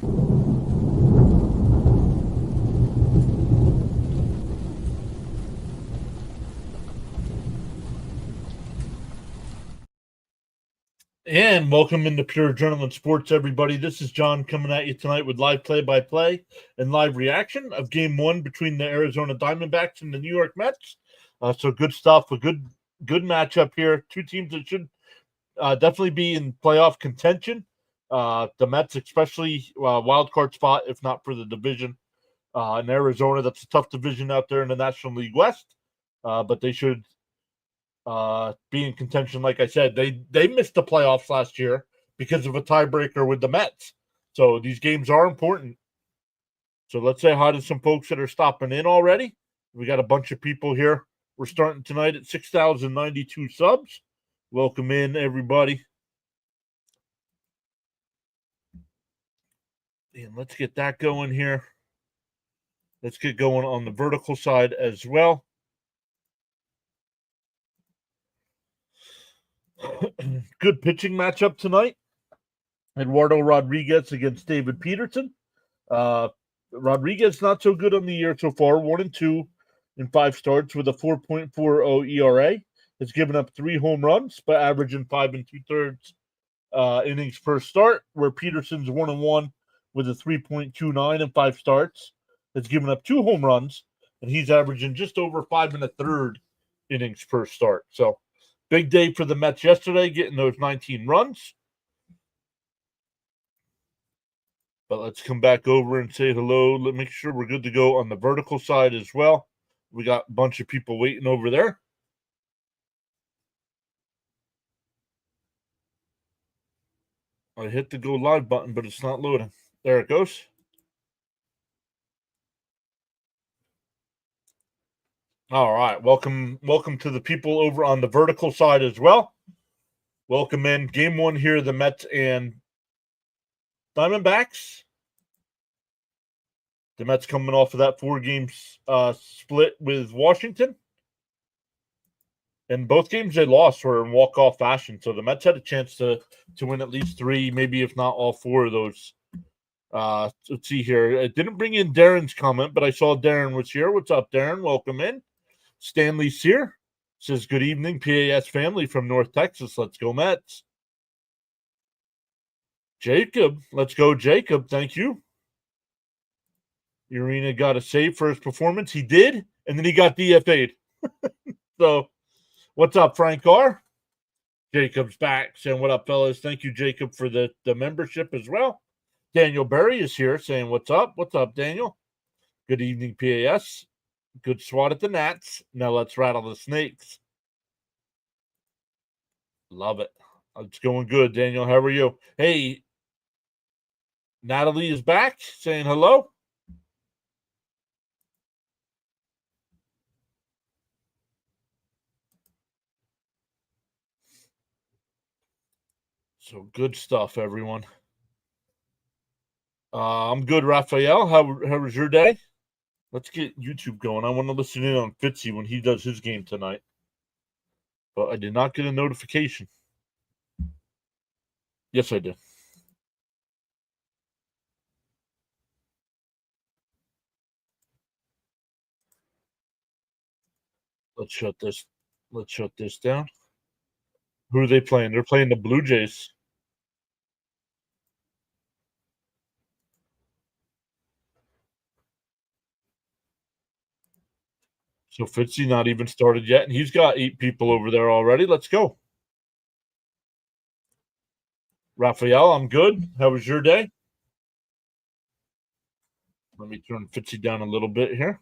And welcome into Pure Adrenaline Sports, everybody. This is John coming at you tonight with live play-by-play and live reaction of Game 1 between the Arizona Diamondbacks and the New York Mets. So good stuff, a good matchup here. Two teams that should definitely be in playoff contention. The Mets, especially wild card spot, if not for the division. In Arizona, that's a tough division out there in the National League West, but they should be in contention. Like I said, they missed the playoffs last year because of a tiebreaker with the Mets. So these games are important. So let's say hi to some folks that are stopping in already. We got a bunch of people here. We're starting tonight at 6,092 subs. Welcome in, everybody. And let's get that going here. Let's get going on the vertical side as well. Good pitching matchup tonight. Eduardo Rodriguez against David Peterson. Rodriguez not so good on the year so far. 1-2 in 5 starts with a 4.40 ERA. Has given up 3 home runs, but averaging 5 2/3 innings per start. Where Peterson's 1-1 with a 3.29 in 5 starts. Has given up 2 home runs, and he's averaging just over 5 1/3 innings per start. So big day for the Mets yesterday, getting those 19 runs. But let's come back over and say hello. Let's make sure we're good to go on the vertical side as well. We got a bunch of people waiting over there. I hit the go live button, but it's not loading. There it goes. All right. Welcome to the people over on the vertical side as well. Welcome in. Game 1 here, the Mets and Diamondbacks. The Mets coming off of that 4-game split with Washington. And both games they lost were in walk-off fashion. So the Mets had a chance to win at least 3, maybe if not all 4 of those. Let's see here. I didn't bring in Darren's comment, but I saw Darren was here. What's up, Darren? Welcome in. Stanley Sear says, good evening, PAS family from North Texas. Let's go, Mets. Jacob. Let's go, Jacob. Thank you. Urena got a save for his performance. He did, and then he got DFA'd. So, what's up, Frank R? Jacob's back saying, what up, fellas? Thank you, Jacob, for the membership as well. Daniel Berry is here saying, what's up? What's up, Daniel? Good evening, PAS. Good swat at the Nats. Now let's rattle the Snakes. Love it. It's going good, Daniel. How are you? Hey, Natalie is back saying hello. So good stuff, everyone. I'm good, Raphael. How was your day? Let's get YouTube going. I want to listen in on Fitzy when he does his game tonight. But I did not get a notification. Yes, I did. Let's shut this down. Who are they playing? They're playing the Blue Jays. So Fitzy not even started yet, and he's got 8 people over there already. Let's go. Raphael, I'm good. How was your day? Let me turn Fitzy down a little bit here.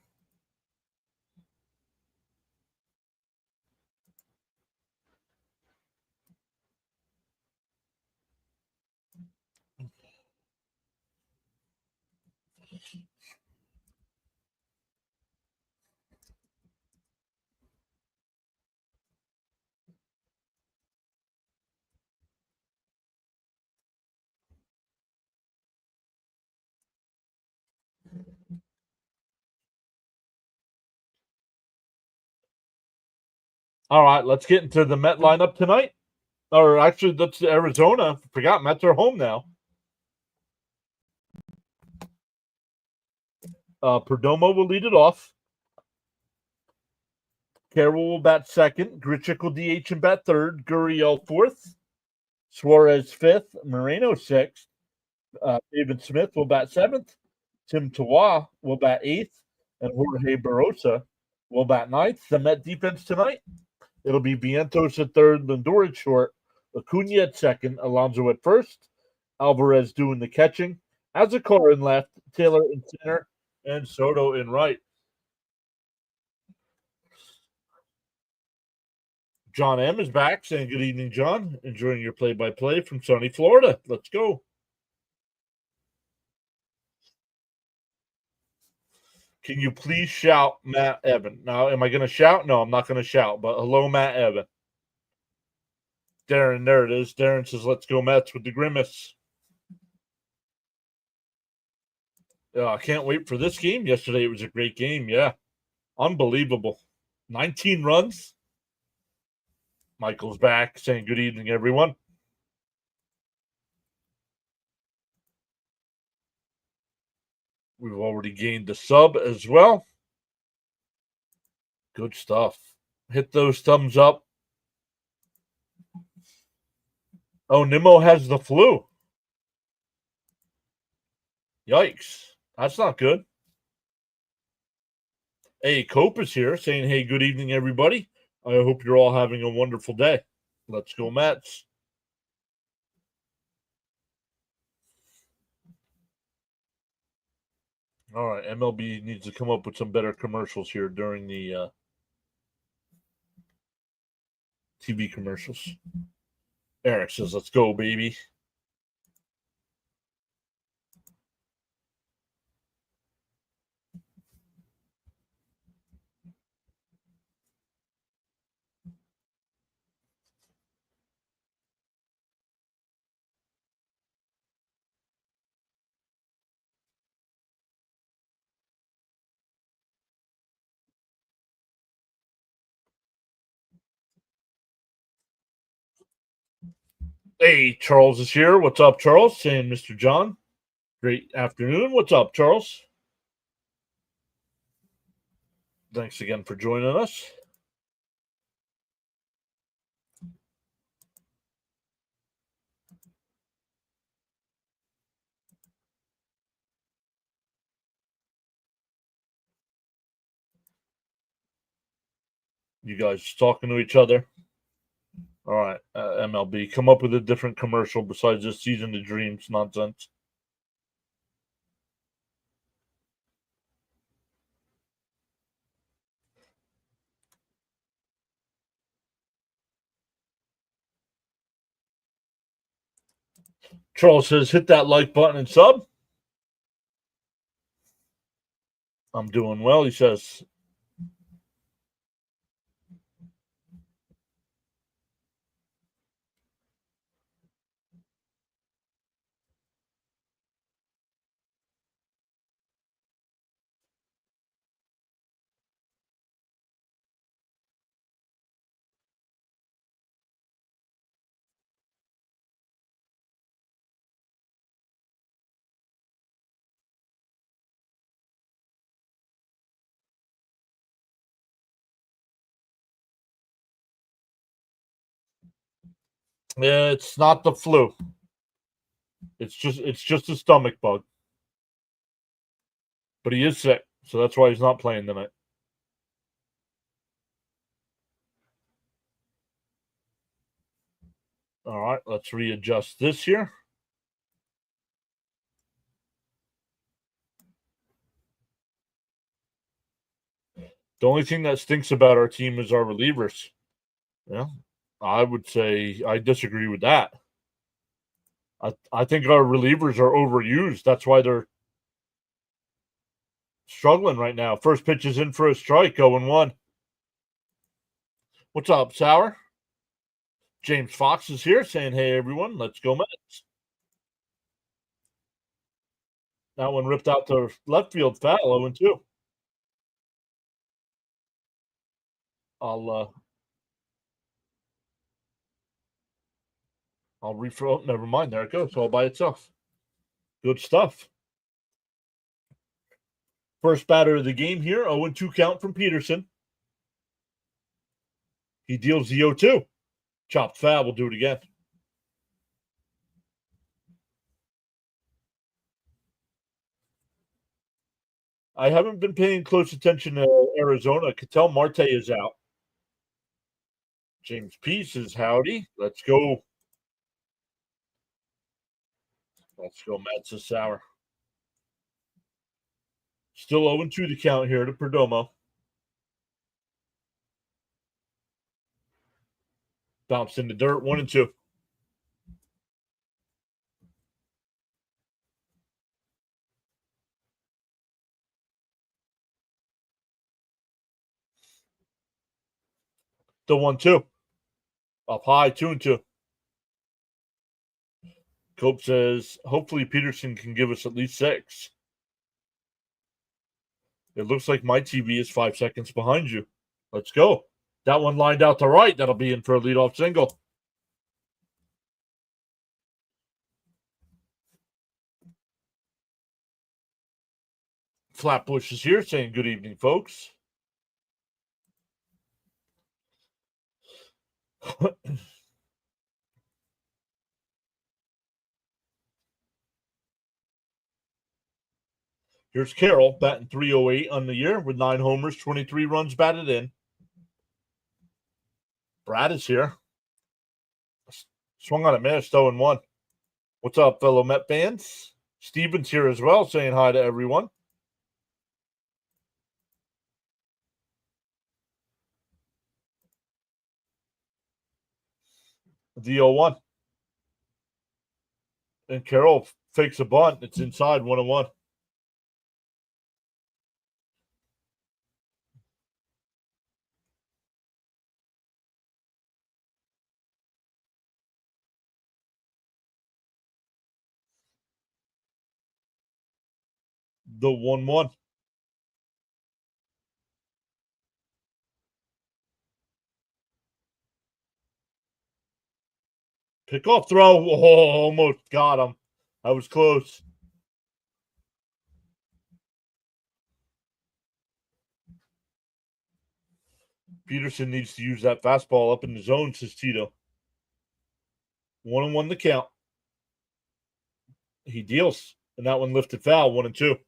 All right, let's get into the Met lineup tonight. Or actually, that's Arizona. Forgot Mets are home now. Perdomo will lead it off. Carroll will bat second. Grichuk will DH and bat third. Gurriel fourth. Suarez fifth. Moreno sixth. David Smith will bat seventh. Tim Tawa will bat eighth. And Jorge Barosa will bat ninth. The Met defense tonight, it'll be Vientos at third, Lindor at short, Acuna at second, Alonso at first, Alvarez doing the catching, Azakar in left, Taylor in center, and Soto in right. John M. is back, saying good evening, John. Enjoying your play-by-play from sunny Florida. Let's go. Can you please shout Matt Evan? Now, am I going to shout? No, I'm not going to shout, but hello, Matt Evan. Darren, there it is. Darren says, let's go Mets with the grimace. I can't wait for this game. Yesterday, it was a great game. Yeah. Unbelievable. 19 runs. Michael's back, saying good evening, everyone. We've already gained the sub as well. Good stuff. Hit those thumbs up. Oh, Nimmo has the flu. Yikes. That's not good. Hey, Cope is here saying, hey, good evening, everybody. I hope you're all having a wonderful day. Let's go, Mets. All right, MLB needs to come up with some better commercials here during the TV commercials. Eric says, let's go, baby. Hey, Charles is here. What's up, Charles? Saying Mr. John. Great afternoon. What's up, Charles? Thanks again for joining us. You guys talking to each other? All right, MLB, come up with a different commercial besides this season of dreams nonsense. Charles says, hit that like button and sub. I'm doing well, he says. Yeah, it's not the flu. It's just a stomach bug. But he is sick, so that's why he's not playing tonight. All right, let's readjust this here. The only thing that stinks about our team is our relievers. Yeah, I would say I disagree with that. I think our relievers are overused. That's why they're struggling right now. First pitch is in for a strike, 0-1. What's up, Sour? James Fox is here saying, hey, everyone, let's go Mets. That one ripped out to left field foul, 0-2. I'll refresh. Never mind. There it goes, all by itself. Good stuff. First batter of the game here, 0-2 count from Peterson. He deals the 0-2. Chopped foul, we'll do it again. I haven't been paying close attention to Arizona. Ketel Marte is out. James Peace is howdy. Let's go. Let's go, Mets this hour. Still 0-2 the count here to Perdomo. Bounced in the dirt, 1-2. The 1-2. Up high, 2-2. Cope says, hopefully Peterson can give us at least 6. It looks like my TV is 5 seconds behind you. Let's go. That one lined out to right. That'll be in for a leadoff single. Flatbush is here saying good evening, folks. Here's Carroll batting .308 on the year with 9 homers, 23 runs batted in. Brad is here. Swung on a miss, 0-1. What's up, fellow Met fans? Steven's here as well, saying hi to everyone. The 0-1. And Carroll fakes a bunt. It's inside, 1-1. The 1-1. Pick-off throw. Oh, almost got him. That was close. Peterson needs to use that fastball up in the zone, says Tito. 1-1 the count. He deals. And that one lifted foul, 1-2.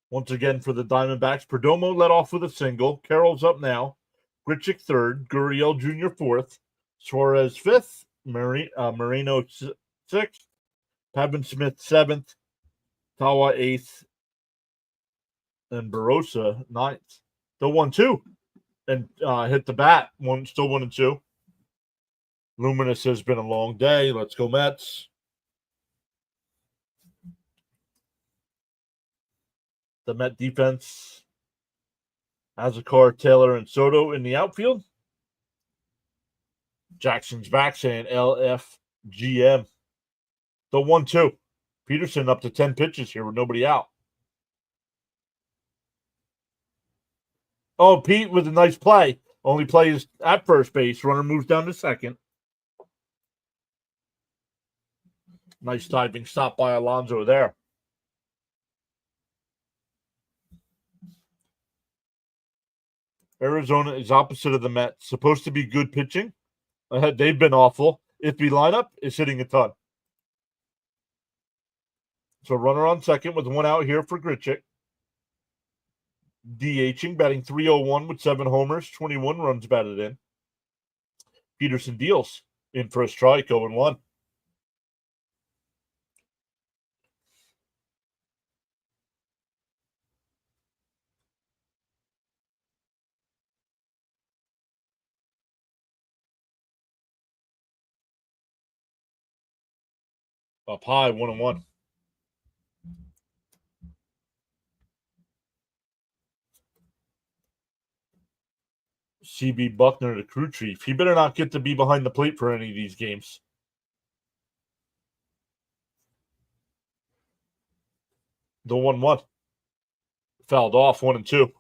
Once again for the Diamondbacks, Perdomo led off with a single. Carroll's up now. Grichuk third. Gurriel Jr. fourth. Suarez fifth. Moreno sixth. Pavin Smith seventh. Tawa eighth. And Barossa ninth. The 1-2. And hit the bat. Still 1-2. Luminous has been a long day. Let's go, Mets. The Met defense has a car, Taylor, and Soto in the outfield. Jackson's back saying LFGM. The 1-2. Peterson up to 10 pitches here with nobody out. Oh, Pete with a nice play. Only plays at first base. Runner moves down to second. Nice diving stop by Alonso there. Arizona is opposite of the Mets. Supposed to be good pitching. They've been awful. Iffy lineup is hitting a ton. So runner on second with one out here for Grichuk. DHing, batting .301 with 7 homers, 21 runs batted in. Peterson deals in for a strike, 0-1. Up high, 1-1. CB Buckner to crew chief. He better not get to be behind the plate for any of these games. The 1-1. Fouled off, 1-2.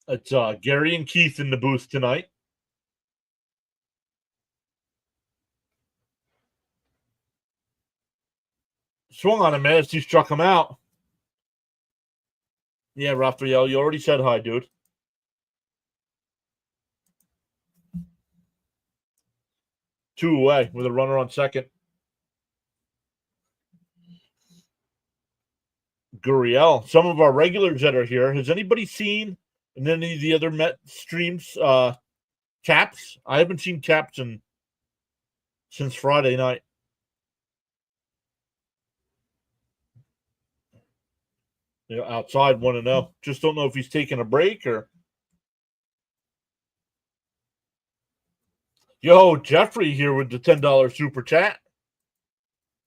It's Gary and Keith in the booth tonight. Swung on him as he struck him out. Yeah, Raphael, you already said hi, dude. Two away with a runner on second. Gurriel. Some of our regulars that are here. Has anybody seen in any of the other Met streams Caps? I haven't seen Caps since Friday night. You know, outside 1-0. Just don't know if he's taking a break or. Yo, Jeffrey here with the $10 super chat.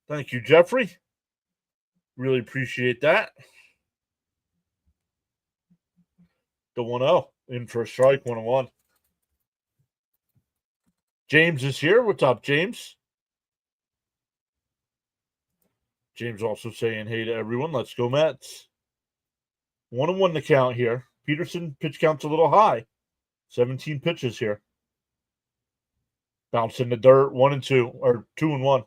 Thank you, Jeffrey. Really appreciate that. The 1-0 in for a strike, 1-1. James is here. What's up, James? James also saying hey to everyone. Let's go, Mets. 1-1 the count here. Peterson pitch count's a little high. 17 pitches here. Bounce in the dirt, 1-2, or 2-1.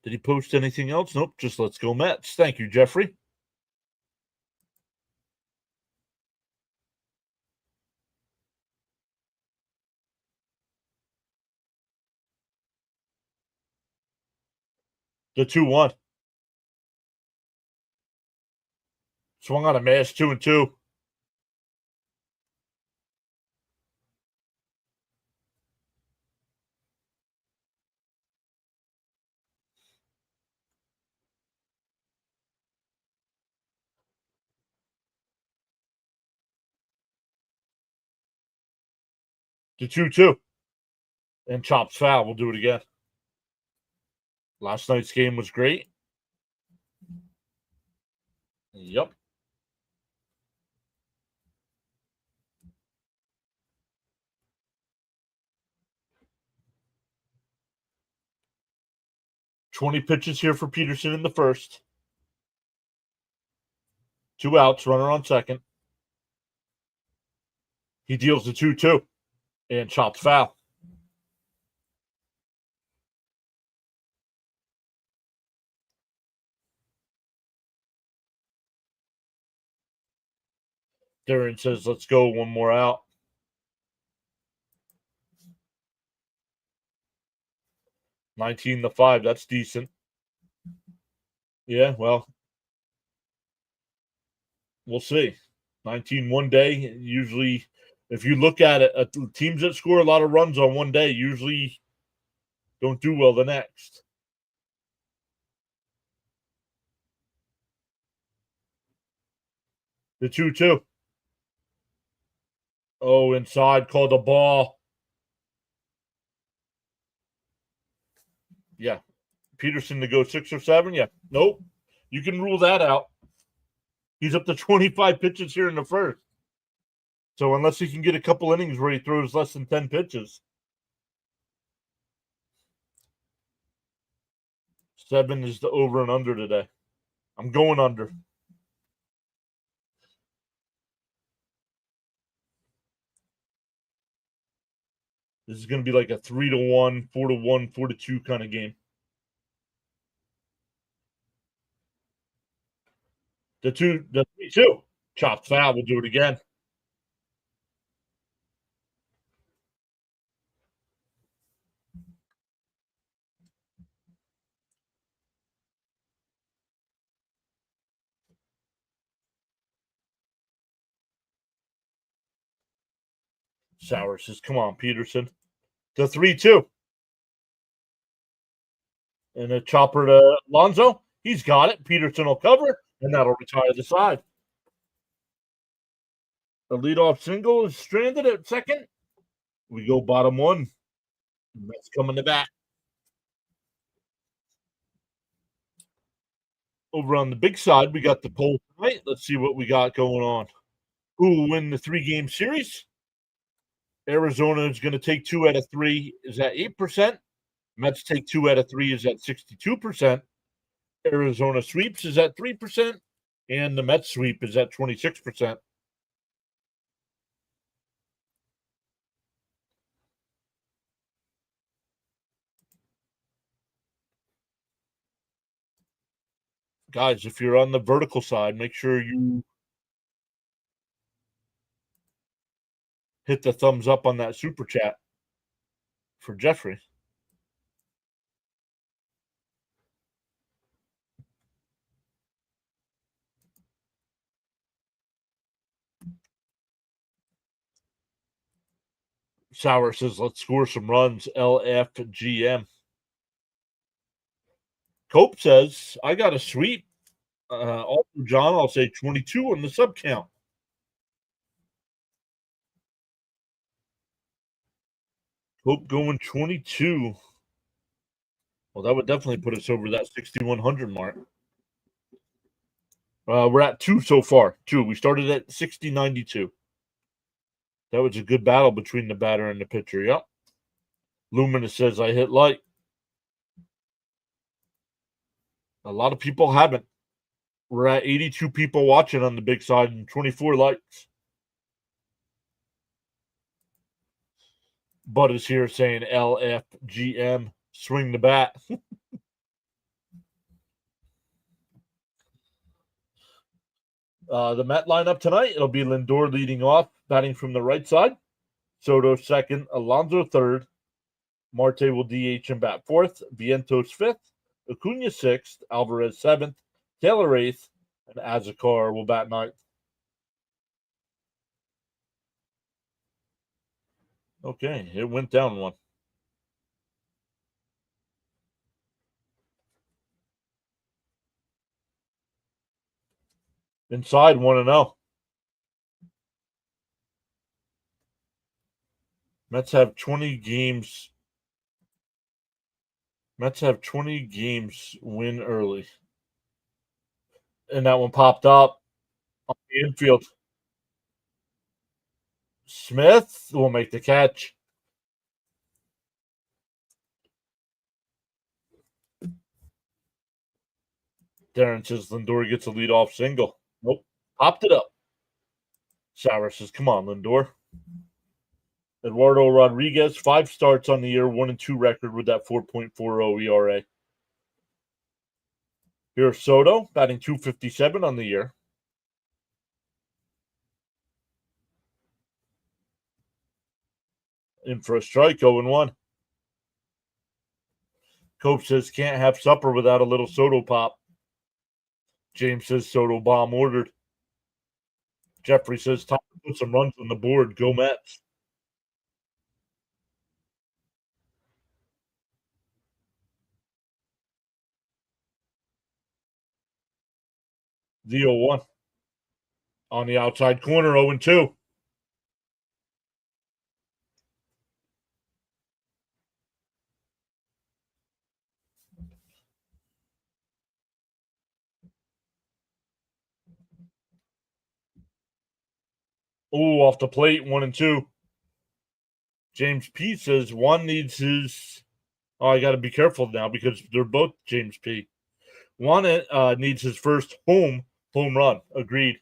Did he post anything else? Nope, just let's go Mets. Thank you, Jeffrey. The 2-1. Swung on a mash, 2-2. The 2-2. And chops foul. We'll do it again. Last night's game was great. Yep. $20 pitches here for Peterson in the first. 2 outs, runner on second. He deals the 2-2 and chops foul. Darren says, let's go, one more out. 19-5, that's decent. Yeah, well, we'll see. 19 one day, usually, if you look at it, teams that score a lot of runs on one day usually don't do well the next. The 2-2. Oh, inside, called a ball. Yeah. Peterson to go 6 or 7? Yeah. Nope. You can rule that out. He's up to 25 pitches here in the first. So unless he can get a couple innings where he throws less than 10 pitches. 7 is the over and under today. I'm going under. This is going to be like a 3-1, 4-1, 4-2 kind of game. The 3-2. Chopped foul. We'll do it again. Sauer says, come on, Peterson. The 3-2. And a chopper to Alonso. He's got it. Peterson will cover, and that'll retire the side. The leadoff single is stranded at second. We go bottom one. Mets coming to bat. Over on the big side, we got the poll tonight. Let's see what we got going on. Who will win the 3-game series? Arizona is going to take 2 out of 3, is at 8%. Mets take 2 out of 3, is at 62%. Arizona sweeps is at 3%, and the Mets sweep is at 26%. Guys, if you're on the vertical side, make sure you hit the thumbs up on that super chat for Jeffrey. Sauer says, let's score some runs. LFGM. Cope says, I got a sweep. Also, John, I'll say 22 on the sub count. Cope going 22. Well, that would definitely put us over that 6,100 mark. We're at 2 so far. 2. We started at 60.92. That was a good battle between the batter and the pitcher. Yep. Luminous says, I hit light. A lot of people haven't. We're at 82 people watching on the big side and 24 likes. Bud is here saying LFGM, swing the bat. The Met lineup tonight, it'll be Lindor leading off, batting from the right side. Soto second, Alonso third. Marte will DH and bat fourth. Vientos fifth. Acuna sixth. Alvarez seventh. Taylor eighth. And Azakar will bat ninth. Okay, it went down one. Inside 1-0. Mets have 20 games. Mets have 20 games win early. And that one popped up on the infield. Smith will make the catch. Darren says Lindor gets a leadoff single. Nope. Popped it up. Sauer says, come on, Lindor. Eduardo Rodriguez, 5 starts on the year, 1-2 record with that 4.40 ERA. Here's Soto, batting .257 on the year. In for a strike, 0-1. Cope says, can't have supper without a little Soto pop. James says, Soto bomb ordered. Jeffrey says, time to put some runs on the board. Go Mets. The 0-1. On the outside corner, 0-2. Oh, off the plate, 1-2. James P says one needs his. Oh, I got to be careful now because they're both James P. One needs his first home run. Agreed.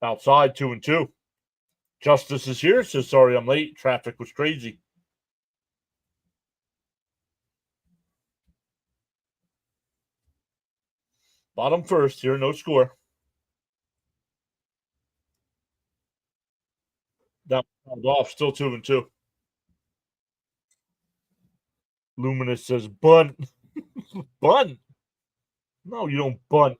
Outside 2-2. Justice is here. Says sorry I'm late. Traffic was crazy. Bottom first here. No score. That off. Still 2-2. Luminous says bunt. Bunt. No, you don't bunt.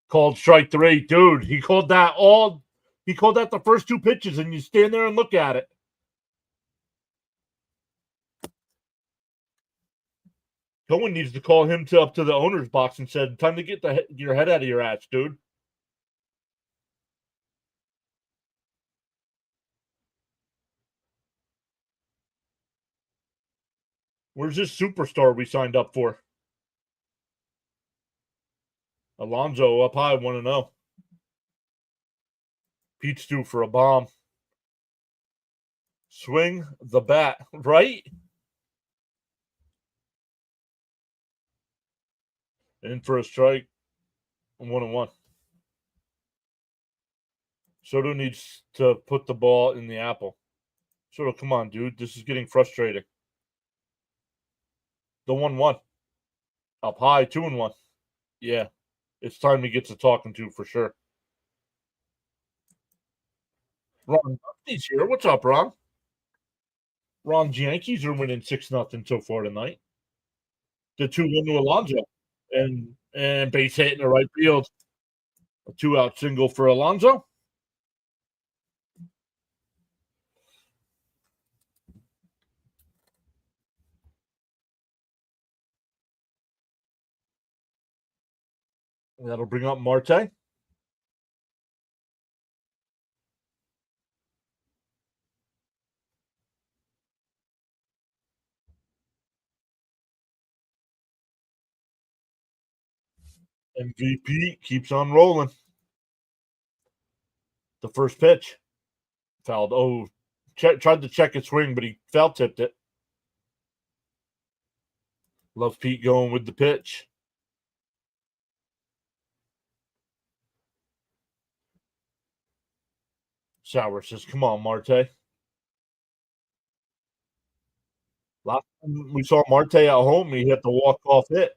Called strike 3. Dude, he called that the first 2 pitches, and you stand there and look at it. Cohen needs to call him up to the owner's box and said, time to get your head out of your ass, dude. Where's this superstar we signed up for? Alonso up high, 1-0. Pete's due for a bomb. Swing the bat, right? In for a strike. 1-1. Soto needs to put the ball in the apple. Soto, come on, dude. This is getting frustrating. The 1-1. Up high, 2-1. Yeah. It's time he gets a talking to for sure. Ron Dusty's here. What's up, Ron? Ron's Yankees are winning 6-0 so far tonight. The 2-1 to Alonso. And base hit in the right field. A 2-out single for Alonso. That'll bring up Marte. MVP keeps on rolling. The first pitch. Fouled. Oh, tried to check its swing, but he foul tipped it. Love Pete going with the pitch. Sauer says, come on, Marte. Last time we saw Marte at home, he hit the walk-off hit.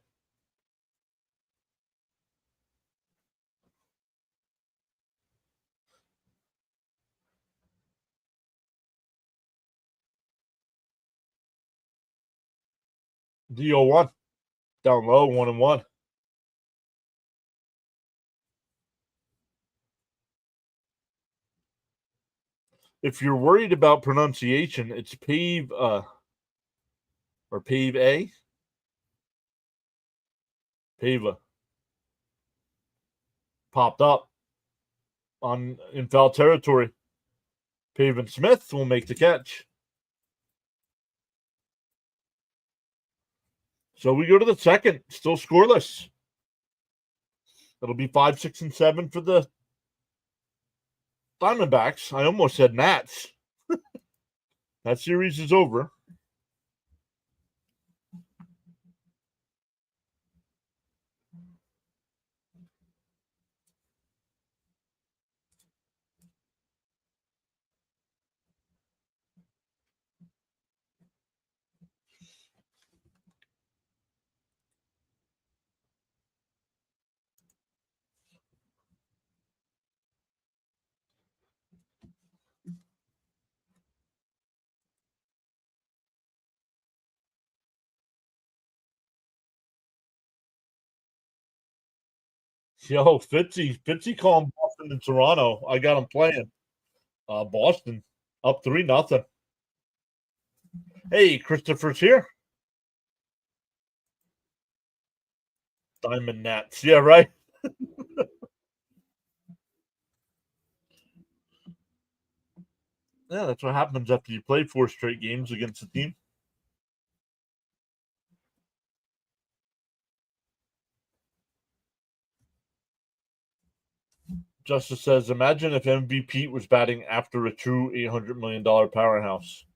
DO1. Down low, 1-1. If you're worried about pronunciation, it's Pave or Pave A. Pava. Popped up in foul territory. Pavin Smith will make the catch. So we go to the second, still scoreless. It'll be 5, 6, and 7 for the Diamondbacks. I almost said Nats. That series is over. Yo, Fitzy calling Boston and Toronto. I got him playing. Boston up 3-0. Hey, Christopher's here. Diamond Nats. Yeah, right. Yeah, that's what happens after you play 4 straight games against a team. Justice says, imagine if MVP was batting after a true $800 million powerhouse.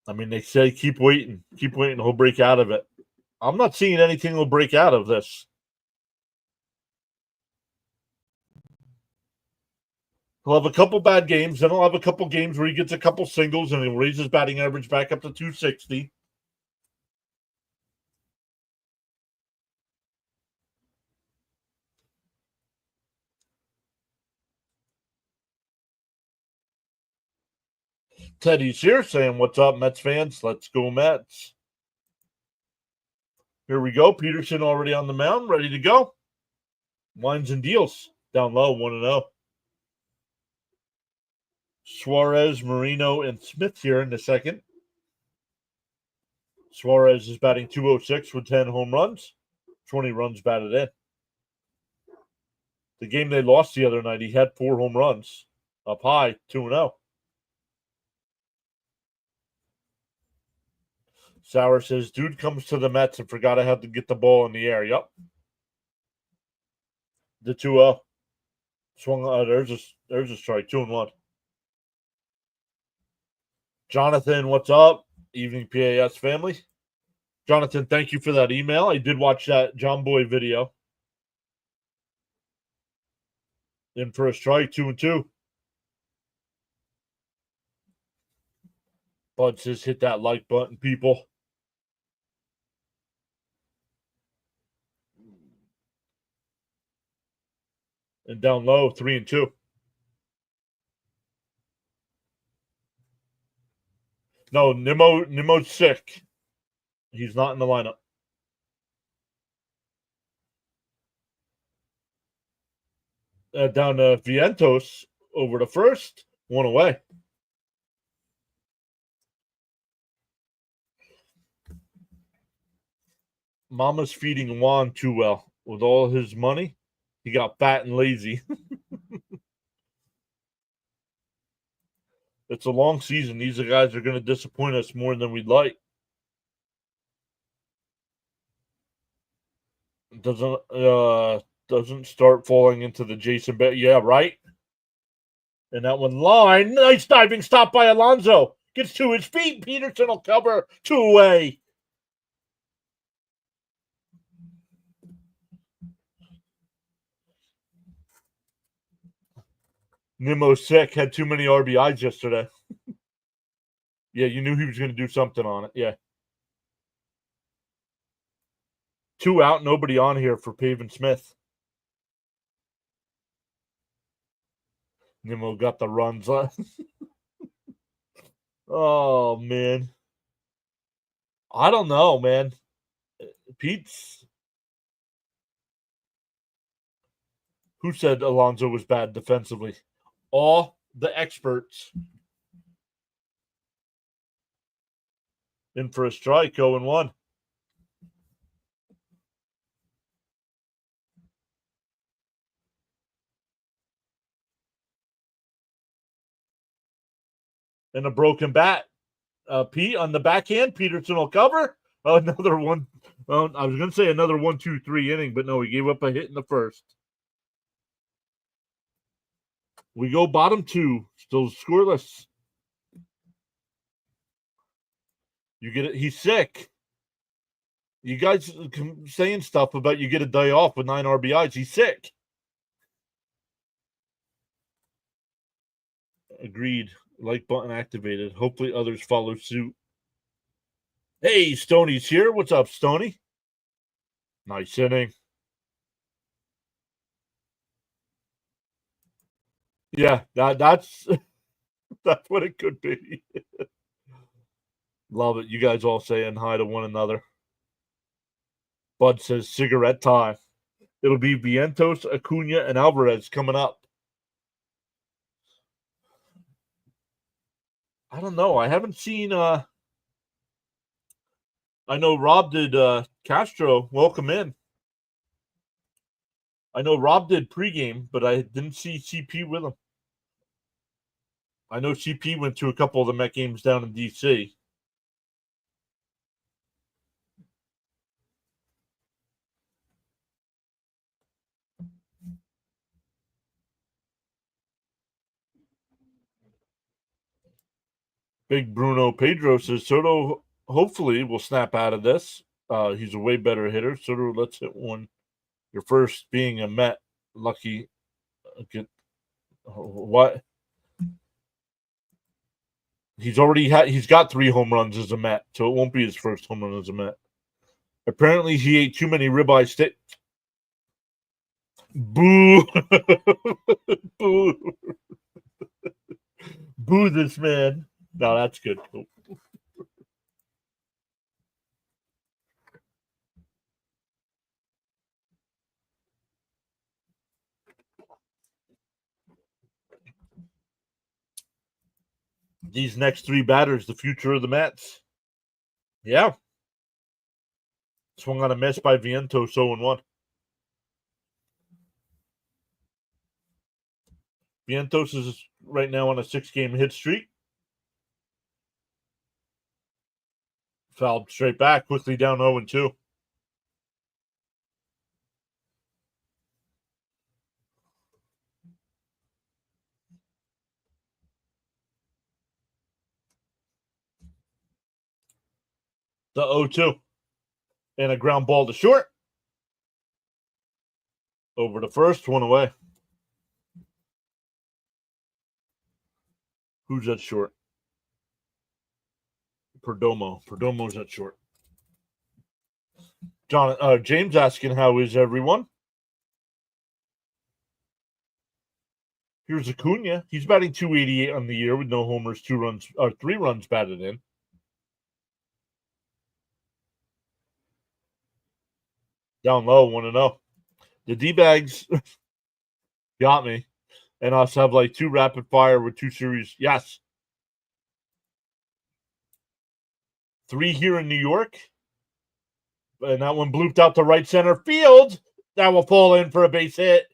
I mean, they say keep waiting. Keep waiting. He'll break out of it. I'm not seeing anything will break out of this. He'll have a couple bad games, then he'll have a couple games where he gets a couple singles and he'll raise his batting average back up to 260. Teddy's here saying, what's up, Mets fans? Let's go, Mets. Here we go. Peterson already on the mound, ready to go. Wines and deals. Down low, 1-0. Suarez, Marino, and Smith here in the second. Suarez is batting 206 with 10 home runs, 20 runs batted in. The game they lost the other night, he had 4 home runs. Up high, 2-0. Sauer says, dude comes to the Mets and forgot I had to get the ball in the air. Yup. The 2-0. Swung. There's a strike. 2-1. Jonathan, what's up? Evening PAS family. Jonathan, thank you for that email. I did watch that John Boy video. In for a strike, 2-2. Bud says hit that like button, people. And down low, 3-2. No, Nimmo's sick. He's not in the lineup. Down to Vientos over to first. 1 away. Mama's feeding Juan too well. With all his money, he got fat and lazy. It's a long season. These guys are going to disappoint us more than we'd like. Doesn't start falling into the Jason Bet. Yeah, right. And that one line. Nice diving stop by Alonso. Gets to his feet. Peterson will cover. 2 away. Nimmo's sick. Had too many RBIs yesterday. Yeah, you knew he was going to do something on it. Yeah. 2 out. Nobody on here for Pavin Smith. Nimmo got the runs. Oh, man. I don't know, man. Pete's. Who said Alonso was bad defensively? All the experts. In for a strike, 0-1. And a broken bat. Pete on the backhand. Peterson will cover. Another one. I was going to say another 1-2-3 inning, but no, he gave up a hit in the first. We go bottom 2, still scoreless. You get it. He's sick. You guys saying stuff about you get a day off with 9 RBIs. He's sick. Agreed. Like button activated. Hopefully others follow suit. Hey, Stoney's here. What's up, Stoney? Nice inning. Yeah, that's that's what it could be. Love it. You guys all saying hi to one another. Bud says cigarette time. It'll be Vientos, Acuna, and Alvarez coming up. I don't know. I haven't seen I know Rob did Castro welcome in. I know Rob did pregame, but I didn't see CP with him. I know CP went to a couple of the Met games down in DC. Big Bruno Pedro says Soto hopefully will snap out of this. He's a way better hitter. Soto, let's hit one. Your first being a Met. Lucky. Get what? He's got 3 home runs as a Met, so it won't be his first home run as a Met. Apparently, he ate too many ribeye steak. Boo! Boo! Boo! This man. No, that's good. These next 3 batters, the future of the Mets. Yeah. Swung on a miss by Vientos, 0-1. Vientos is right now on a 6-game hit streak. Fouled straight back, quickly down 0-2. The 0-2. And a ground ball to short. Over to first, one away. Who's at short? Perdomo. Perdomo's at short. James asking, how is everyone? Here's Acuna. He's batting .288 on the year with no homers, 3 runs batted in. Down low, 1-0. The D-bags got me. And us have like 2 rapid fire with 2 series. Yes. 3 here in New York. And that one blooped out to right center field. That will fall in for a base hit.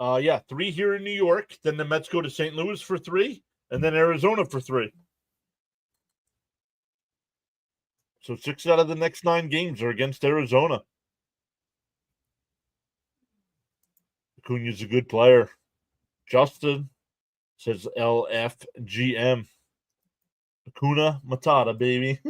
Yeah, 3 here in New York. Then the Mets go to St. Louis for 3, and then Arizona for 3. So 6 out of the next 9 games are against Arizona. Acuna's a good player. Justin says LFGM. Acuna Matata, baby.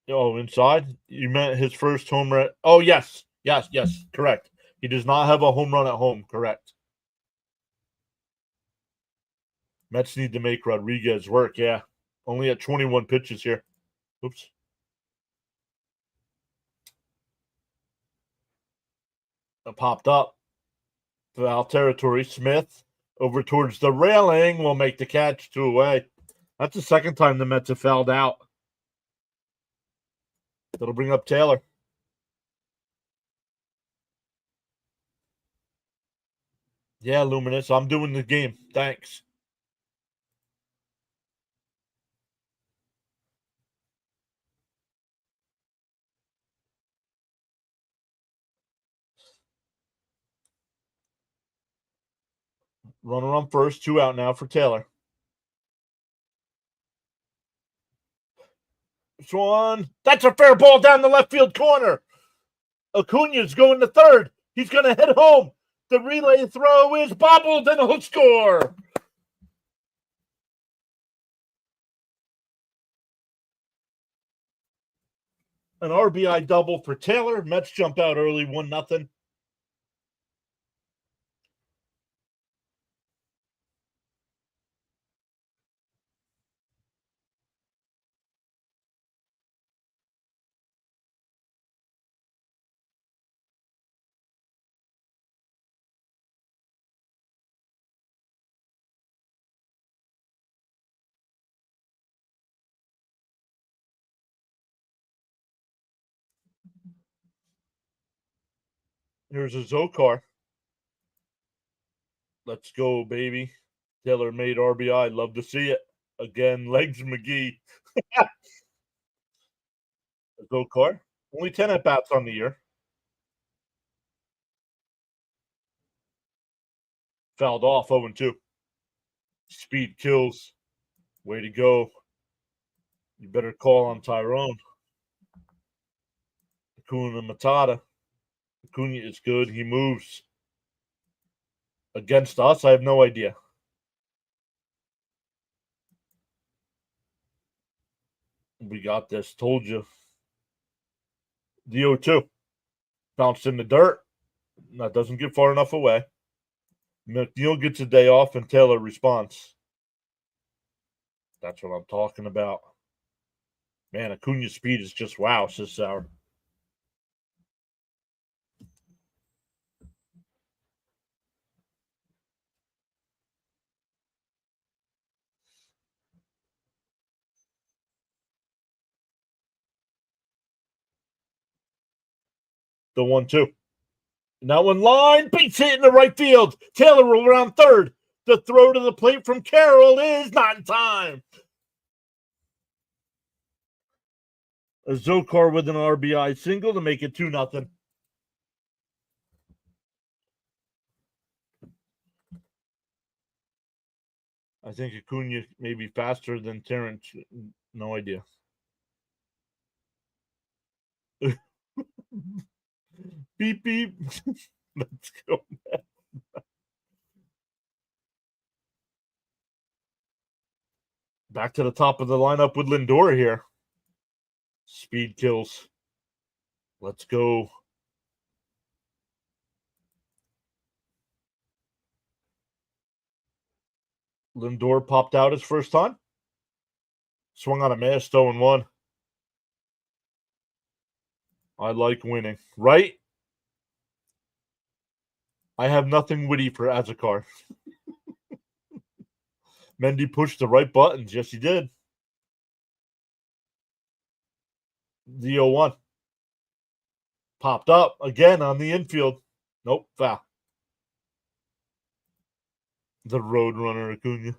Oh, inside? You meant his first home run? Oh, yes. Yes, correct. He does not have a home run at home, correct. Mets need to make Rodriguez work, yeah. Only at 21 pitches here. Oops. It popped up. Foul territory. Smith over towards the railing will make the catch, 2 away. That's the second time the Mets have fouled out. That'll bring up Taylor. Yeah, Luminous. I'm doing the game. Thanks. Runner on first. 2 out now for Taylor. Swan. That's a fair ball down the left field corner. Acuna's going to third. He's going to head home. The relay throw is bobbled and he'll score. An RBI double for Taylor. Mets jump out early, 1-0. Here's a Zokar. Let's go, baby. Taylor made RBI. Love to see it. Again, Legs McGee. Zokar. Only 10 at-bats on the year. Fouled off, 0-2. Speed kills. Way to go. You better call on Tyrone. Acuna Matata. Acuna is good. He moves. Against us, I have no idea. We got this. Told you. The 0-2. Bounced in the dirt. That doesn't get far enough away. McNeil gets a day off and Taylor responds. That's what I'm talking about. Man, Acuna's speed is just wow, says Sauer. The 1-2. Now one line, base hit in the right field. Taylor will round third. The throw to the plate from Carroll is not in time. A Zokar with an RBI single to make it 2-0. I think Acuna may be faster than Terrence. No idea. Beep, beep. Let's go. Back to the top of the lineup with Lindor here. Speed kills. Let's go. Lindor popped out his first time. Swung on a miss, 0-1. I like winning. Right? I have nothing witty for Azakar. Mendy pushed the right buttons. Yes, he did. The 0-1. Popped up again on the infield. Nope, foul. The Roadrunner Acuna.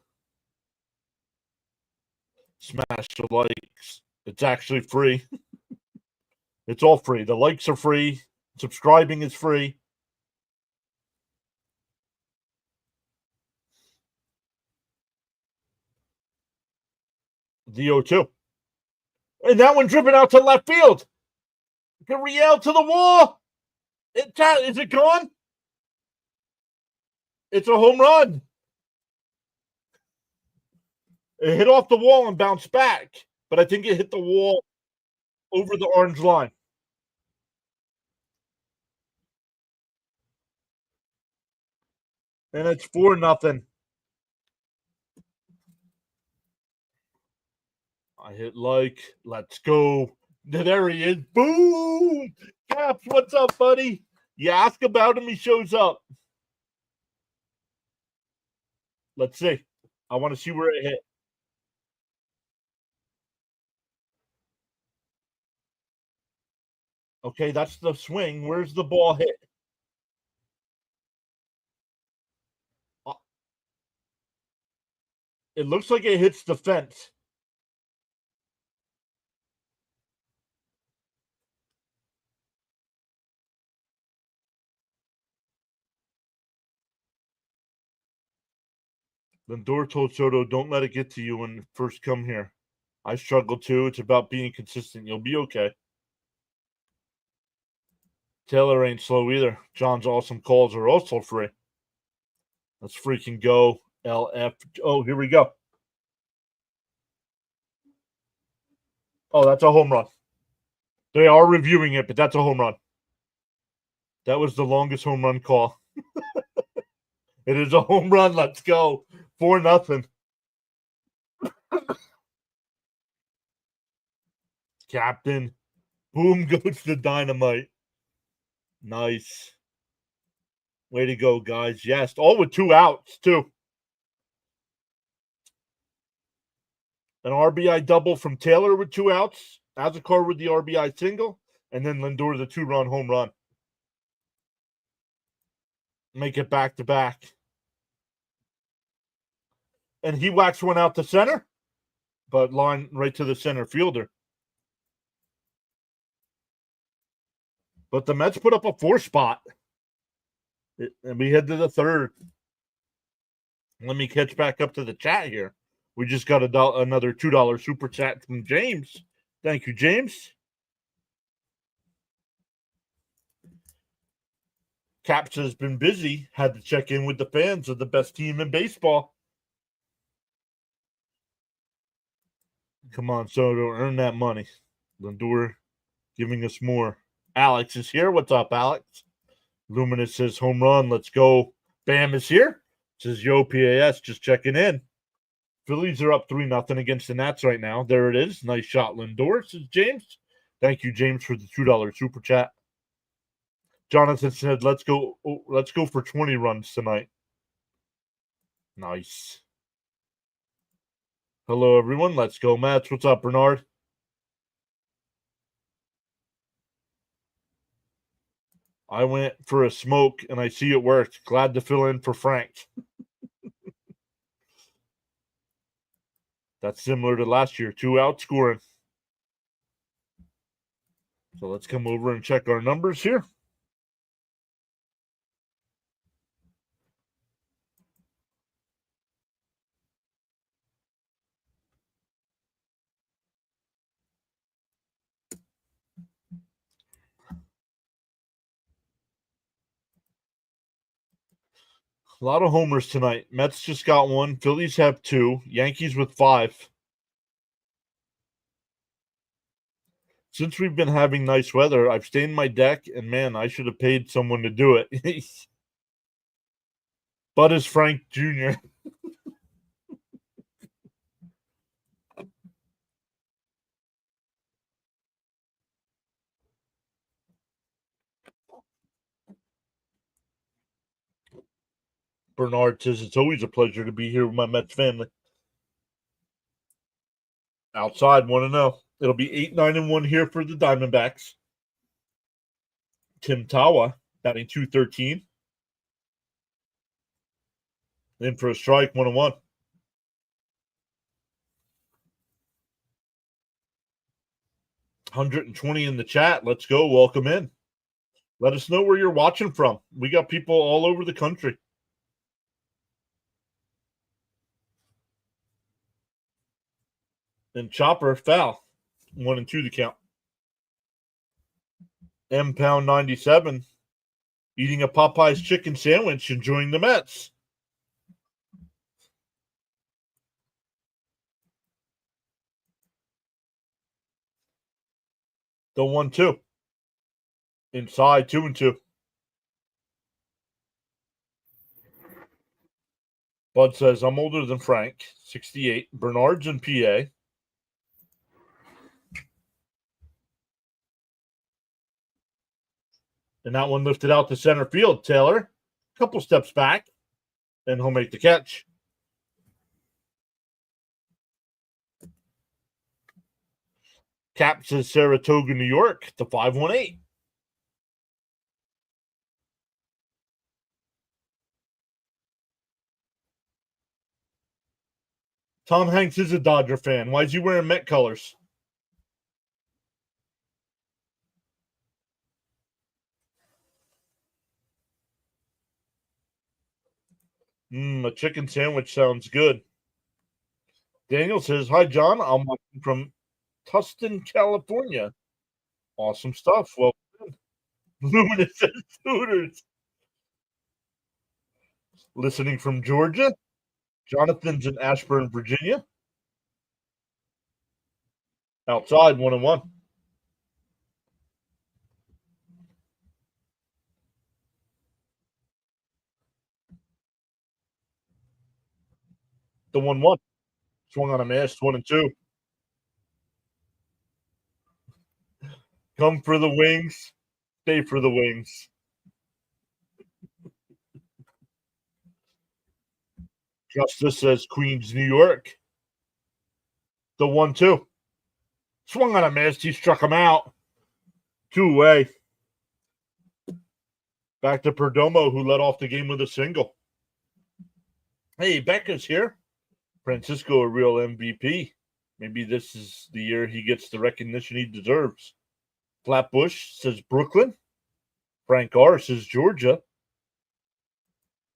Smash the likes. It's actually free. It's all free. The likes are free. Subscribing is free. The 0-2. And that one driven out to left field. Gurriel to the wall. Is it gone? It's a home run. It hit off the wall and bounced back, but I think it hit the wall over the orange line. And it's 4-0. I hit like. Let's go. There he is. Boom! Caps, what's up, buddy? You ask about him, he shows up. Let's see. I want to see where it hit. Okay, that's the swing. Where's the ball hit? It looks like it hits the fence. Lindor told Soto, don't let it get to you when you first come here. I struggle too. It's about being consistent. You'll be okay. Taylor ain't slow either. John's awesome calls are also free. Let's freaking go. LF. Oh, here we go. Oh, that's a home run. They are reviewing it, but that's a home run. That was the longest home run call. It is a home run. Let's go. 4-0. Captain. Boom goes the dynamite. Nice. Way to go, guys. Yes. All with 2 outs, too. An RBI double from Taylor with 2 outs. Azakar with the RBI single. And then Lindor the 2-run home run. Make it back to back. And he whacks one out to center, but line right to the center fielder. But the Mets put up a 4 spot. And we head to the 3rd. Let me catch back up to the chat here. We just got another $2 super chat from James. Thank you, James. Caps has been busy. Had to check in with the fans of the best team in baseball. Come on, Soto, earn that money. Lindor giving us more. Alex is here. What's up, Alex? Luminous says home run. Let's go. Bam is here. Says Yo PAS just checking in. Phillies are up 3-0 against the Nats right now. There it is. Nice shot, Lindor, says James. Thank you, James, for the $2 super chat. Jonathan said, let's go for 20 runs tonight. Nice. Hello, everyone. Let's go, Mets. What's up, Bernard? I went for a smoke, and I see it worked. Glad to fill in for Frank. That's similar to last year. 2 out scoring. So let's come over and check our numbers here. A lot of homers tonight. Mets just got one. Phillies have 2. Yankees with 5. Since we've been having nice weather, I've stained my deck, and man, I should have paid someone to do it. Bud is Frank Jr. Bernard says it's always a pleasure to be here with my Mets family. Outside, 1-0. It'll be 8-9-1 here for the Diamondbacks. Tim Tawa batting .213. In for a strike, 1-1. 120 in the chat. Let's go. Welcome in. Let us know where you're watching from. We got people all over the country. And Chopper foul. 1-2 the count. M Pound 97 eating a Popeye's chicken sandwich, enjoying the Mets. The 1-2. Inside, 2-2. Bud says, I'm older than Frank, 68. Bernard's in PA. And that one lifted out to center field. Taylor, a couple steps back, and he'll make the catch. Cap says Saratoga, New York, to 518. Tom Hanks is a Dodger fan. Why is he wearing Met colors? A chicken sandwich sounds good. Daniel says, hi, John. I'm watching from Tustin, California. Awesome stuff. Well, Luminous says Hooters. Listening from Georgia. Jonathan's in Ashburn, Virginia. Outside, 1-1. The 1-1. Swung on a miss, 1-2. Come for the wings. Stay for the wings. Justice says Queens, New York. The 1-2. Swung on a miss. He struck him out. 2-away. Back to Perdomo, who led off the game with a single. Hey, Becca's here. Francisco, a real MVP. Maybe this is the year he gets the recognition he deserves. Flatbush says Brooklyn. Frank R. says Georgia.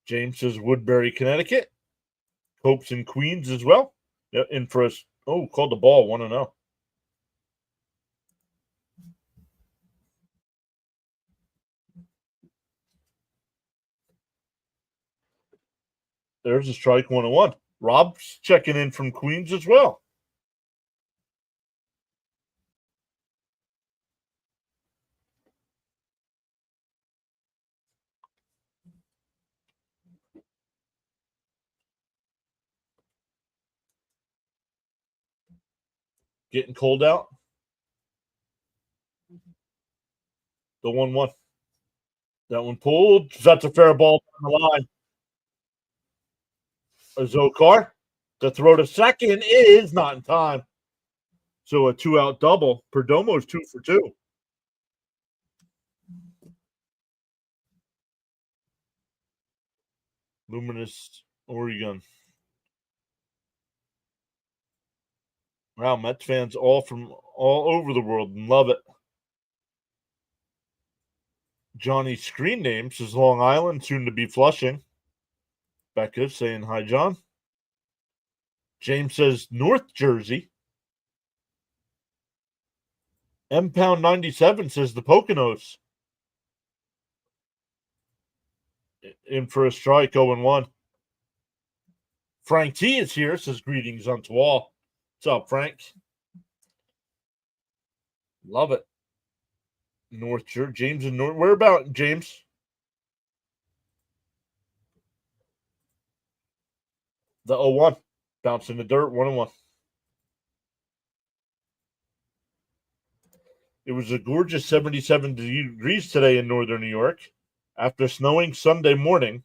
James says Woodbury, Connecticut. Hope's in Queens as well. In for us. Oh, called the ball, 1-0. There's a strike, 1-1. Rob's checking in from Queens as well. Getting cold out. The 1-1. That one pulled. That's a fair ball on the line. A Zokar. The throw to second is not in time. So a 2-out double. Perdomo's 2 for 2. Luminous Oregon. Wow, Mets fans all from all over the world and love it. Johnny's screen name says Long Island, soon to be Flushing. Becca saying hi, John. James says North Jersey. M Pound 97 says the Poconos. In for a strike, 0-1. Frank T is here, says greetings unto all. What's up, Frank? Love it. North Jersey. James and North. Where about, James? The 0-1. Bounce in the dirt, 1-1. It was a gorgeous 77 degrees today in northern New York. After snowing Sunday morning,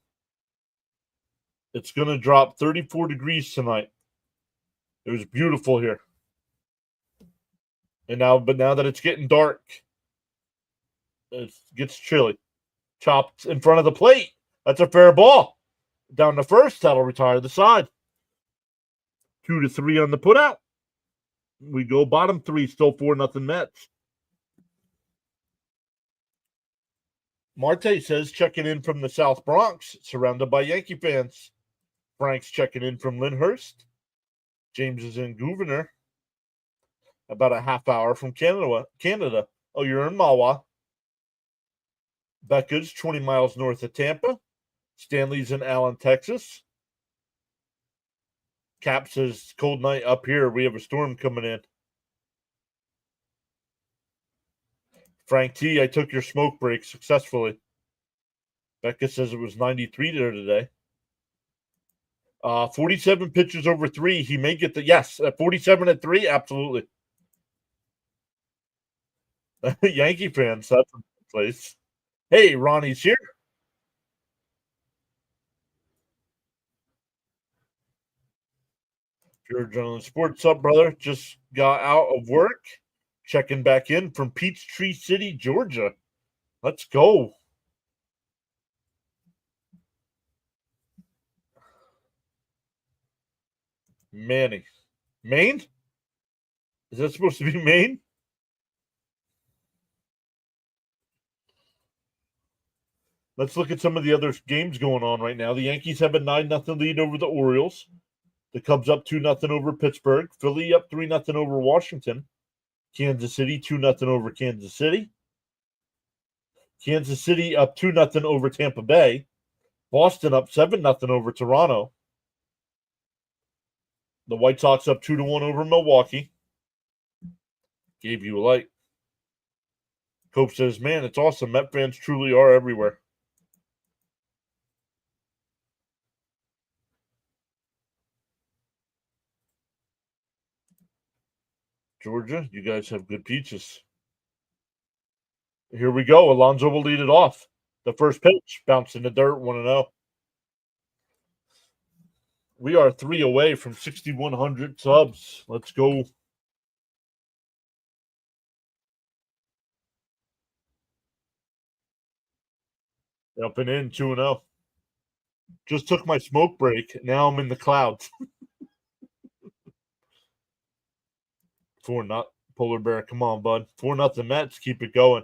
it's going to drop 34 degrees tonight. It was beautiful here. But now that it's getting dark, it gets chilly. Chopped in front of the plate. That's a fair ball. Down the first, that'll retire the side. 2-3 on the putout. We go bottom three, still 4-0 Mets. Marte says checking in from the South Bronx, surrounded by Yankee fans. Frank's checking in from Lyndhurst. James is in Gouverneur, about a half hour from Canada. Oh, you're in Mahwah. Becca's 20 miles north of Tampa. Stanley's in Allen, Texas. Cap says, cold night up here. We have a storm coming in. Frank T, I took your smoke break successfully. Becca says it was 93 there today. 47 pitches over 3. He may get yes, 47 at 3, absolutely. Yankee fans, that's a place. Hey, Ronnie's here. Pure Adrenaline Sports up, brother. Just got out of work. Checking back in from Peachtree City, Georgia. Let's go. Manny. Maine? Is that supposed to be Maine? Let's look at some of the other games going on right now. The Yankees have a 9-0 lead over the Orioles. The Cubs up 2-0 over Pittsburgh. Philly up 3-0 over Washington. Kansas City 2-0 over Kansas City. Kansas City up 2-0 over Tampa Bay. Boston up 7-0 over Toronto. The White Sox up 2-1 over Milwaukee. Gave you a light. Cope says, man, it's awesome. Met fans truly are everywhere. Georgia, you guys have good peaches. Here we go. Alonso will lead it off. The first pitch, bounce in the dirt, 1-0. We are 3 away from 6,100 subs. Let's go. Up and in, 2-0. Just took my smoke break. Now I'm in the clouds. 4-0. Polar Bear, come on, bud. 4-0 Mets. Keep it going.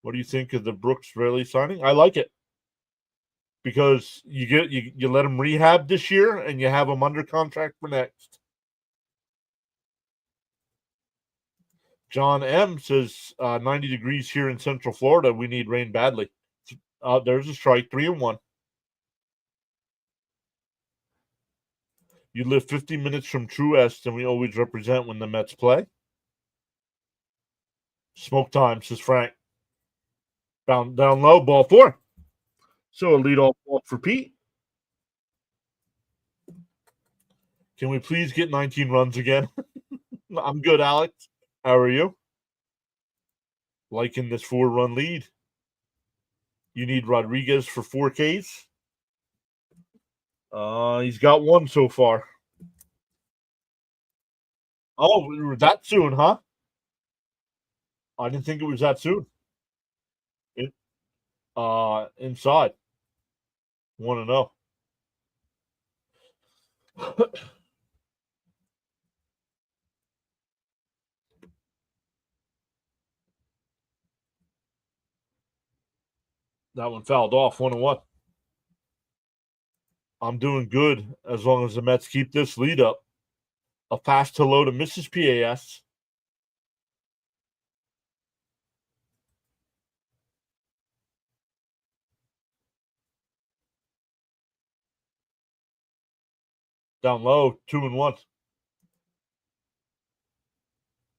What do you think of the Brooks Raley signing? I like it because you let him rehab this year and you have him under contract for next. John M says 90 degrees here in Central Florida. We need rain badly. There's a strike, 3-1. You live 50 minutes from True Est, and we always represent when the Mets play. Smoke time, says Frank. Down low, ball 4. So a leadoff walk for Pete. Can we please get 19 runs again? I'm good, Alex. How are you? Liking this 4-run lead. You need Rodriguez for 4Ks? He's got 1 so far. Oh, that soon, huh? I didn't think it was that soon. Inside. 1-0. That one fouled off, 1-1. I'm doing good as long as the Mets keep this lead up. A fast hello to Mrs. PAS. Down low, 2-1.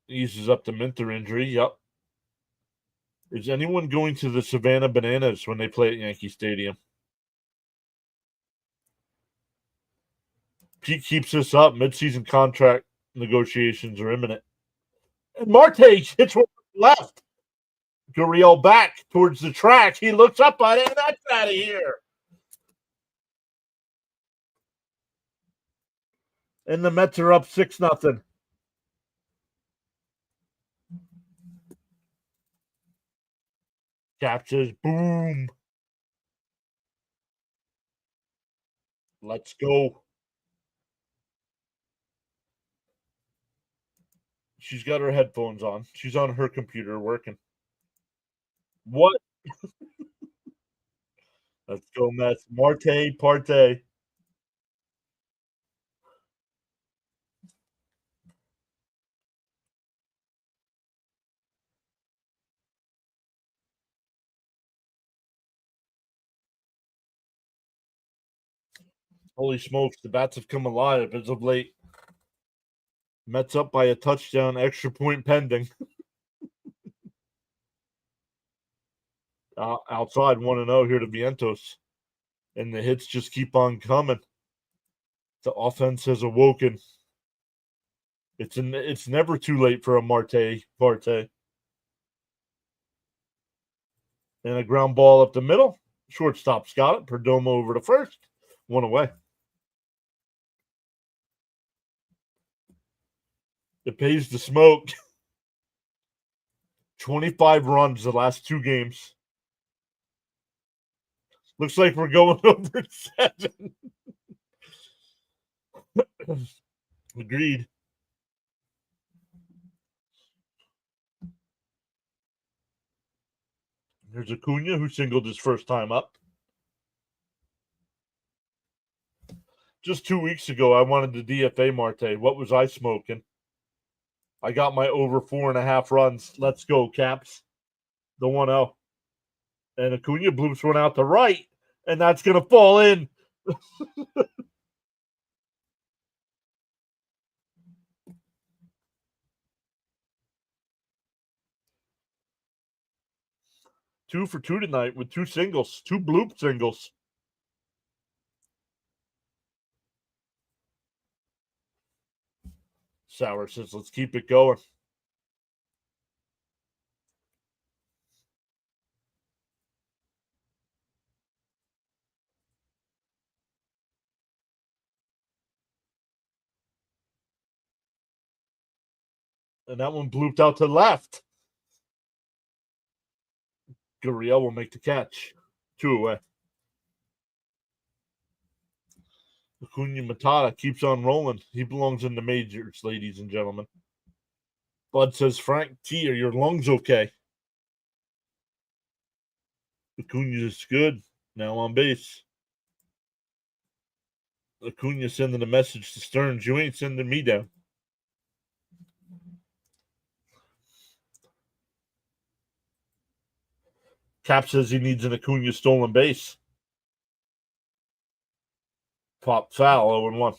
Eases up the Minter injury. Yep. Is anyone going to the Savannah Bananas when they play at Yankee Stadium? Pete keeps this up. Midseason contract negotiations are imminent. And Marte hits one left. Gurriel back towards the track. He looks up on it, and that's out of here. And the Mets are up 6-0. Cap says, boom. Let's go. She's got her headphones on. She's on her computer working. What? Let's go, Mets. Marte, parte. Holy smokes, the bats have come alive as of late. Mets up by a touchdown, extra point pending. Outside 1-0 here to Vientos. And the hits just keep on coming. The offense has awoken. It's never too late for a Marte parte. And a ground ball up the middle. Shortstop's got it. Perdomo over to first. One away. It pays to smoke. 25 runs the last 2 games. Looks like we're going over 7. Agreed. There's Acuna, who singled his first time up. Just 2 weeks ago, I wanted to DFA Marte. What was I smoking? I got my over 4.5 runs. Let's go, Caps. The 1-0. And Acuna bloops one out to right, and that's going to fall in. Two for 2 tonight with 2 singles, 2 bloop singles. Sauer says, let's keep it going. And that one blooped out to left. Gurriel will make the catch. 2 away. Acuna Matata keeps on rolling. He belongs in the majors, ladies and gentlemen. Bud says, Frank T, are your lungs okay? Acuna is good. Now on base. Acuna sending a message to Stearns. You ain't sending me down. Cap says he needs an Acuna stolen base. Pop foul, 0-1.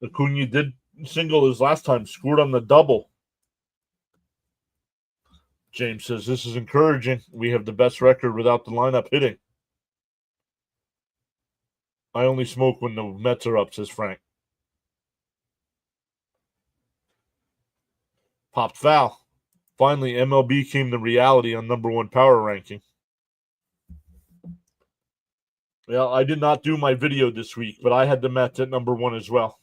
Acuna did single his last time, scored on the double. James says, this is encouraging. We have the best record without the lineup hitting. I only smoke when the Mets are up, says Frank. Popped foul. Finally, MLB came to reality on number 1 power ranking. Well, I did not do my video this week, but I had the Mets at number 1 as well.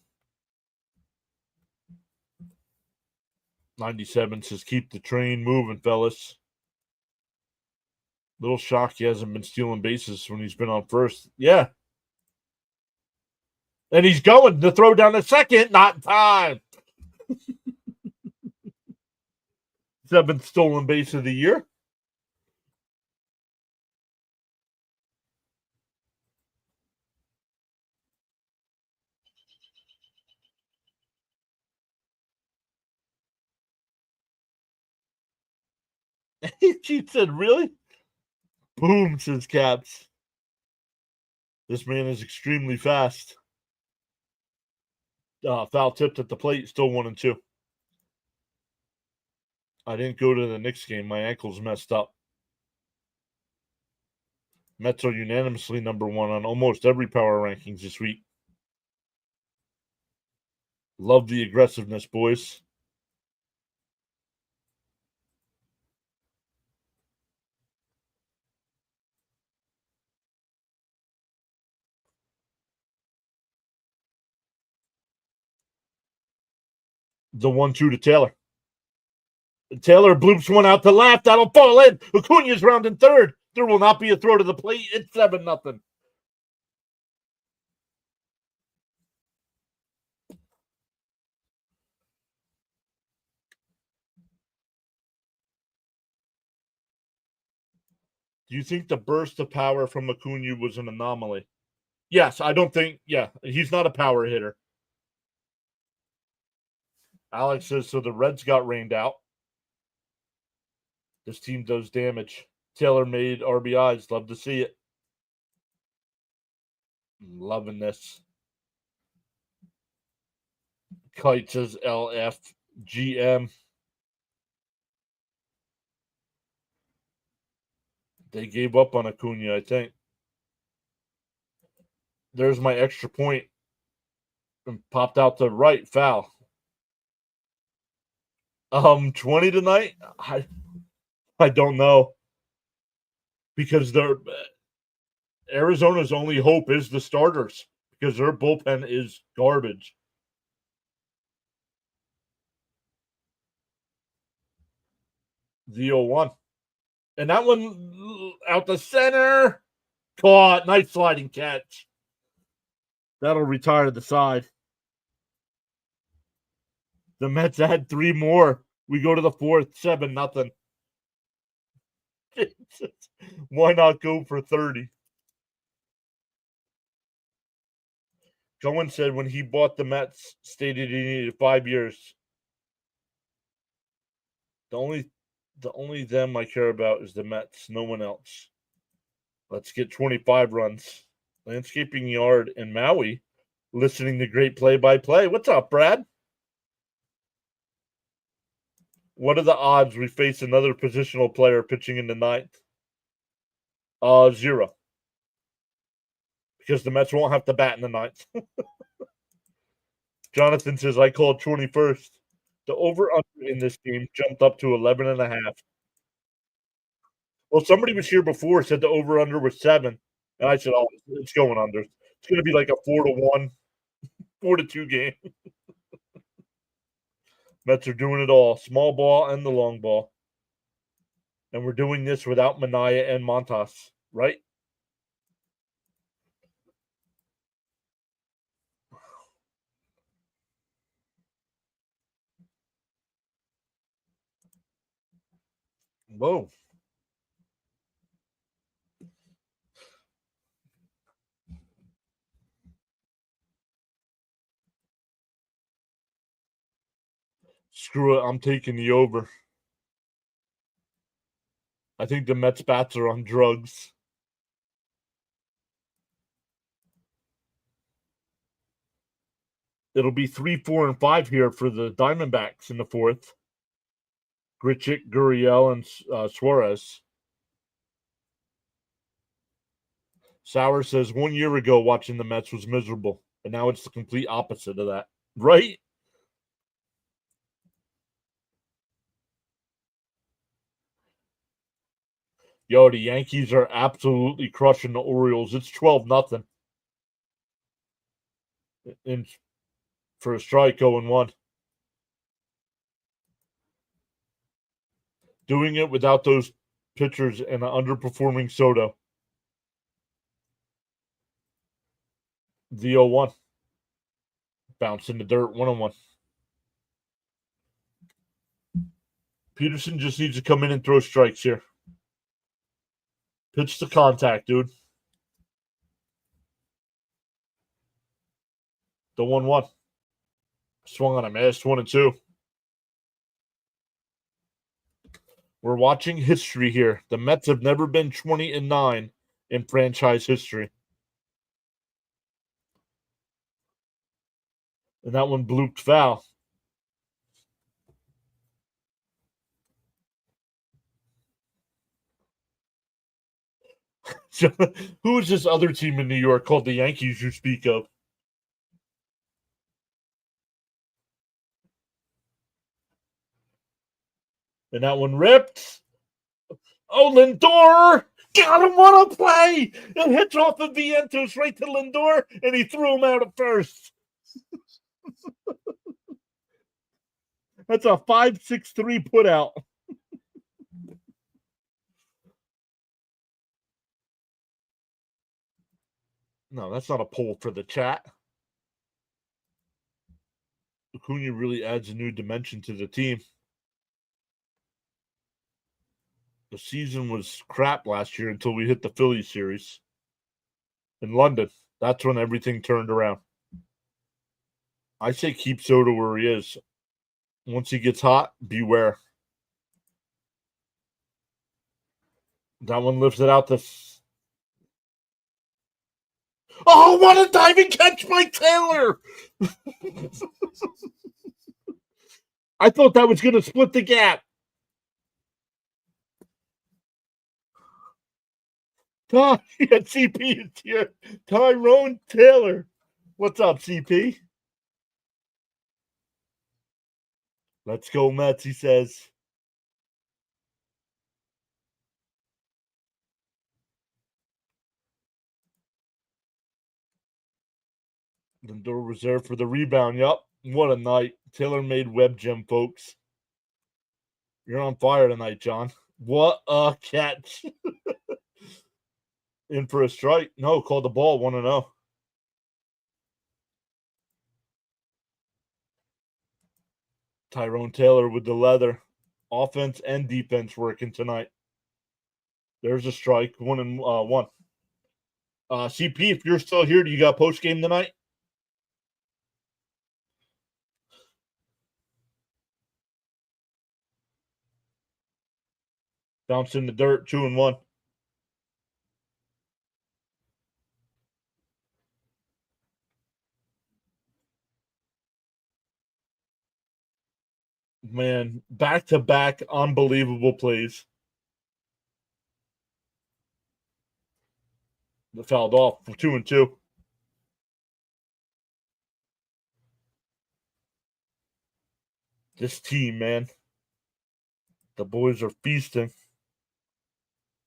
97 says, keep the train moving, fellas. Little shocked he hasn't been stealing bases when he's been on first. Yeah. And he's going to throw down the second, not in time. 7th stolen base of the year. She said, really? Boom, says Caps. This man is extremely fast. Foul tipped at the plate, still 1-2. I didn't go to the Knicks game. My ankle's messed up. Mets are unanimously number one on almost every power rankings this week. Love the aggressiveness, boys. The 1-2 to Taylor. Taylor bloops one out to left. That'll fall in. Acuna's rounding third. There will not be a throw to the plate. It's 7-0. Do you think the burst of power from Acuna was an anomaly? Yes, I don't think. Yeah, he's not a power hitter. Alex says so. The Reds got rained out. This team does damage. Taylor made RBIs. Love to see it. I'm loving this. Kite says LFGM. They gave up on Acuna, I think. There's my extra point. And popped out to right, foul. 20 tonight? I don't know. Because Arizona's only hope is the starters. Because their bullpen is garbage. The 0-1. And that one out the center. Caught. Nice sliding catch. That'll retire the side. The Mets had 3 more. We go to the fourth, 7-0. Why not go for 30? Cohen said when he bought the Mets, stated he needed 5 years. The only them I care about is the Mets, no one else. Let's get 25 runs. Landscaping Yard in Maui, listening to great play-by-play. What's up, Brad? What are the odds we face another positional player pitching in the ninth? 0. Because the Mets won't have to bat in the ninth. Jonathan says, I called 21st. The over-under in this game jumped up to 11.5. Well, somebody was here before, said the over-under was 7. And I said, oh, it's going under. It's going to be like a 4-1, 4-2 game. Mets are doing it all, small ball and the long ball. And we're doing this without Minaya and Montas, right? Whoa. Screw it, I'm taking the over. I think the Mets bats are on drugs. It'll be 3, 4, and 5 here for the Diamondbacks in the fourth. Grichuk, Gurriel, and Suarez. Sauer says 1 year ago watching the Mets was miserable, and now it's the complete opposite of that. Right? Yo, the Yankees are absolutely crushing the Orioles. It's 12-0. In for a strike, 0-1. Doing it without those pitchers and an underperforming Soto. The 0-1. Bounce in the dirt, 1-1. Peterson just needs to come in and throw strikes here. Pitch to contact, dude. The 1-1. Swung on a miss, 1-2. We're watching history here. The Mets have never been 20-9 in franchise history. And that one blooped foul. So, who is this other team in New York called the Yankees you speak of? And that one ripped. Oh, Lindor got him on a play. It hits off of Vientos right to Lindor, and he threw him out at first. That's a 5-6-3 put out. No, that's not a poll for the chat. Acuna really adds a new dimension to the team. The season was crap last year until we hit the Phillies series in London. That's when everything turned around. I say keep Soto where he is. Once he gets hot, beware. That one lifts it out to. Oh, what a diving catch by Taylor! I thought that was going to split the gap. CP is here. Tyrone Taylor. What's up, CP? Let's go, Mets, he says. Lindor reserved for the rebound. Yup. What a night. Taylor made web gem, folks. You're on fire tonight, John. What a catch. In for a strike. No, called the ball 1-0. Tyrone Taylor with the leather. Offense and defense working tonight. There's a strike. 1-1. CP, if you're still here, do you got post game tonight? Bounce in the dirt, 2-1. Man, back-to-back unbelievable plays. The fouled off for 2-2. This team, man. The boys are feasting.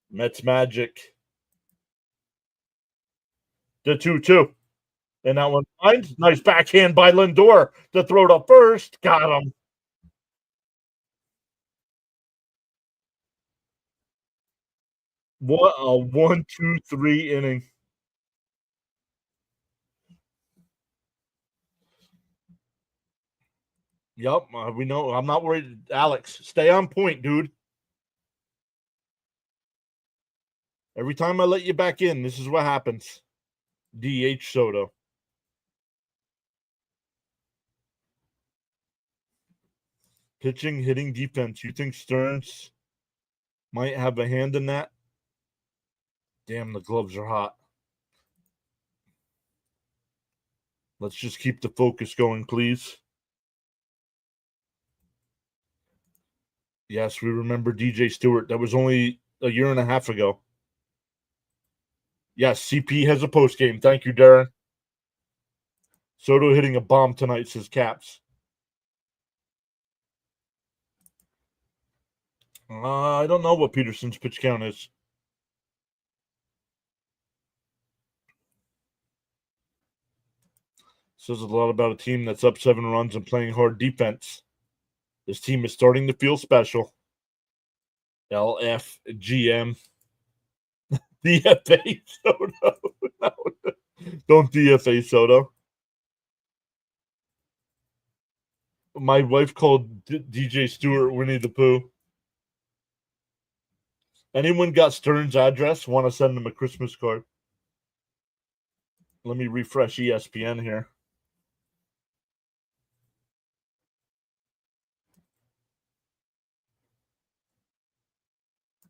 Mets magic. The 2-2. And that one finds. Nice backhand by Lindor to throw to first. Got him. What a 1-2-3 inning. Yep, we know. I'm not worried. Alex, stay on point, dude. Every time I let you back in, this is what happens. DH Soto. Pitching, hitting, defense. You think Stearns might have a hand in that? Damn, the gloves are hot. Let's just keep the focus going, please. Yes, we remember DJ Stewart. That was only a year and a half ago. Yes, CP has a post game. Thank you, Darren. Soto hitting a bomb tonight, says Caps. I don't know what Peterson's pitch count is. Says a lot about a team that's up 7 runs and playing hard defense. This team is starting to feel special. LFGM. DFA Soto. No, don't DFA Soto. My wife called DJ Stewart Winnie the Pooh. Anyone got Stern's address? Want to send him a Christmas card? Let me refresh ESPN here.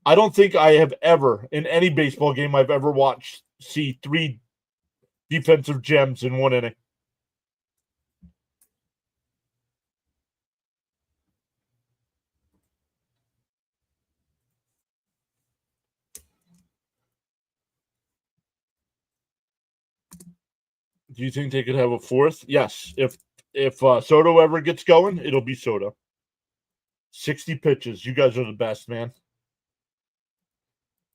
I don't think I have ever, in any baseball game I've ever watched, see 3 defensive gems in 1 inning. Do you think they could have a 4th? Yes. If Soto ever gets going, it'll be Soto. 60 pitches. You guys are the best, man.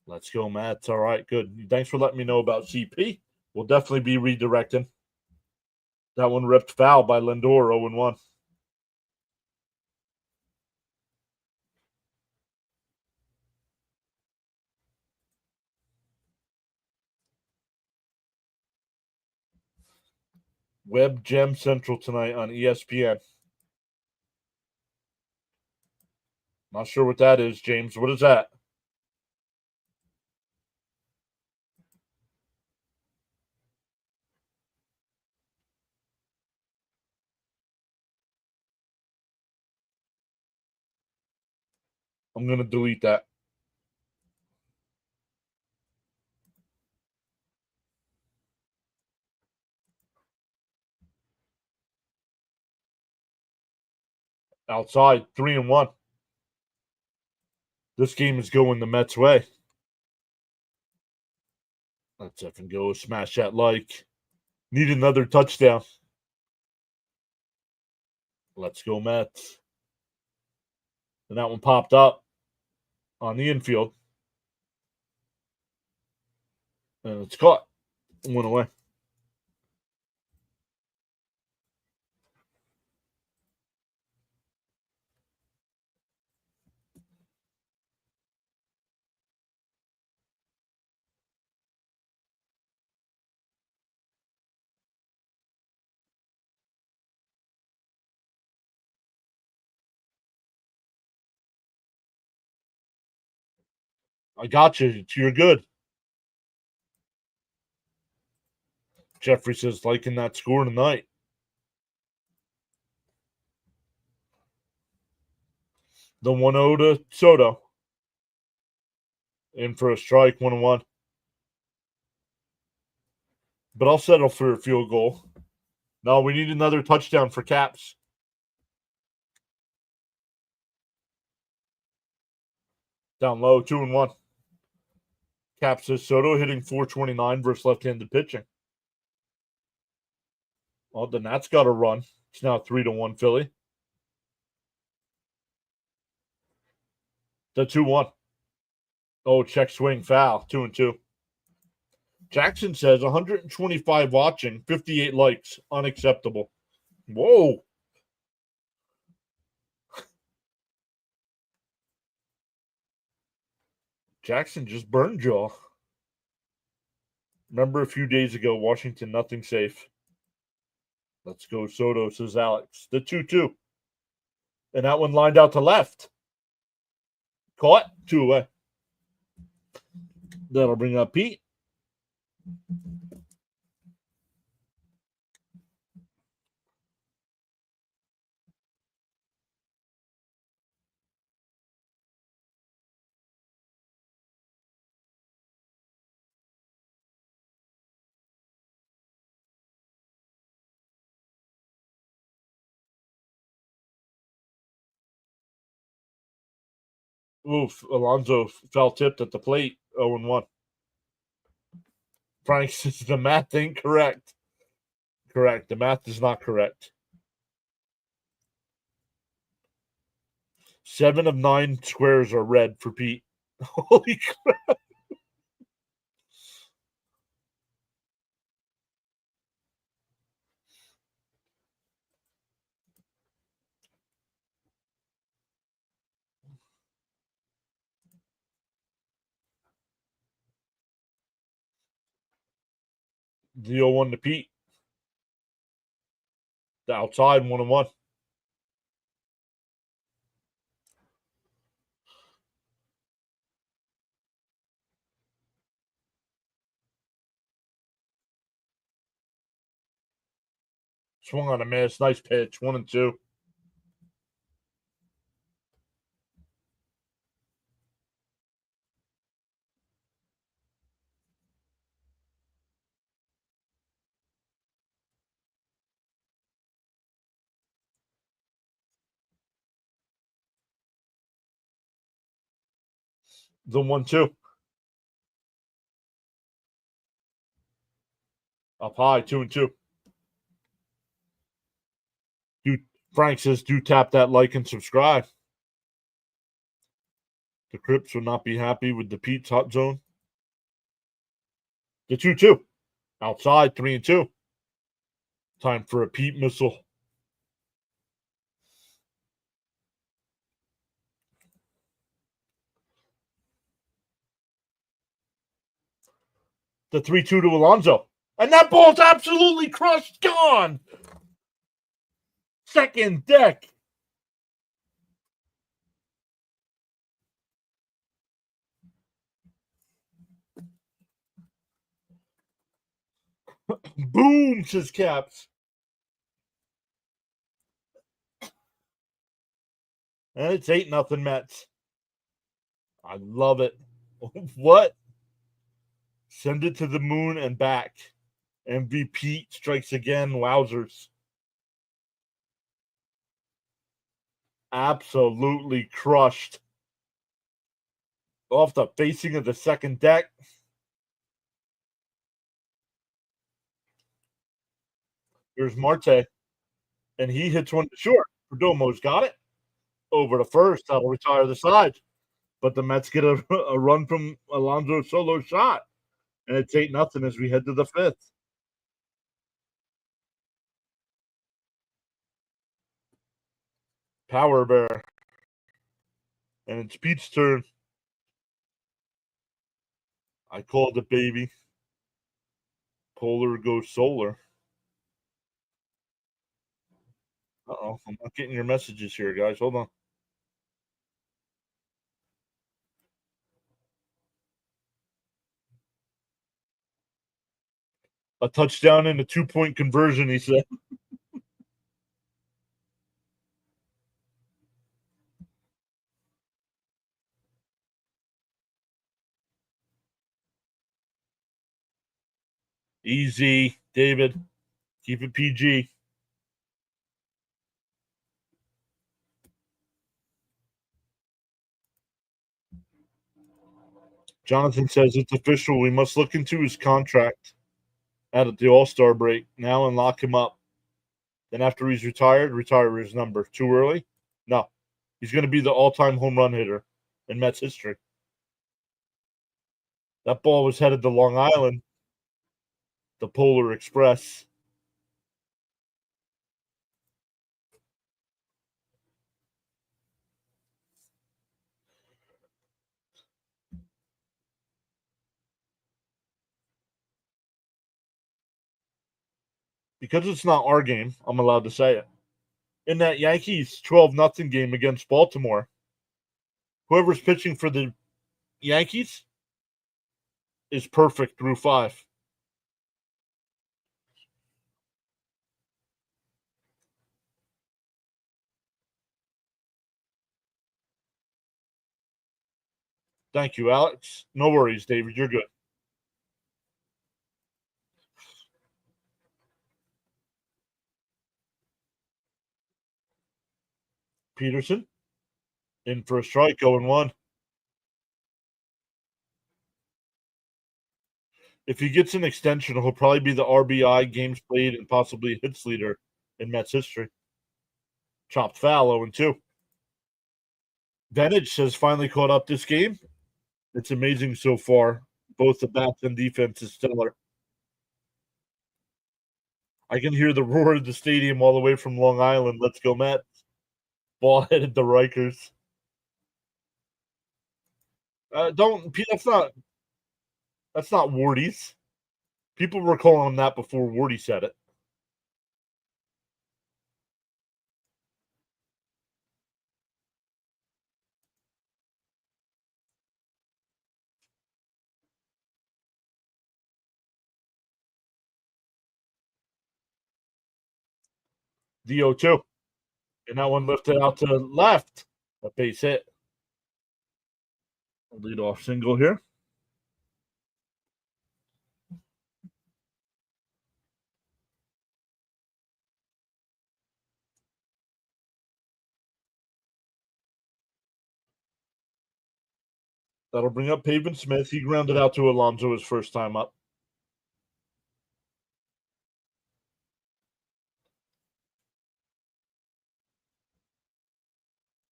Let's go, Matt. All right, good. Thanks for letting me know about CP. We'll definitely be redirecting. That one ripped foul by Lindor, 0-1. Web Gem Central tonight on ESPN. Not sure what that is, James. What is that? I'm going to delete that. Outside, 3-1. This game is going the Mets' way. Let's effing go. Smash that like. Need another touchdown. Let's go, Mets. And that one popped up on the infield. And it's caught. It went away. I got you. You're good. Jeffrey says, liking that score tonight. The 1-0 to Soto. In for a strike, 1-1. But I'll settle for a field goal. No, we need another touchdown for Caps. Down low, 2-1. Caps says Soto hitting 429 versus left-handed pitching. Well, the Nats got a run. It's now 3-1 Philly. The 2-1. Oh, check swing foul. 2-2. Jackson says 125 watching, 58 likes. Unacceptable. Whoa. Jackson just burned y'all. Remember a few days ago, Washington, nothing safe. Let's go, Soto, says Alex. The 2-2. And that one lined out to left. Caught. 2 away. That'll bring up Pete. Oof. Alonso fell tipped at the plate. 0-1. Frank says the math ain't correct. Correct. The math is not correct. 7 of 9 squares are red for Pete. Holy crap. The 0-1 to Pete. The outside 1-1. Swung on a miss. Nice pitch. 1-2. The 1-2. Up high, 2-2. Frank says, do tap that like and subscribe. The Crips would not be happy with the Pete's hot zone. The 2-2. Outside, 3-2. Time for a Pete missile. The 3-2 to Alonso. And that ball's absolutely crushed. Gone. Second deck. Boom, says Caps. And it's 8-0 Mets. I love it. What? Send it to the moon and back. MVP strikes again. Wowzers. Absolutely crushed. Off the facing of the second deck. Here's Marte. And he hits one to short. Perdomo's got it. Over to first. That'll retire the side. But the Mets get a run from Alonso's solo shot. And it's 8-0 as we head to the fifth. Power Bear. And it's Pete's turn. I called it, baby. Polar goes solar. Uh-oh. I'm not getting your messages here, guys. Hold on. A touchdown and a 2-point conversion, he said. Easy, David. Keep it PG. Jonathan says it's official. We must look into his contract at the All-Star break now and lock him up. Then after he's retired, retire his number. Too early? No. He's going to be the all-time home run hitter in Mets history. That ball was headed to Long Island, the Polar Express. Because it's not our game, I'm allowed to say it. In that Yankees 12-0 game against Baltimore, whoever's pitching for the Yankees is perfect through 5. Thank you, Alex. No worries, David. You're good. Peterson in for a strike, 0-1. If he gets an extension, he'll probably be the RBI, games played, and possibly hits leader in Mets history. Chopped foul, 0-2. Benich has finally caught up this game. It's amazing so far. Both the bats and defense is stellar. I can hear the roar of the stadium all the way from Long Island. Let's go, Mets. Ball headed to Rikers. Don't that's not Wardy's. People were calling him that before Wardy said it. The 0-2. And that one lifted out to the left. A base hit. Lead off single here. That'll bring up Pavin Smith. He grounded out to Alonso his first time up.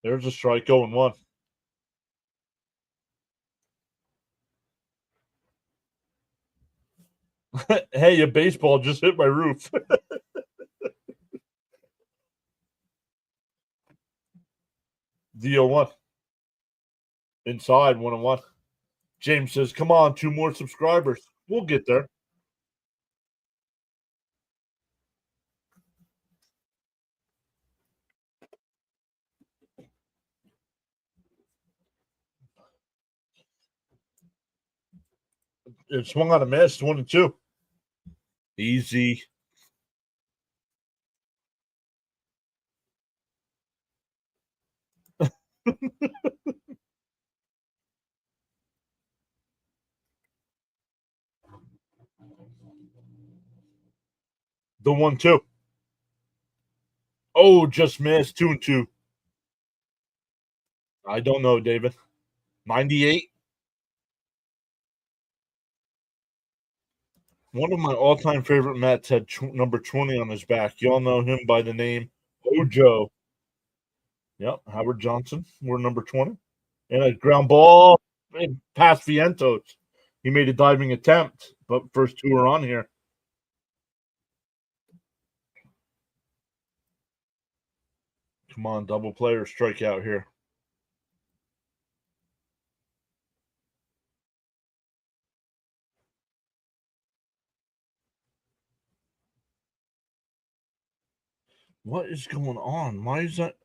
There's a strike, 0-1. Hey, a baseball just hit my roof. DO1. Inside, 1-1. James says, come on, 2 more subscribers. We'll get there. It swung on a miss, 1-2. Easy. The 1-2. Oh, just missed, 2-2. I don't know, David. 98. One of my all-time favorite Mets had number 20 on his back. Y'all know him by the name Ojo. Yep, Howard Johnson. We're number 20. And a ground ball past Vientos. He made a diving attempt, but first 2 are on here. Come on, double play or strike out here. What is going on? Why is that?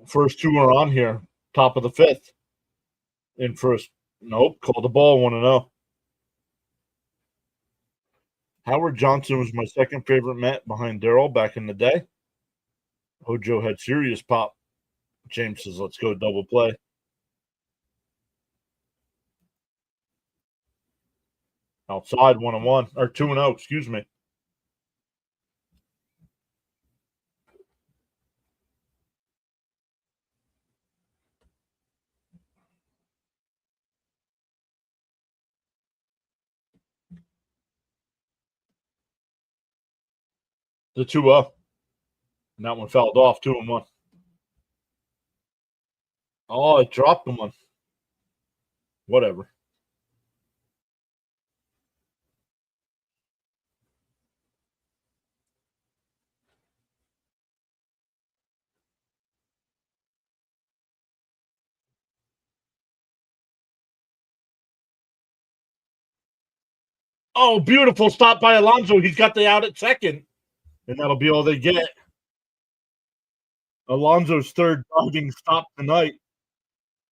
First 2 are on here. Top of the 5th. In first. Nope. Call the ball 1-0. Howard Johnson was my second favorite Met behind Darryl back in the day. Hojo had serious pop. James says, let's go double play. Outside 1-1 or 2-0, excuse me. The 2-0. And that one fouled off 2-1. Oh, it dropped the one. Whatever. Oh, beautiful stop by Alonso. He's got the out at second. And that'll be all they get. Alonso's third diving stop tonight.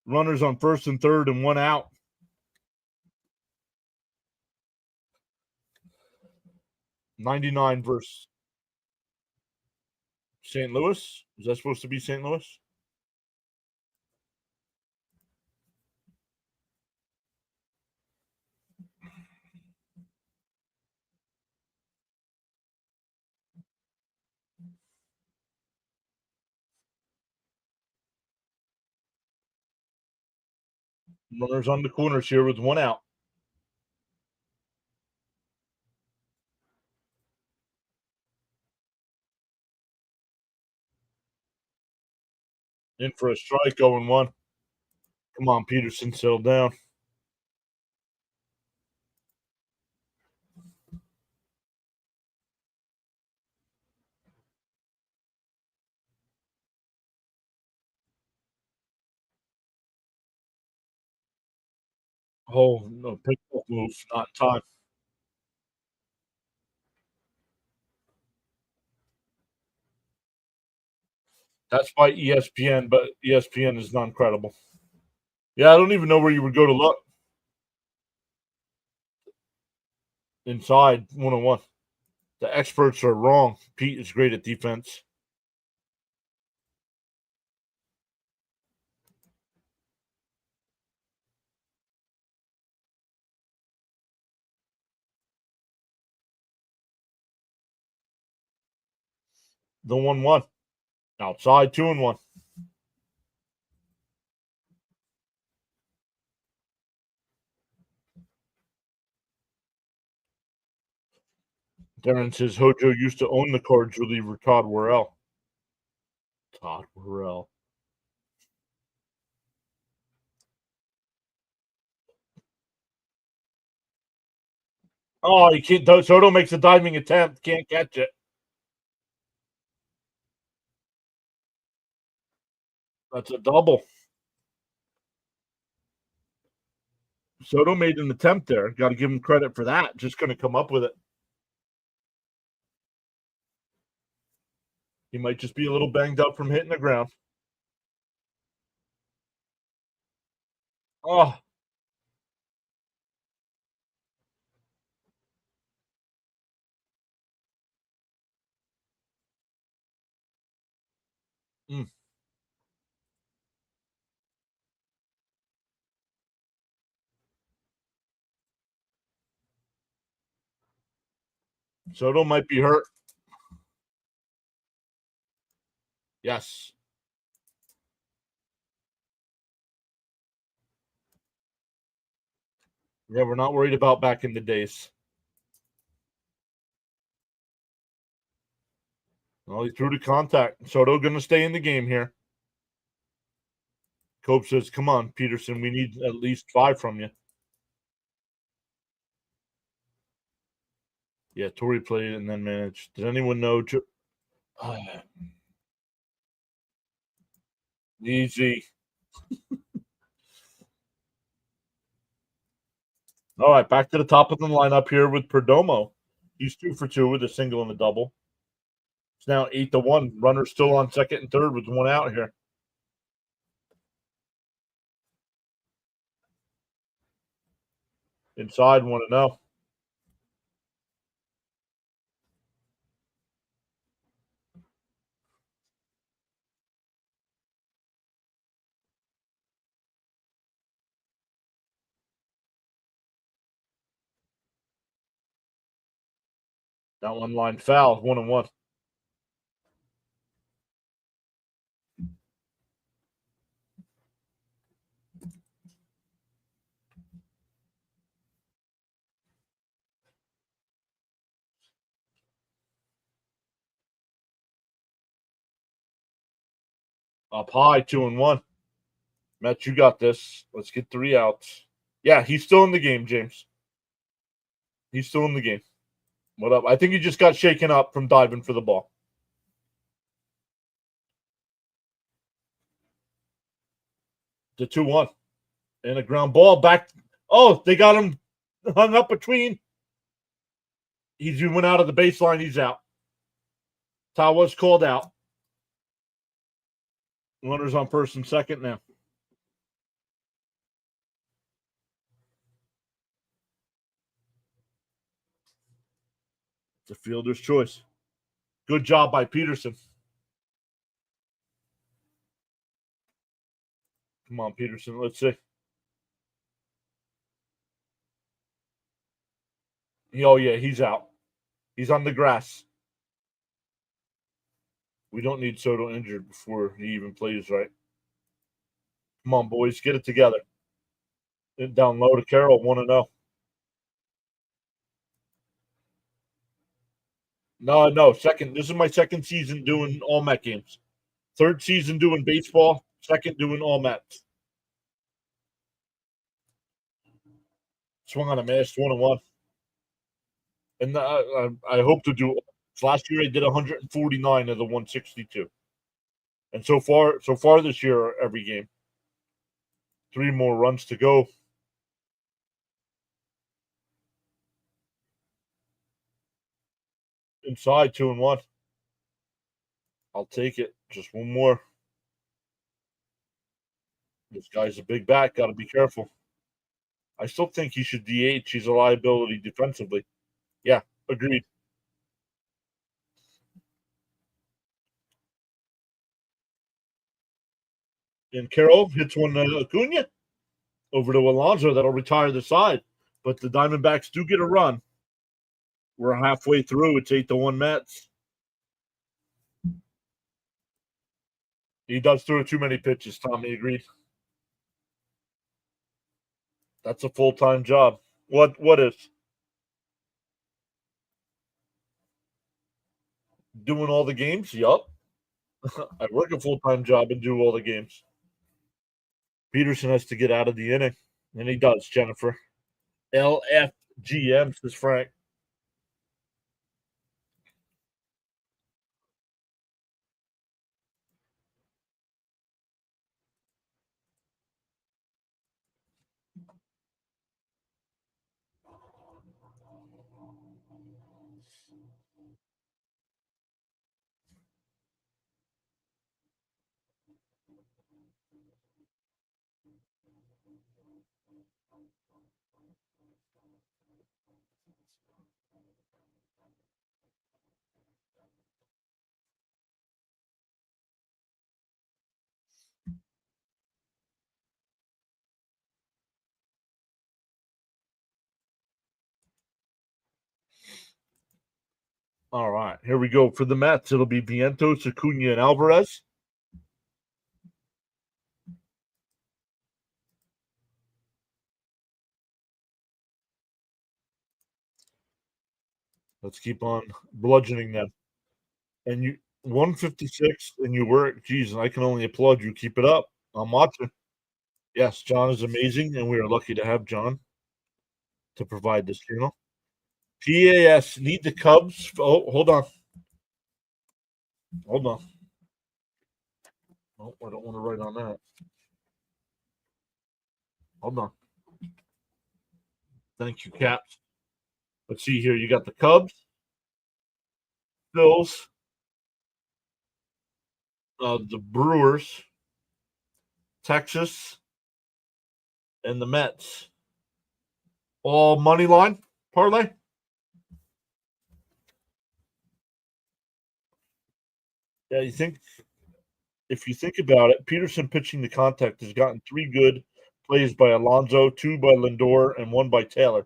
Runners on first and third and 1 out. 99 versus St. Louis. Is that supposed to be St. Louis? Runners on the corners here with 1 out. In for a strike, 0-1. Come on, Peterson, settle down. Oh, no, pick up move, not time. That's by ESPN, but ESPN is non credible. Yeah, I don't even know where you would go to look. Inside 1-1. The experts are wrong. Pete is great at defense. The 1-1. Outside 2-1. Darren says Hojo used to own the Cards reliever Todd Worrell. Todd Worrell. Oh, you can't. Soto makes a diving attempt. Can't catch it. That's a double. Soto made an attempt there. Got to give him credit for that. Just going to come up with it. He might just be a little banged up from hitting the ground. Oh. Mm. Soto might be hurt. Yes. Yeah, we're not worried about back in the days. Well, he threw to contact. Soto going to stay in the game here. Cope says, come on, Peterson, we need at least 5 from you. Yeah, Torrey played and then managed. Did anyone know? Easy. All right, back to the top of the lineup here with Perdomo. He's 2 for 2 with a single and a double. It's now 8-1. Runner still on second and third with 1 out here. Inside 1-0. That one line foul, 1-1. Up high, 2-1. Matt, you got this. Let's get 3 outs. Yeah, he's still in the game, James. He's still in the game. What up? I think he just got shaken up from diving for the ball. The 2-1. And a ground ball back. Oh, they got him hung up between. He went out of the baseline. He's out. Tawa's called out. Runners on first and second now. It's a fielder's choice. Good job by Peterson. Come on, Peterson. Let's see. Oh, yeah, he's out. He's on the grass. We don't need Soto injured before he even plays right. Come on, boys. Get it together. Down low to Carroll, 1-0. No. Second. This is my second season doing all Met games. Third season doing baseball. Second doing all Mets. Swung on a miss, 1-1. And I hope to do. Last year I did 149 of the 162. And so far this year, every game. 3 more runs to go. Inside 2-1. I'll take it. Just 1 more. This guy's a big bat. Got to be careful. I still think he should DH. He's a liability defensively. Yeah, agreed. And Carroll hits one to Acuna over to Alonso. That'll retire the side. But the Diamondbacks do get a run. We're halfway through. It's 8-1 Mets. He does throw too many pitches, Tommy agreed. That's a full-time job. What is? Doing all the games? Yup. I work a full-time job and do all the games. Peterson has to get out of the inning, and he does, Jennifer. LFGM, says Frank. All right, here we go. For the Mets, it'll be Vientos, Acuna, and Alvarez. Let's keep on bludgeoning them. And you 156, and you work. Geez, and I can only applaud you. Keep it up. I'm watching. Yes, John is amazing, and we are lucky to have John to provide this channel. PAS need the Cubs. Oh, hold on. Hold on. Oh, I don't want to write on that. Hold on. Thank you, Caps. Let's see here. You got the Cubs, Bills, the Brewers, Texas, and the Mets. All money line parlay. Yeah, you think if you think about it, Peterson pitching the contact has gotten 3 good plays by Alonso, 2 by Lindor, and 1 by Taylor.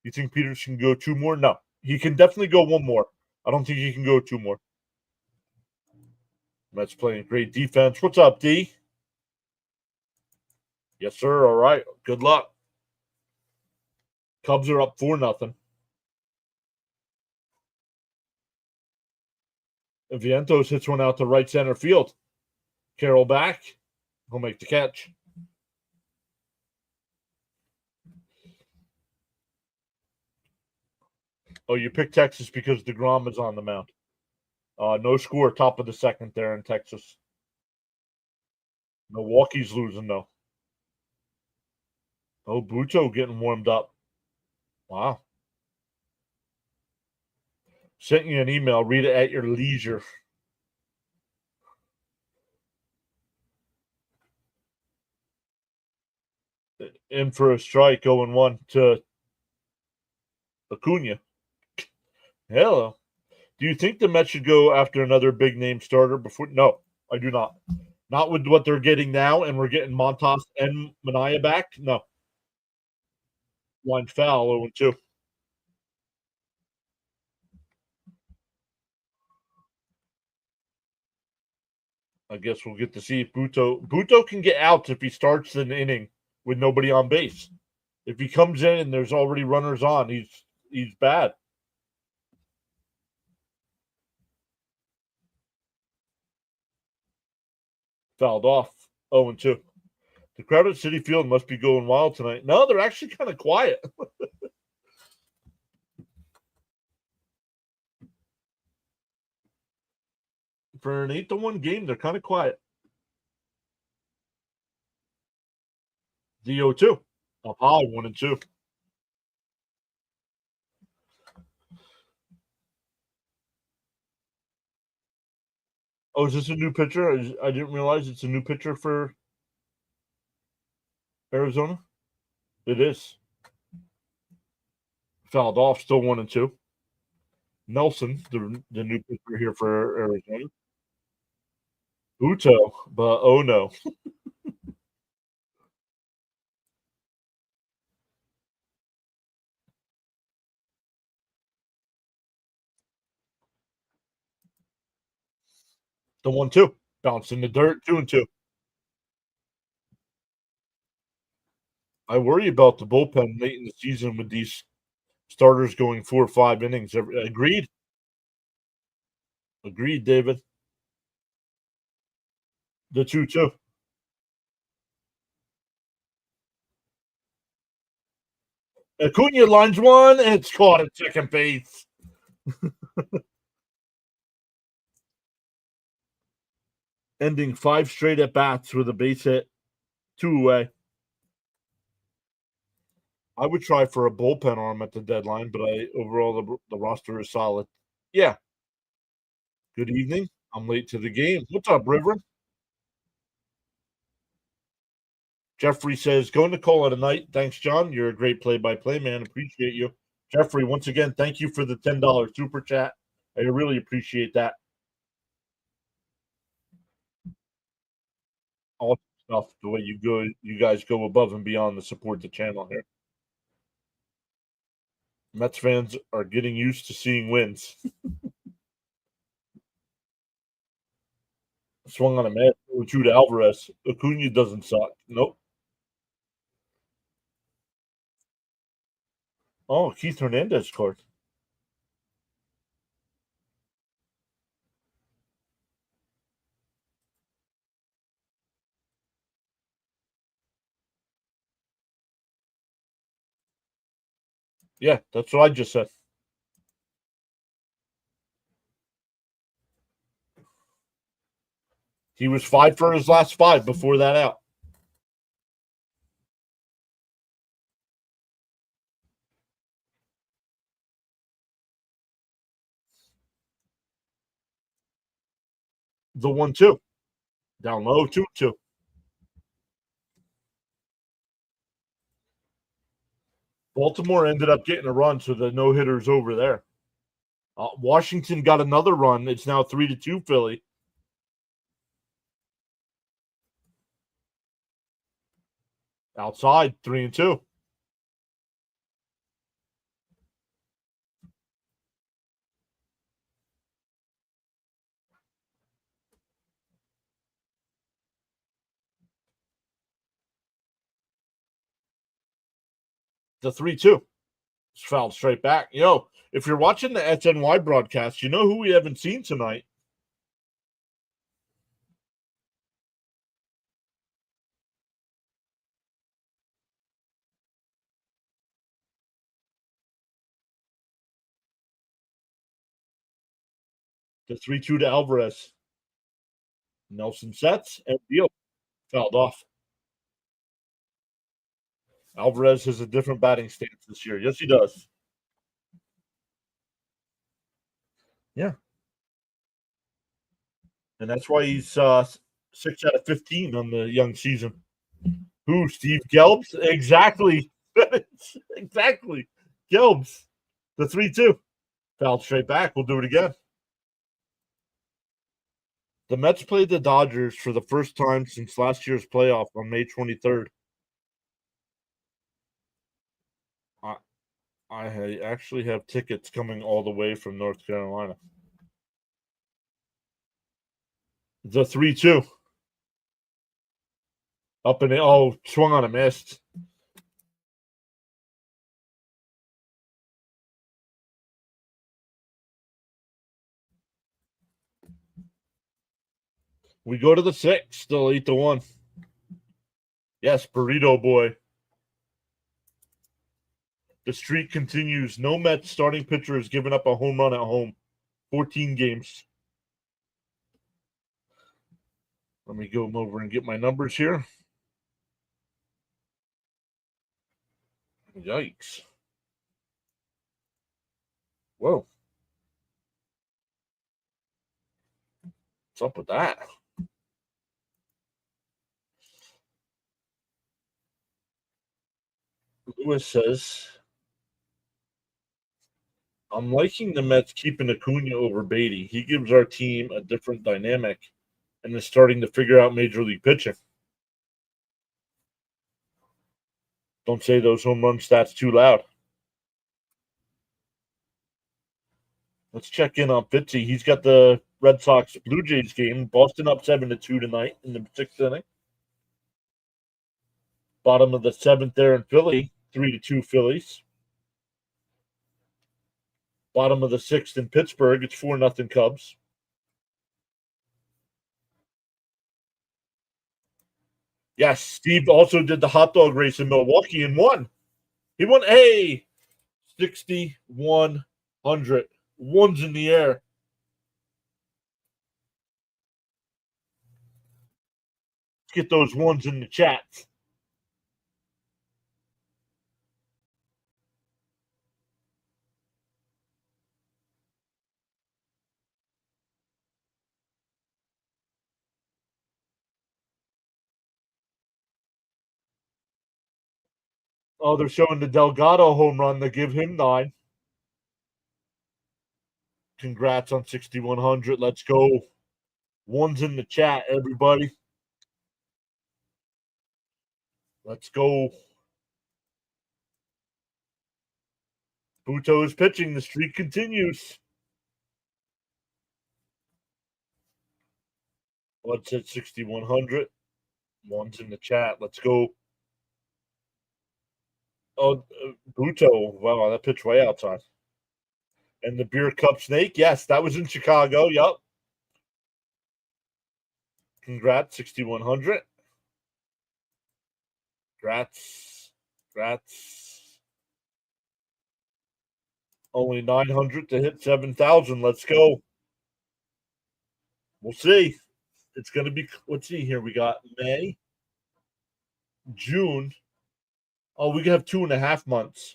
You think Peterson can go 2 more? No. He can definitely go 1 more. I don't think he can go 2 more. Mets playing great defense. What's up, D? Yes, sir. All right. Good luck. Cubs are up 4-0. Vientos hits one out to right center field. Carroll back. He'll make the catch. Oh, you picked Texas because DeGrom is on the mound. No score, top of the second there in Texas. Milwaukee's losing, though. Oh, Buto getting warmed up. Wow. Sent you an email. Read it at your leisure. In for a strike, 0-1 to Acuna. Hello. Do you think the Mets should go after another big name starter before? No, I do not. Not with what they're getting now, and we're getting Montas and Mania back. No. Line foul, 0-2. I guess we'll get to see if Buto can get outs if he starts an inning with nobody on base. If he comes in and there's already runners on, he's bad. Fouled off. 0-2. The crowd at Citi Field must be going wild tonight. No, they're actually kind of quiet. For an 8-1 game, they're kind of quiet. The 0-2. Up high, 1-2. Oh, is this a new pitcher? I didn't realize it's a new pitcher for Arizona. It is. Fouled off, still 1-2. Nelson, the new pitcher here for Arizona. Uto, but oh no. The 1-2. Bouncing the dirt, 2-2. I worry about the bullpen late in the season with these starters going 4 or 5 innings. Agreed. Agreed, David. The 2-2. Acuna lines one, and it's caught at second base. Ending 5 straight at bats with a base hit, 2 away. I would try for a bullpen arm at the deadline, but overall the roster is solid. Yeah. Good evening. I'm late to the game. What's up, River? Jeffrey says, going to call it a night. Thanks, John. You're a great play-by-play man. Appreciate you. Jeffrey, once again, thank you for the $10 super chat. I really appreciate that. All stuff, the way you guys go above and beyond to support the channel here. Mets fans are getting used to seeing wins. Swung on a man, 2 to Alvarez. Acuna doesn't suck. Nope. Oh, Keith Hernandez scored. Yeah, that's what I just said. He was 5 for his last 5 before that out. The 1-2. Down low, 2-2. Baltimore ended up getting a run, so the no-hitter's over there. Washington got another run. It's now 3-2 Philly. Outside, 3-2. The 3-2. It's fouled straight back. If you're watching the SNY broadcast, you know who we haven't seen tonight? The 3-2 to Alvarez. Nelson sets and deal. Fouled off. Alvarez has a different batting stance this year. Yes, he does. Yeah. And that's why he's 6 out of 15 on the young season. Who? Steve Gelbs? Exactly. Exactly. Gelbs. The 3-2. Fouled straight back. We'll do it again. The Mets played the Dodgers for the first time since last year's playoff on May 23rd. I actually have tickets coming all the way from North Carolina. The 3-2. Up and in. Swung on a miss. We go to the 6th, still 8-1. Yes, Burrito Boy. The streak continues. No Mets starting pitcher has given up a home run at home. 14 games. Let me go over and get my numbers here. Yikes. Whoa. What's up with that? Lewis says, I'm liking the Mets keeping Acuna over Beatty. He gives our team a different dynamic and is starting to figure out Major League pitching. Don't say those home run stats too loud. Let's check in on Fitzy. He's got the Red Sox Blue Jays game. Boston up 7-2 tonight in the sixth inning. Bottom of the seventh there in Philly, 3-2 Phillies. Bottom of the sixth in Pittsburgh, it's 4-0 Cubs. Yes, Steve also did the hot dog race in Milwaukee and won. He won, hey, 6,100. Ones in the air. Let's get those ones in the chat. Oh, they're showing the Delgado home run. They give him 9. Congrats on 6,100. Let's go. Ones in the chat, everybody. Let's go. Buto is pitching. The streak continues. Let's hit 6,100. Ones in the chat. Let's go. Oh, Buto. Wow, that pitch way outside. And the beer cup snake. Yes, that was in Chicago. Yup. Congrats, 6,100. Congrats. Congrats. Only 900 to hit 7,000. Let's go. We'll see. It's going to be, let's see here. We got May, June. Oh, we can have 2.5 months.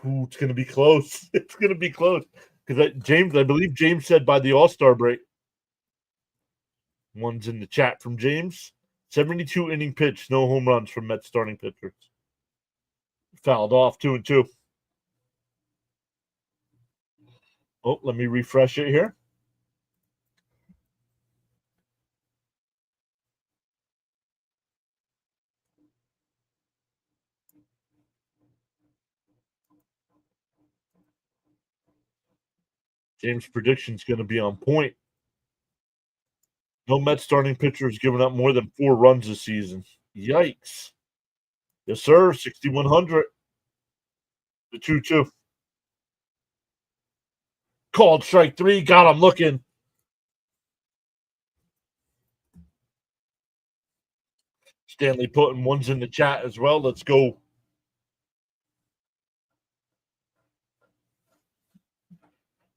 Ooh, it's going to be close. It's going to be close. Because I believe James said by the All-Star break. One's in the chat from James. 72 inning pitch, no home runs from Mets starting pitchers. Fouled off 2-2. Oh, let me refresh it here. James' prediction is going to be on point. No Mets starting pitcher has given up more than 4 runs this season. Yikes. Yes, sir. 6,100. The 2-2. Called strike 3. Got him looking. Stanley putting ones in the chat as well. Let's go.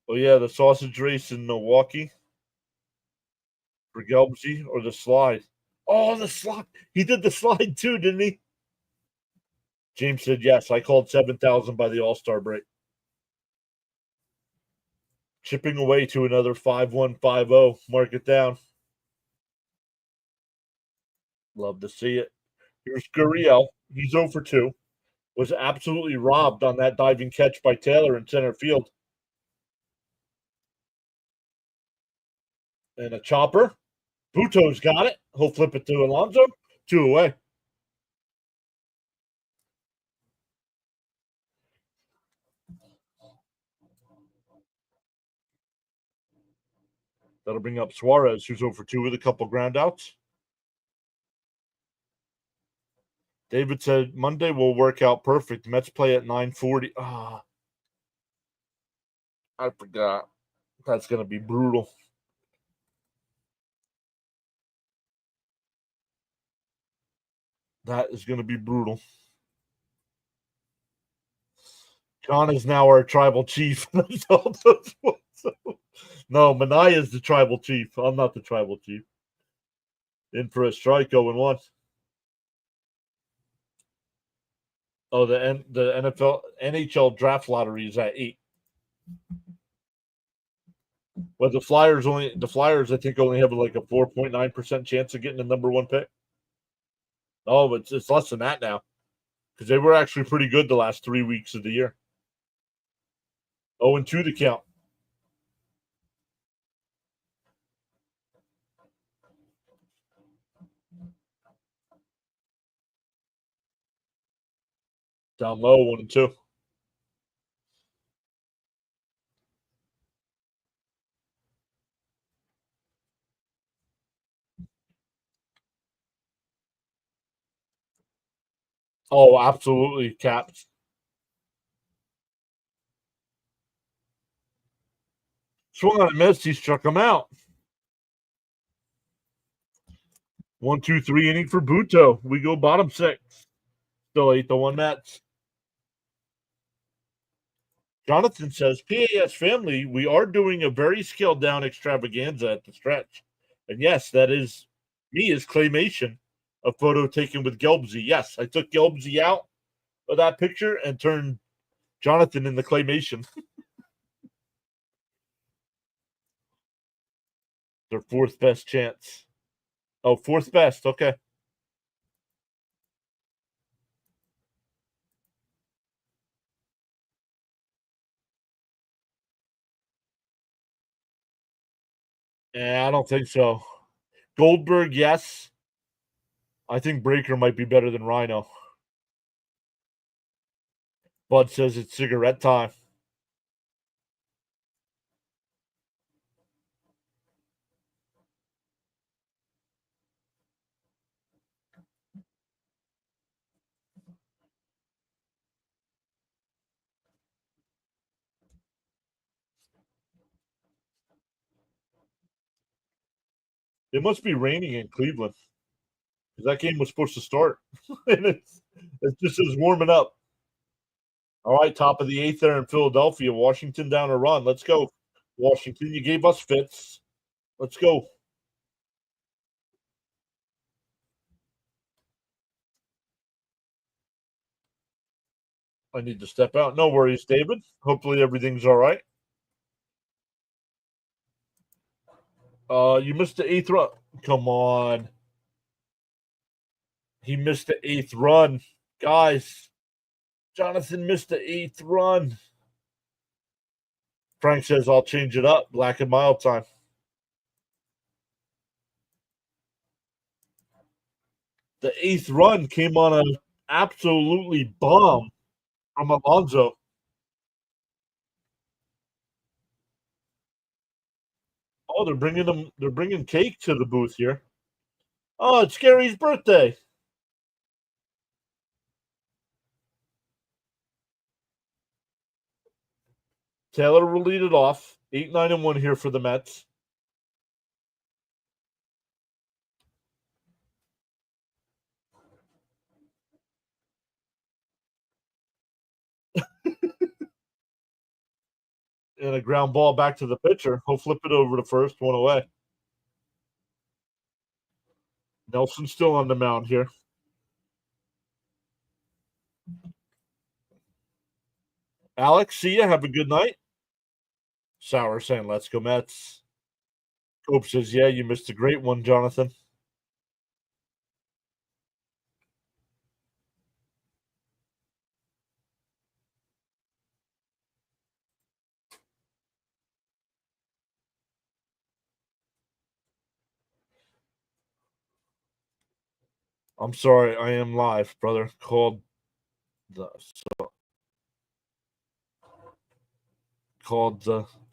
Oh, yeah, the sausage race in Milwaukee for Gelbsy or the slide. Oh, the slide. He did the slide too, didn't he? James said yes. I called 7,000 by the All-Star break. Chipping away to another 5-1-5-0. Mark it down. Love to see it. Here's Gurriel. He's 0 for 2. Was absolutely robbed on that diving catch by Taylor in center field. And a chopper. Buto's got it. He'll flip it to Alonso. 2 away. That'll bring up Suarez, who's 0 for 2 with a couple groundouts. David said Monday will work out perfect. Mets play at 9:40. Ah, I forgot. That's going to be brutal. That is going to be brutal. John is now our tribal chief. No, Manaya is the tribal chief. I'm not the tribal chief. In for a strike, 0-1. Oh, the NHL draft lottery is at 8. But the Flyers, I think, only have like a 4.9% chance of getting the number 1 pick. Oh, but it's less than that now because they were actually pretty good the last 3 weeks of the year. 0-2 to count. Down low, 1-2. Oh, absolutely, Caps. Swung on a miss. He struck him out. 1-2-3 inning for Buto. We go bottom six. Still 8-1 Mets. Jonathan says, PAS family, we are doing a very scaled down extravaganza at the stretch. And yes, that is me as claymation, a photo taken with Gelbsy. Yes, I took Gelbsy out of that picture and turned Jonathan in the claymation. Their fourth best chance. Oh, fourth best. Okay. I don't think so. Goldberg, yes. I think Breaker might be better than Rhino. Bud says it's cigarette time. It must be raining in Cleveland because that game was supposed to start. And it's just as warming up. All right, top of the eighth there in Philadelphia. Washington down a run. Let's go. Washington, you gave us fits. Let's go. I need to step out. No worries, David. Hopefully everything's all right. You missed the eighth run. Come on. He missed the eighth run. Guys, Jonathan missed the eighth run. Frank says I'll change it up. Black and mild time. The eighth run came on an absolutely bomb from Alonso. Oh, they're bringing them. They're bringing cake to the booth here. Oh, it's Gary's birthday. Taylor will lead it off. 8-9-1 here for the Mets. And a ground ball back to the pitcher. He'll flip it over to first, one away. Nelson's still on the mound here. Alex, see ya. Have a good night. Sauer saying, let's go Mets. Cope says, yeah, you missed a great one, Jonathan. I'm sorry, I am live, brother. Called the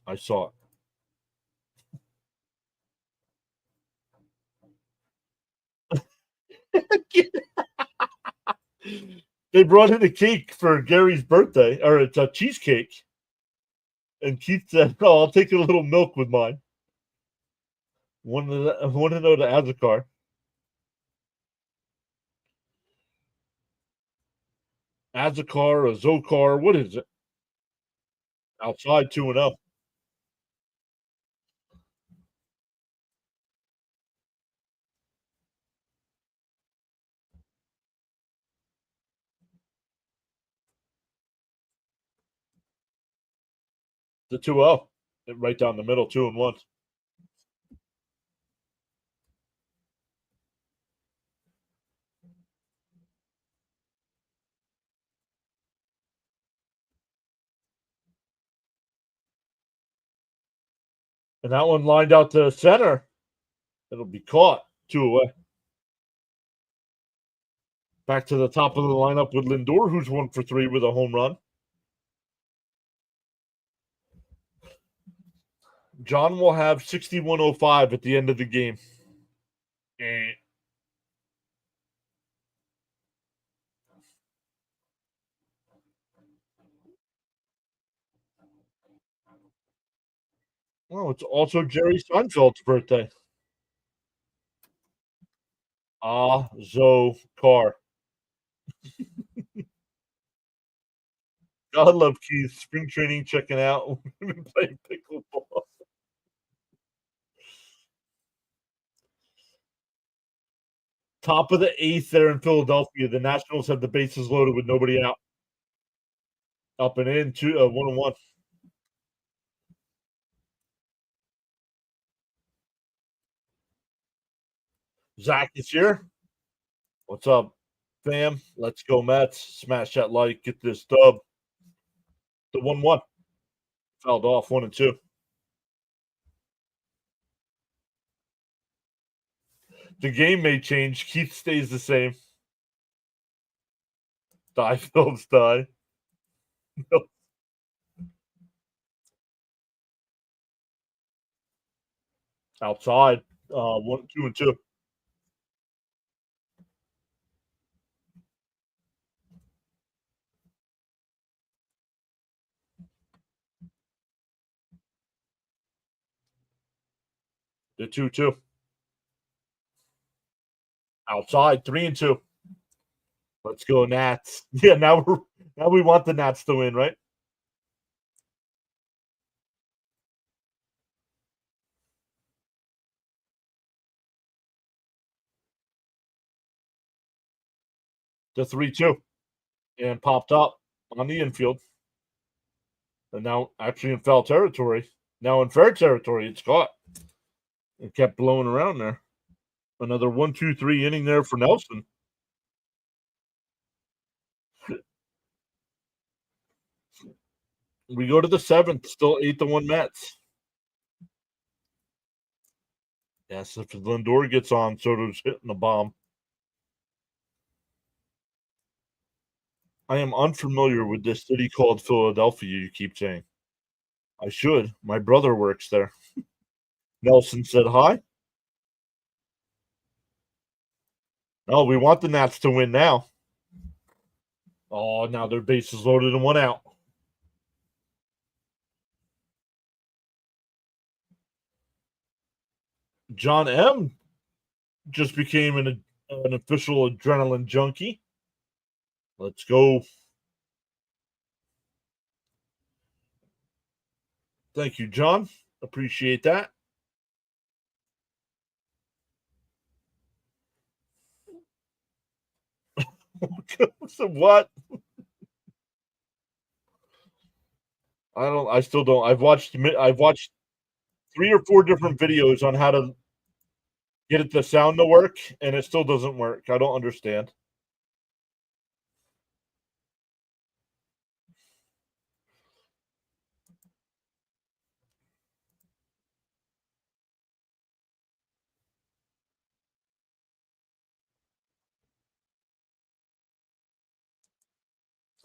I saw it. They brought in a cake for Gary's birthday, or it's a cheesecake. And Keith said, oh, I'll take a little milk with mine. Want to know the Azakar. Azakar, a Zokar, what is it? Outside 2-0. The 2-0. Right down the middle, 2-1. And that one lined out to center. It'll be caught. 2 away. Back to the top of the lineup with Lindor, who's 1 for 3 with a home run. John will have 61.05 at the end of the game. Oh, it's also Jerry Seinfeld's birthday. Ah, Zoe Carr. God love Keith. Spring training checking out. We've been playing pickleball. Top of the eighth there in Philadelphia. The Nationals have the bases loaded with nobody out. Up and in, 1-1. Zach is here. What's up, fam? Let's go, Mets. Smash that like, get this dub. The 1-1. Fouled off 1-2. The game may change. Keith stays the same. Die Phillips die. Outside. 2-2. The 2-2. Outside. 3-2. Let's go, Nats. Yeah, now we want the Nats to win, right? The 3-2. And popped up on the infield. And now actually in foul territory. Now in fair territory, it's caught. It kept blowing around there. Another 1-2-3 inning there for Nelson. We go to the seventh, still 8-1 Mets. Yes, if Lindor gets on, Soto's hitting the bomb. I am unfamiliar with this city called Philadelphia, you keep saying. I should. My brother works there. Nelson said hi. Oh, we want the Nats to win now. Oh, now their bases loaded and one out. John M. just became an official adrenaline junkie. Let's go. Thank you, John. Appreciate that. So what? I still don't. I've watched 3 or 4 different videos on how to get it the sound to work, and it still doesn't work. I don't understand.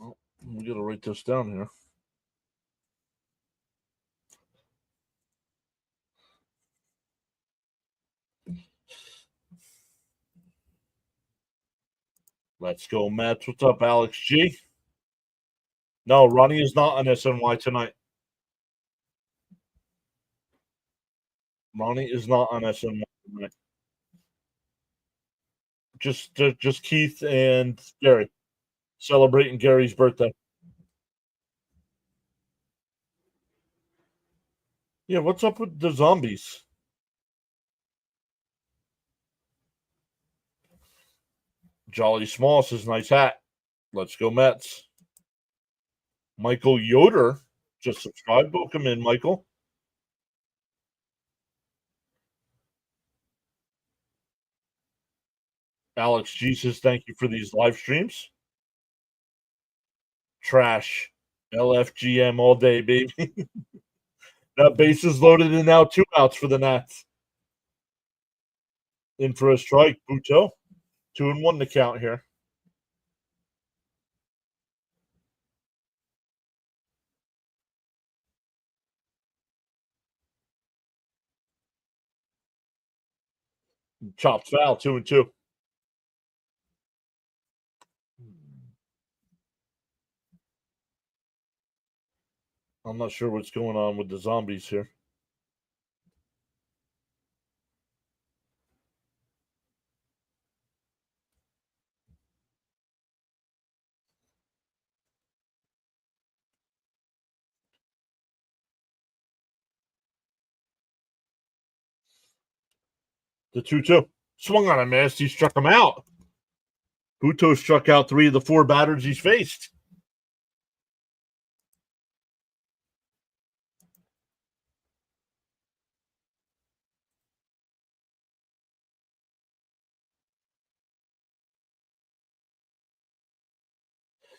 Oh, we gotta write this down here. Let's go, Mets. What's up, Alex G? No, Ronnie is not on SNY tonight. Ronnie is not on SNY tonight. Just Keith and Gary celebrating Gary's birthday. Yeah, what's up with the zombies? Jolly Small says nice hat. Let's go Mets. Michael Yoder just subscribed. Welcome in, Michael. Alex Jesus, thank you for these live streams. Trash. LFGM all day, baby. That base is loaded and now 2 outs for the Nats. In for a strike, Buto. 2-1 to count here. Chopped foul, 2-2. I'm not sure what's going on with the zombies here. The 2-2. Swung on a miss. He struck him out. Buto struck out 3 of the 4 batters he's faced.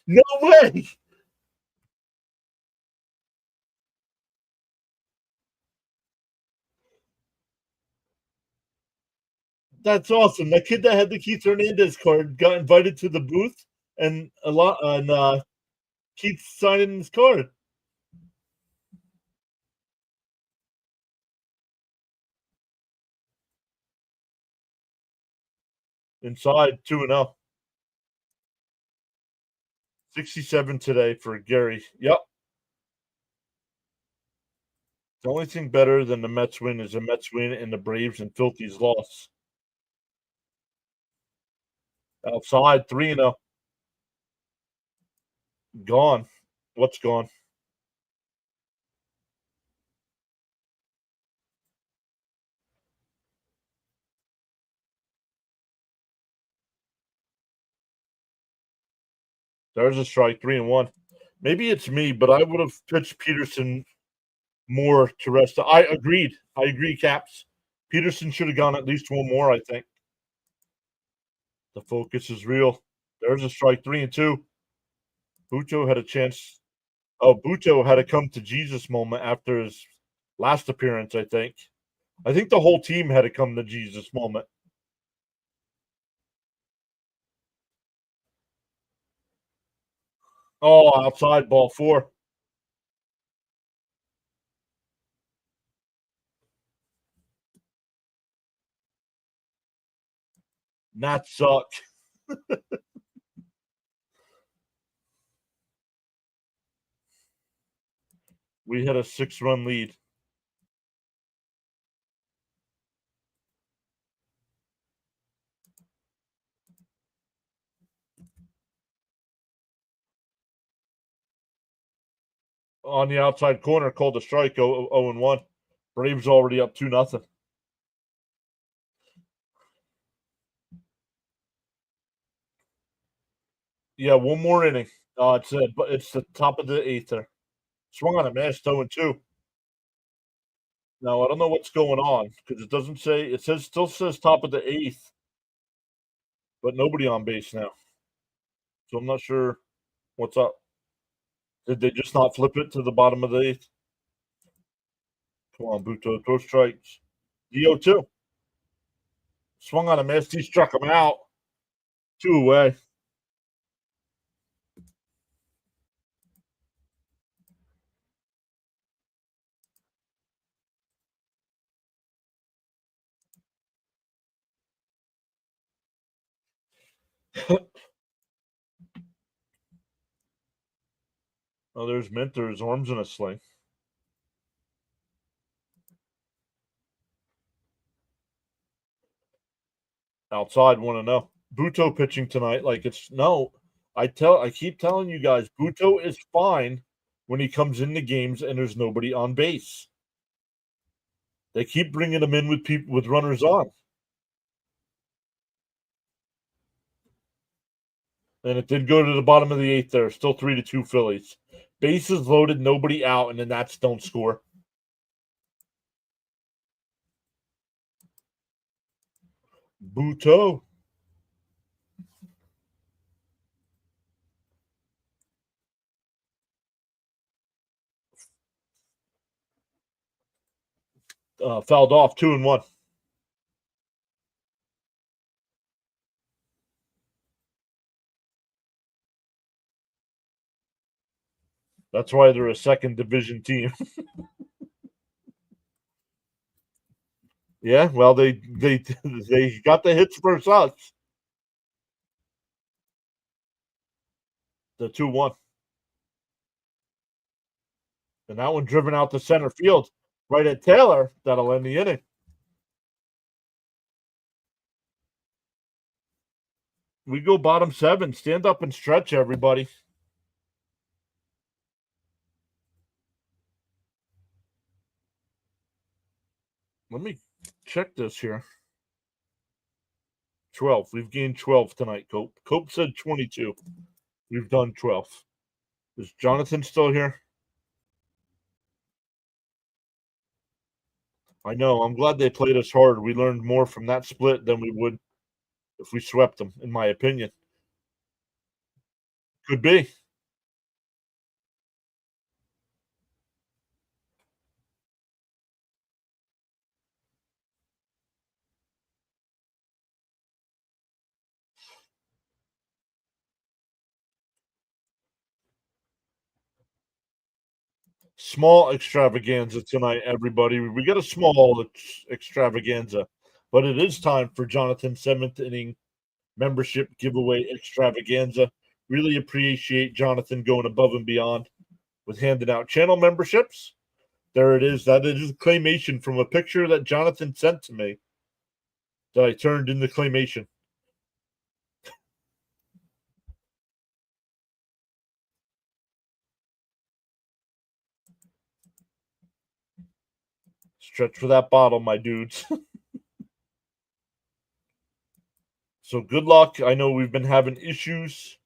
No way. That's awesome. That kid that had the Keith Hernandez card got invited to the booth and Keith signing his card. Inside 2-0. 67 today for Gary. Yep. The only thing better than the Mets win is the Mets win and the Braves and Phillies loss. Outside 3-0. Gone. What's gone? There's a strike, 3-1. Maybe it's me, but I would have pitched Peterson more to rest. I agreed. I agree, Caps. Peterson should have gone at least one more, I think. The focus is real. There's a strike, 3-2. Buto had a chance. Oh, Buto had a come to Jesus moment after his last appearance, I think. I think the whole team had a come to Jesus moment. Oh, outside ball 4. Nats suck. We had a 6-run lead. On the outside corner, called a strike, 0-1. Braves already up 2-0. Yeah, one more inning. It's the top of the 8th there. Swung on a miss, 0-2. Now I don't know what's going on because it doesn't say. It still says top of the 8th, but nobody on base now. So I'm not sure what's up. Did they just not flip it to the bottom of the 8th? Come on, Buto, throw strikes. DO2. Swung on a miss. He struck him out. 2 away. Oh, there's Minter. His arm's in a sling. Outside, 1-0. Buto pitching tonight. Like it's no. I keep telling you guys, Buto is fine when he comes into games and there's nobody on base. They keep bringing him in with people with runners on, and it did go to the bottom of the 8th. There, still 3-2 Phillies. Bases loaded, nobody out, and the Nats don't score. Buto. Fouled off 2-1. That's why they're a second division team. Yeah, well, they got the hits versus us. The 2-1. And that one driven out to center field right at Taylor. That'll end the inning. We go bottom 7. Stand up and stretch, everybody. Let me check this here. 12. We've gained 12 tonight, Cope. Cope said 22. We've done 12. Is Jonathan still here? I know. I'm glad they played us hard. We learned more from that split than we would if we swept them, in my opinion. Could be. Small extravaganza tonight, everybody. We got a small extravaganza, but it is time for Jonathan's seventh inning membership giveaway extravaganza. Really appreciate Jonathan going above and beyond with handing out channel memberships. There it is. That is a claymation from a picture that Jonathan sent to me that I turned into claymation. Stretch for that bottle, my dudes. So good luck. I know we've been having issues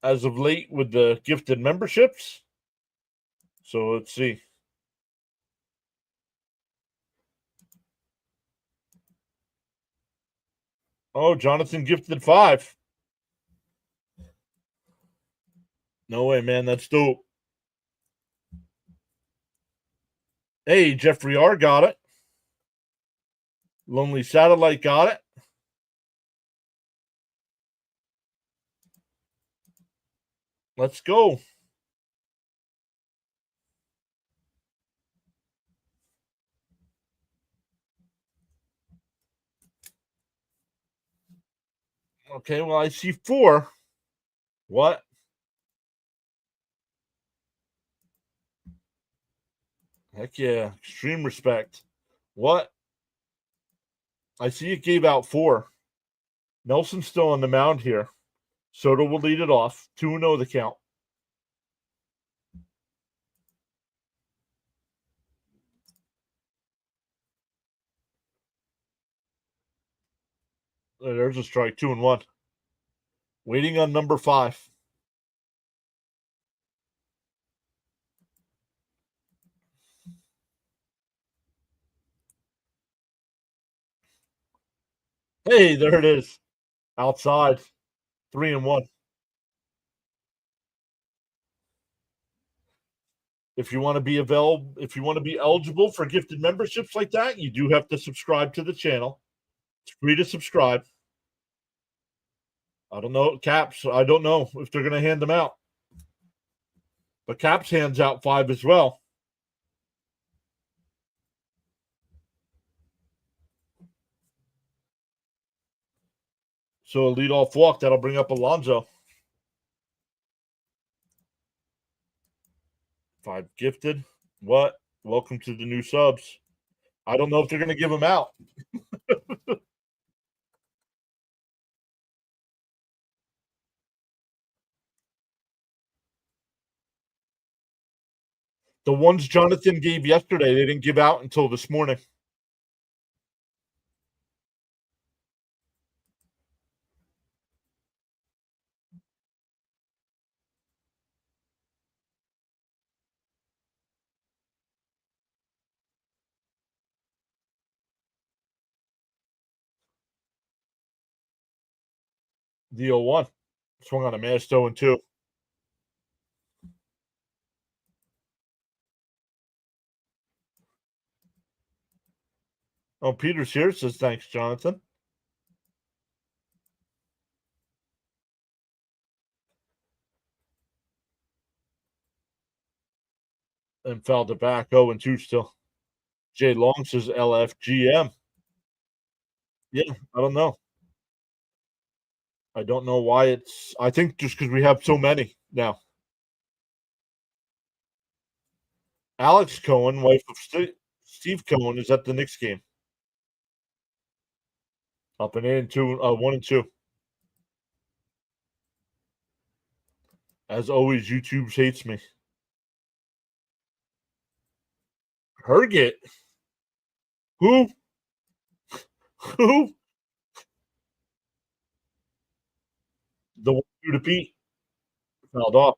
as of late with the gifted memberships. So let's see. Oh, Jonathan gifted 5. No way, man. That's dope. Hey, Jeffrey R. got it. Lonely Satellite got it. Let's go. Okay, well, I see 4. What? Heck yeah. Extreme respect. What? I see it gave out 4. Nelson's still on the mound here. Soto will lead it off. 2-0 the count. There's a strike. 2-1. Waiting on number 5. Hey, there it is. Outside. 3-1. If you want to be available, if you want to be eligible for gifted memberships like that, you do have to subscribe to the channel. It's free to subscribe. I don't know, Caps. I don't know if they're going to hand them out. But Caps hands out 5 as well. So a leadoff walk, that'll bring up Alonso. 5 gifted. What? Welcome to the new subs. I don't know if they're going to give them out. The ones Jonathan gave yesterday, they didn't give out until this morning. The 0-1. Swung on a missed 0-2. Oh, Peter's here. Says thanks, Jonathan. And fouled it back. 0-2 still. Jay Long says LFGM. Yeah, I don't know. I don't know why it's. I think just because we have so many now. Alex Cohen, wife of Steve Cohen, is at the Knicks game. Up and in 1-2. As always, YouTube hates me. Herget. Who? Who? The 1-2 to Pete. Fouled off.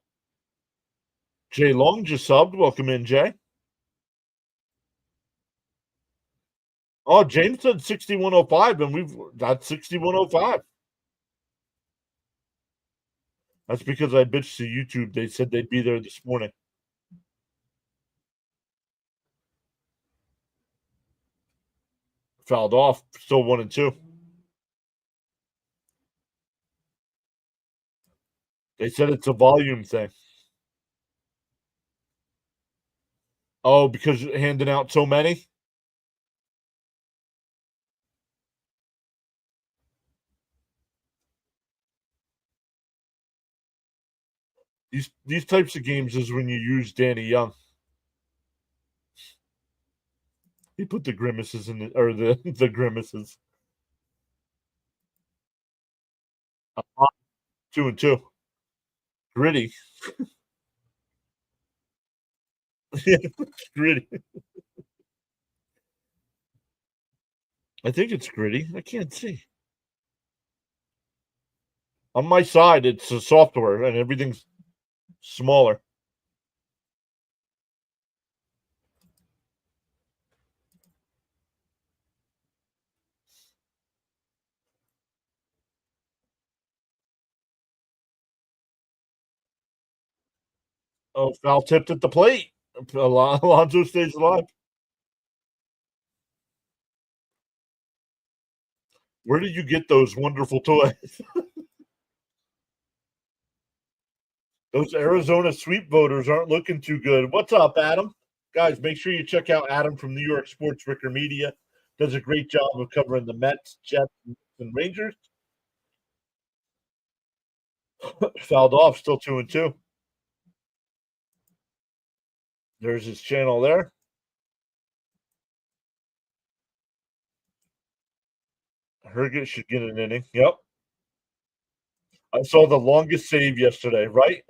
Jay Long just subbed. Welcome in, Jay. Oh, James said 6105, and we've got 6105. That's because I bitched to YouTube. They said they'd be there this morning. Fouled off. Still 1-2. They said it's a volume thing. Oh, because you're handing out so many? These types of games is when you use Danny Young. He put the grimaces in or the grimaces. 2-2. Gritty. Yeah, gritty. I think it's gritty. I can't see. On my side, it's a software and everything's smaller. Oh, foul tipped at the plate. Alonso stays alive. Where did you get those wonderful toys? Those Arizona sweep voters aren't looking too good. What's up, Adam? Guys, make sure you check out Adam from New York Sports Ricker Media. Does a great job of covering the Mets, Jets, and Rangers. Fouled off, still 2-2. There's his channel there. Herget should get an inning. Yep. I saw the longest save yesterday, right?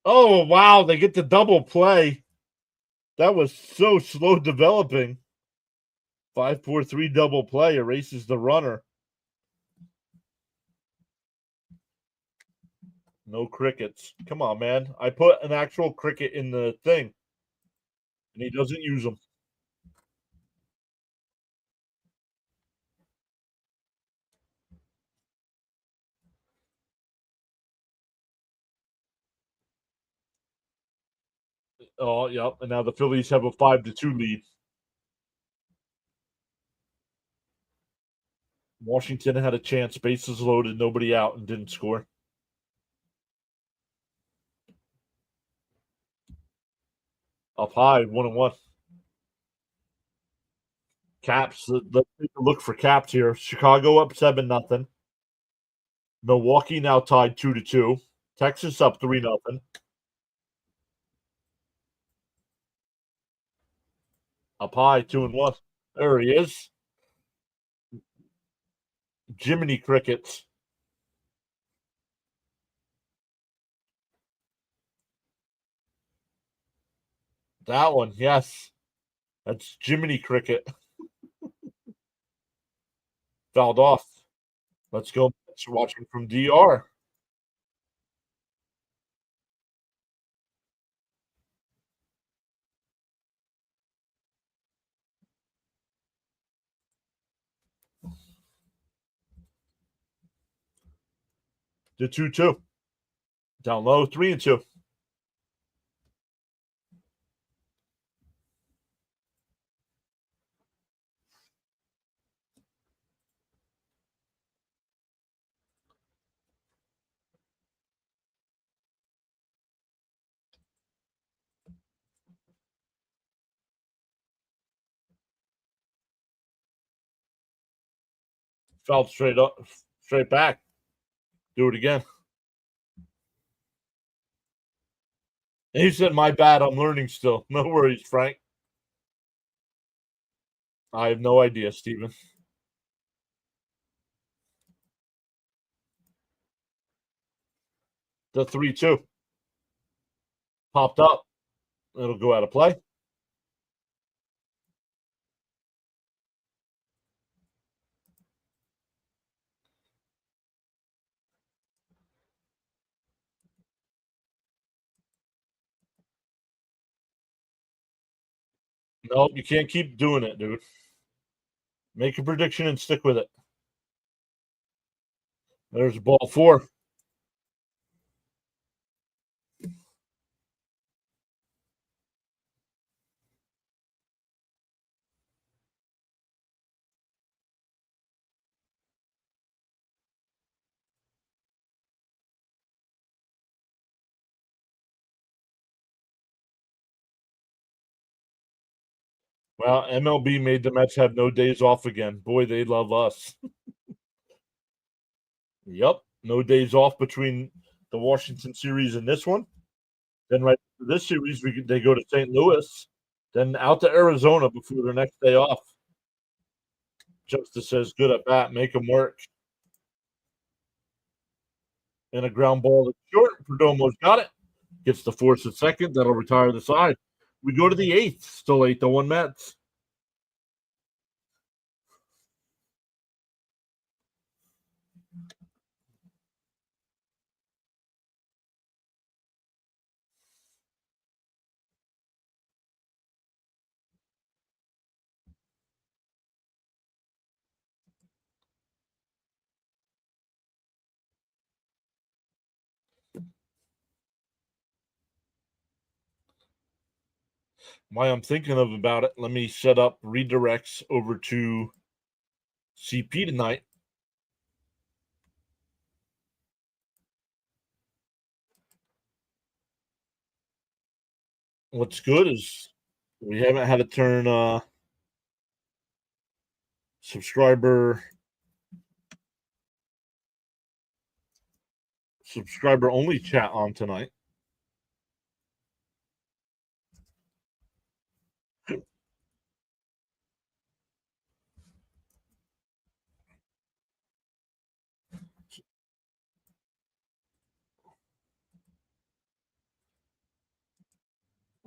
Oh, wow. They get the double play. That was so slow developing. 5-4-3 double play erases the runner. No crickets. Come on, man. I put an actual cricket in the thing, and he doesn't use them. Oh, yep. And now the Phillies have a 5-2 lead. Washington had a chance, bases loaded, nobody out, and didn't score. Up high, 1-1. Caps. Let's take a look for Caps here. Chicago up 7-0. Milwaukee now tied 2-2. Texas up 3-0. Up high, 2-1. There he is. Jiminy Crickets. That one, yes. That's Jiminy Cricket. Fouled off. Let's go. Watching from DR. The 2-2. Down low, 3-2. Fouled straight up, straight back. Do it again. And he said, "My bad. I'm learning still." No worries, Frank. I have no idea, Steven. The 3-2 popped up. It'll go out of play. Nope, you can't keep doing it, dude. Make a prediction and stick with it. There's ball 4. Well, MLB made the Mets have no days off again. Boy, they love us. Yep, no days off between the Washington series and this one. Then right after this series, they go to St. Louis, then out to Arizona before their next day off. Justice says, good at bat, make them work. And a ground ball that's short. Perdomo's got it. Gets the force at second. That'll retire the side. We go to the 8th. Still 8-1 Mets. Why I'm thinking of about it, let me set up redirects over to CP tonight. What's good is we haven't had to turn subscriber only chat on tonight.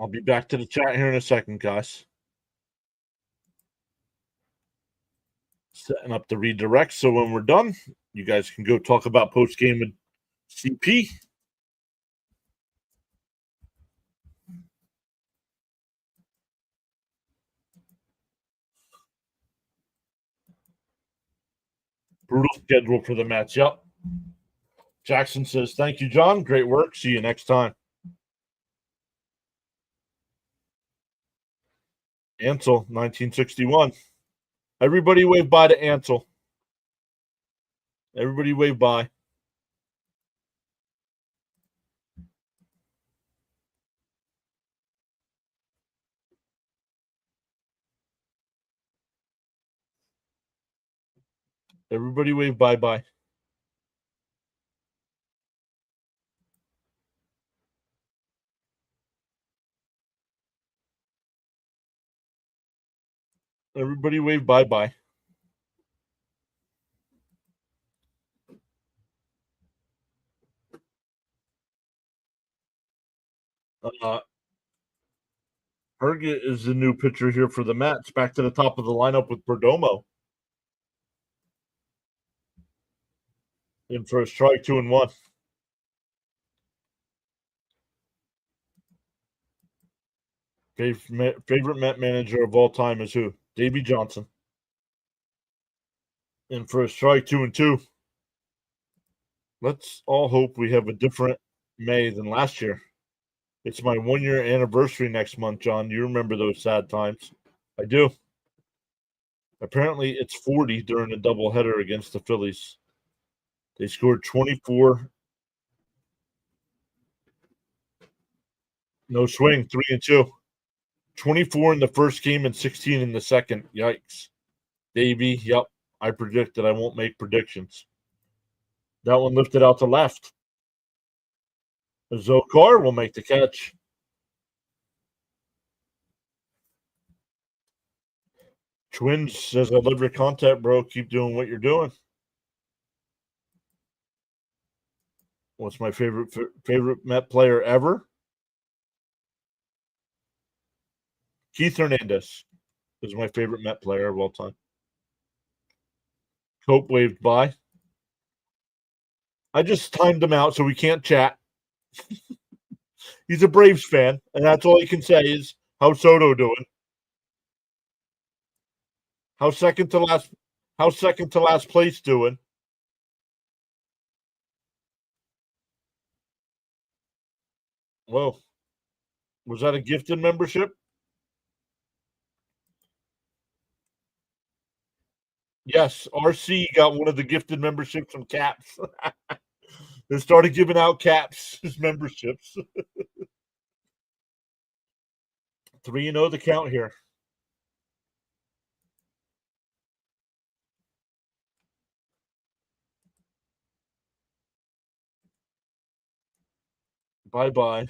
I'll be back to the chat here in a second, guys. Setting up the redirect so when we're done, you guys can go talk about post game with CP. Brutal schedule for the Mets. Yep. Jackson says, thank you, John. Great work. See you next time. Ansel, 1961. Everybody wave bye to Ansel. Everybody wave bye. Everybody wave bye bye. Everybody wave bye bye. Herget is the new pitcher here for the Mets. Back to the top of the lineup with Perdomo. In for a strike, 2-1. Favorite Met manager of all time is who? Davey Johnson. In for a strike, 2-2. Let's all hope we have a different May than last year. It's my 1-year anniversary next month, John. You remember those sad times? I do. Apparently, it's 40 during a doubleheader against the Phillies. They scored 24. No swing, 3-2. 24 in the first game and 16 in the second. Yikes. Davey, yep. I predicted I won't make predictions. That one lifted out to left. Zokar will make the catch. Twins says, I love your content, bro. Keep doing what you're doing. What's my favorite Met player ever? Keith Hernandez is my favorite Met player of all time. Cope waved by. I just timed him out so we can't chat. He's a Braves fan, and that's all he can say is, how's Soto doing? How's second to last place doing? Whoa. Was that a gifted membership? Yes, RC got one of the gifted memberships from Caps. They started giving out Caps as memberships. 3-0 the count here. Bye-bye.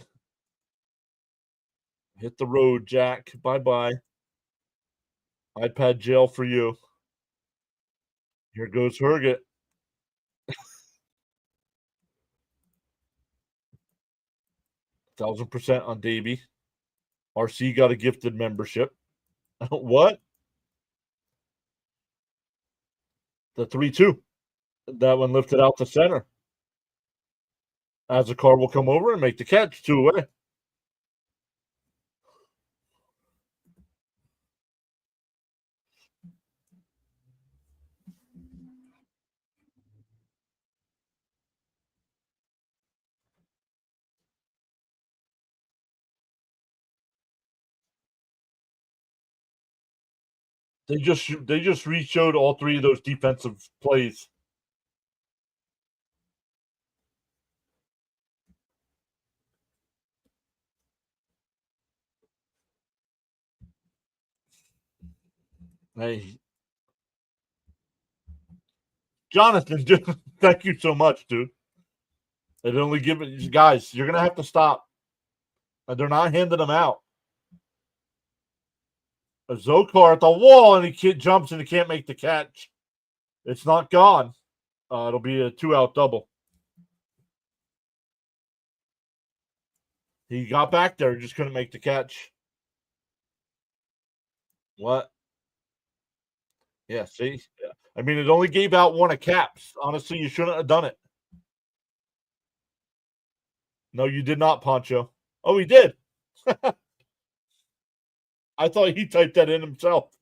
Hit the road, Jack. Bye-bye. iPad jail for you. Here goes Herget. 1,000% on Davey. RC got a gifted membership. What? The 3-2. That one lifted out to center. As the car will come over and make the catch. 2 away. They just re-showed all 3 of those defensive plays. Hey, Jonathan, dude, thank you so much, dude. They'd only give it, guys. You're gonna have to stop. They're not handing them out. A Zokar at the wall, and he jumps and he can't make the catch. It's not gone. It'll be a 2-out double. He got back there, he just couldn't make the catch. What? Yeah, see? Yeah. I mean, it only gave out 1 of Caps. Honestly, you shouldn't have done it. No, you did not, Poncho. Oh, he did. I thought he typed that in himself.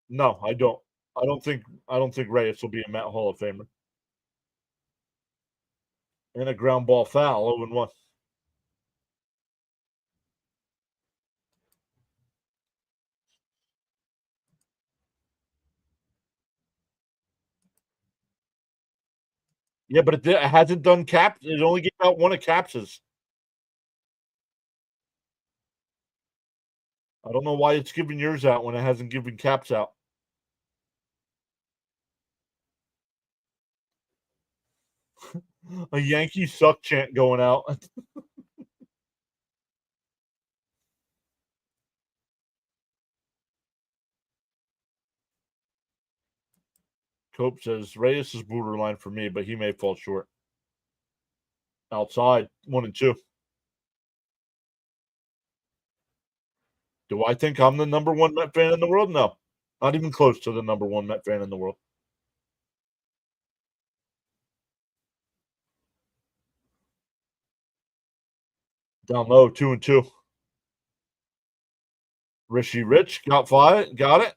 No, I don't. I don't think Reyes will be a Met Hall of Famer. And a ground ball foul, 0-1. Yeah, but it hasn't done Caps. It only gave out 1 of Caps's. I don't know why it's giving yours out when it hasn't given Caps out. A Yankee suck chant going out. Cope says Reyes is borderline for me, but he may fall short. Outside, 1-2. Do I think I'm the number 1 Met fan in the world? No. Not even close to the number 1 Met fan in the world. Down low, 2-2. Rishi Rich got it.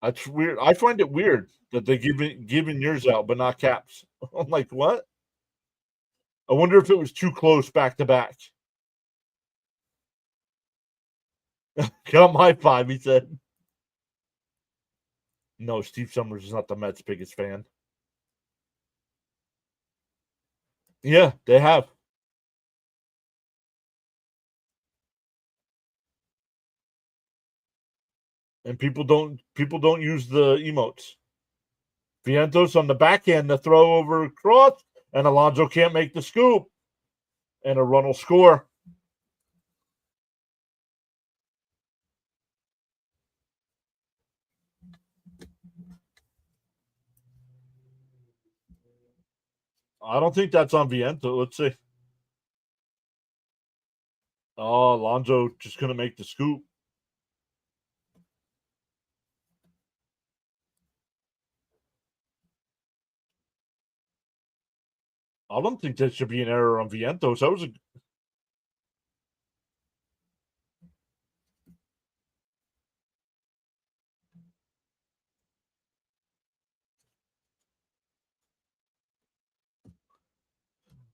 That's weird. I find it weird that they giving yours out, but not Caps. I'm like, what? I wonder if it was too close back to back. Got my 5, he said. No, Steve Summers is not the Mets' biggest fan. Yeah, they have. And people don't use the emotes. Vientos on the backhand, the throw over cross, and Alonso can't make the scoop. And a run will score. I don't think that's on Viento. Let's see. Oh, Alonso just couldn't make the scoop. I don't think that should be an error on Vientos. That was a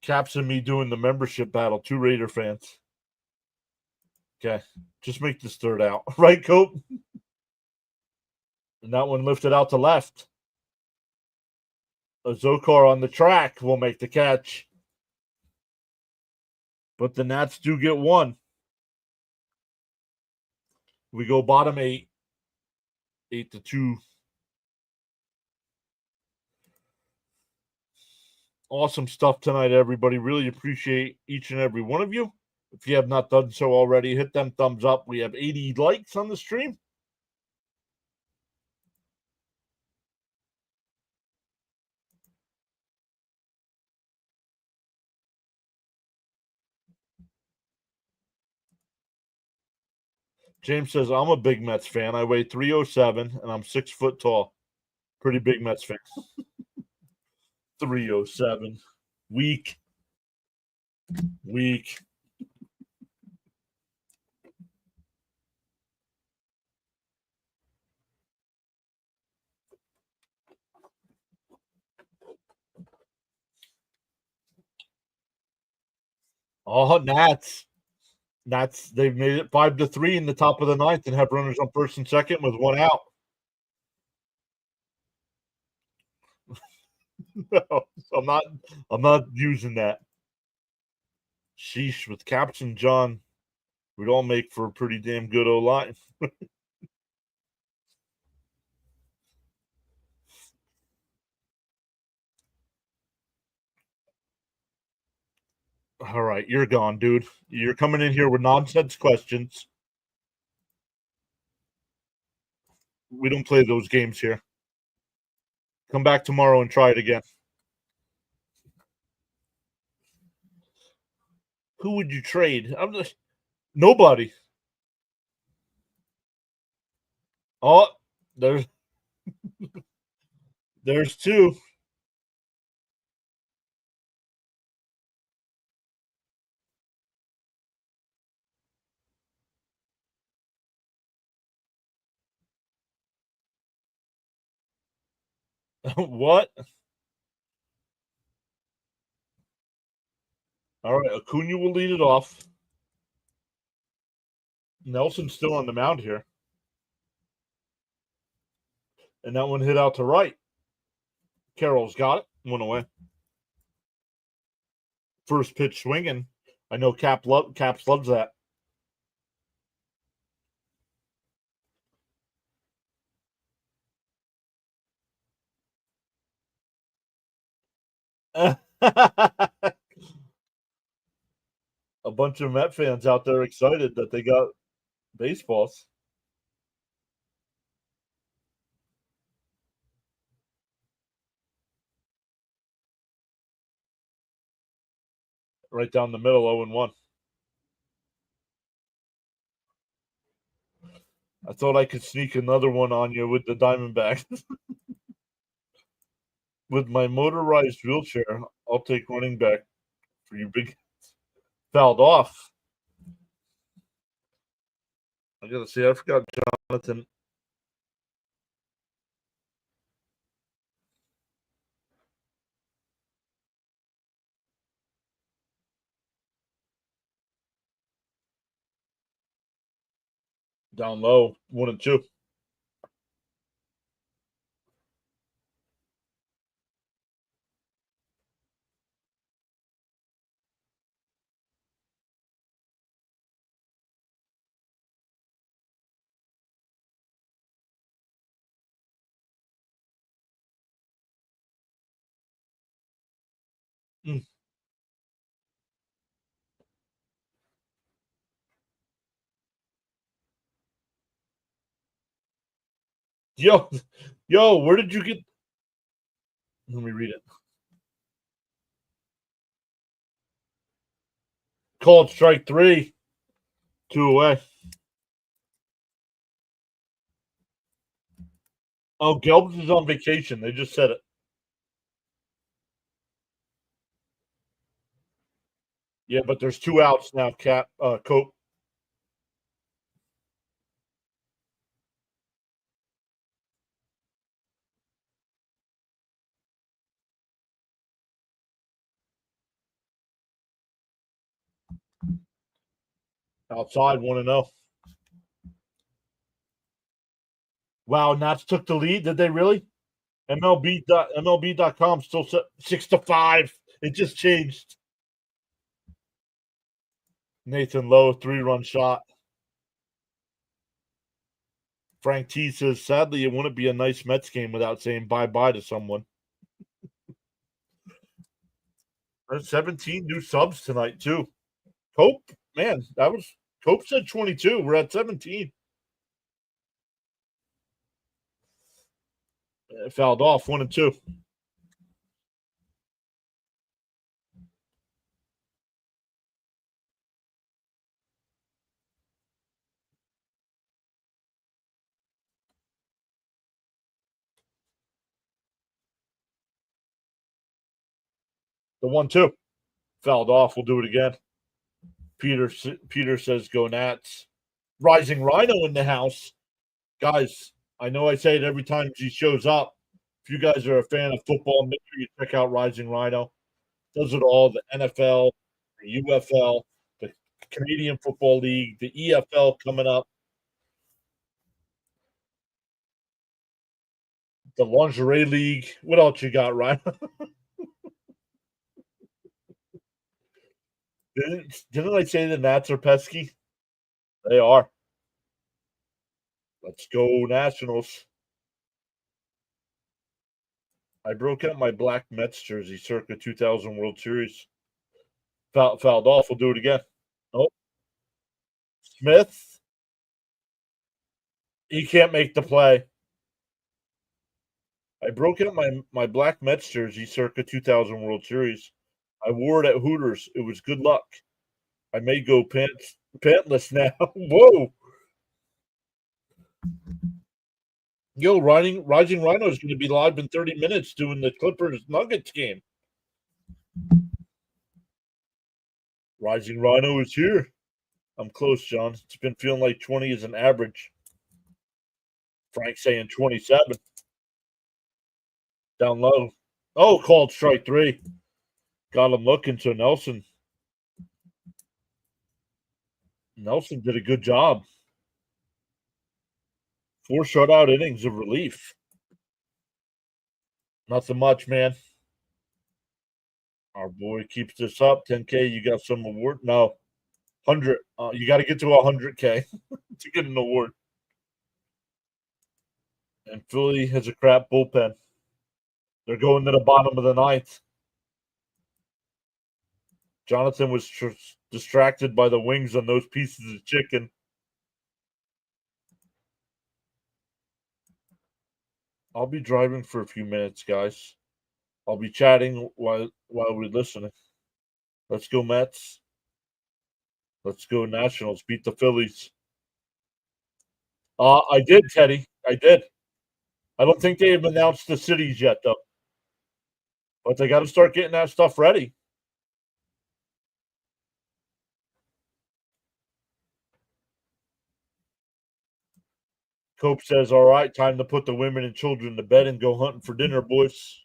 Caps and me doing the membership battle. Two Raider fans. Okay, just make this third out, right, Cope? And that one lifted out to left. A Zokar on the track will make the catch, but the Nats do get one. We go bottom 8-2. Awesome stuff tonight, everybody. Really appreciate each and every one of you. If you have not done so already, hit them thumbs up. We have 80 likes on the stream. James says, I'm a big Mets fan. I weigh 307 and I'm 6 foot tall. Pretty big Mets fan. 307. Weak. Oh, Nats. They've made it 5-3 in the top of the ninth and have runners on first and second with one out. No, I'm not using that. Sheesh, with Caps and John, we'd all make for a pretty damn good O-line. All right, you're gone, dude. You're coming in here with nonsense questions. We don't play those games here. Come back tomorrow and try it again. Who would you trade? Nobody. Oh, there's two. What? All right, Acuna will lead it off. Nelson's still on the mound here. And that one hit out to right. Carroll's got it. Went away. First pitch swinging. I know Caps loves that. A bunch of Met fans out there excited that they got baseballs. Right down the middle, 0-1. I thought I could sneak another one on you with the Diamondbacks. With my motorized wheelchair, I'll take running back for you big. Fouled off. I gotta see. I forgot Jonathan. Down low, 1-2. Mm. Yo, where did you get? Let me read it. Called strike 3. 2 away. Oh, Gelbs is on vacation. They just said it. Yeah, but there's 2 outs now, Cope. Outside 1-0. Wow, Nats took the lead. Did they really? MLB.com still set 6-5. It just changed. Nathan Lowe, 3-run shot. Frank T says, sadly, it wouldn't be a nice Mets game without saying bye-bye to someone. There's 17 new subs tonight, too. Cope, man, Cope said 22. We're at 17. It fouled off 1-2. The 1-2 fouled off. We'll do it again. Peter says go Nats. Rising Rhino in the house. Guys, I know I say it every time he shows up. If you guys are a fan of football, make sure you check out Rising Rhino. Does it all, the NFL, the UFL, the Canadian Football League, the EFL coming up, the Lingerie League. What else you got, Ryan? Didn't I say the Nats are pesky? They are. Let's go Nationals. I broke out my black Mets jersey circa 2000 World Series. Fouled off. We'll do it again. Oh, Smith. He can't make the play. I broke out my black Mets jersey circa 2000 World Series. I wore it at Hooters. It was good luck. I may go pantless now. Whoa. Yo, Rising Rhino is going to be live in 30 minutes doing the Clippers Nuggets game. Rising Rhino is here. I'm close, John. It's been feeling like 20 is an average. Frank saying 27. Down low. Oh, called strike 3. Got him looking to Nelson. Nelson did a good job. 4 shutout innings of relief. Nothing much, man. Our boy keeps this up. 10K, you got some award? No. 100. You got to get to 100K to get an award. And Philly has a crap bullpen. They're going to the bottom of the 9th. Jonathan was distracted by the wings on those pieces of chicken. I'll be driving for a few minutes, guys. I'll be chatting while we're listening. Let's go Mets. Let's go Nationals. Beat the Phillies. I did, Teddy. I did. I don't think they have announced the cities yet, though. But they got to start getting that stuff ready. Cope says, all right, time to put the women and children to bed and go hunting for dinner, boys.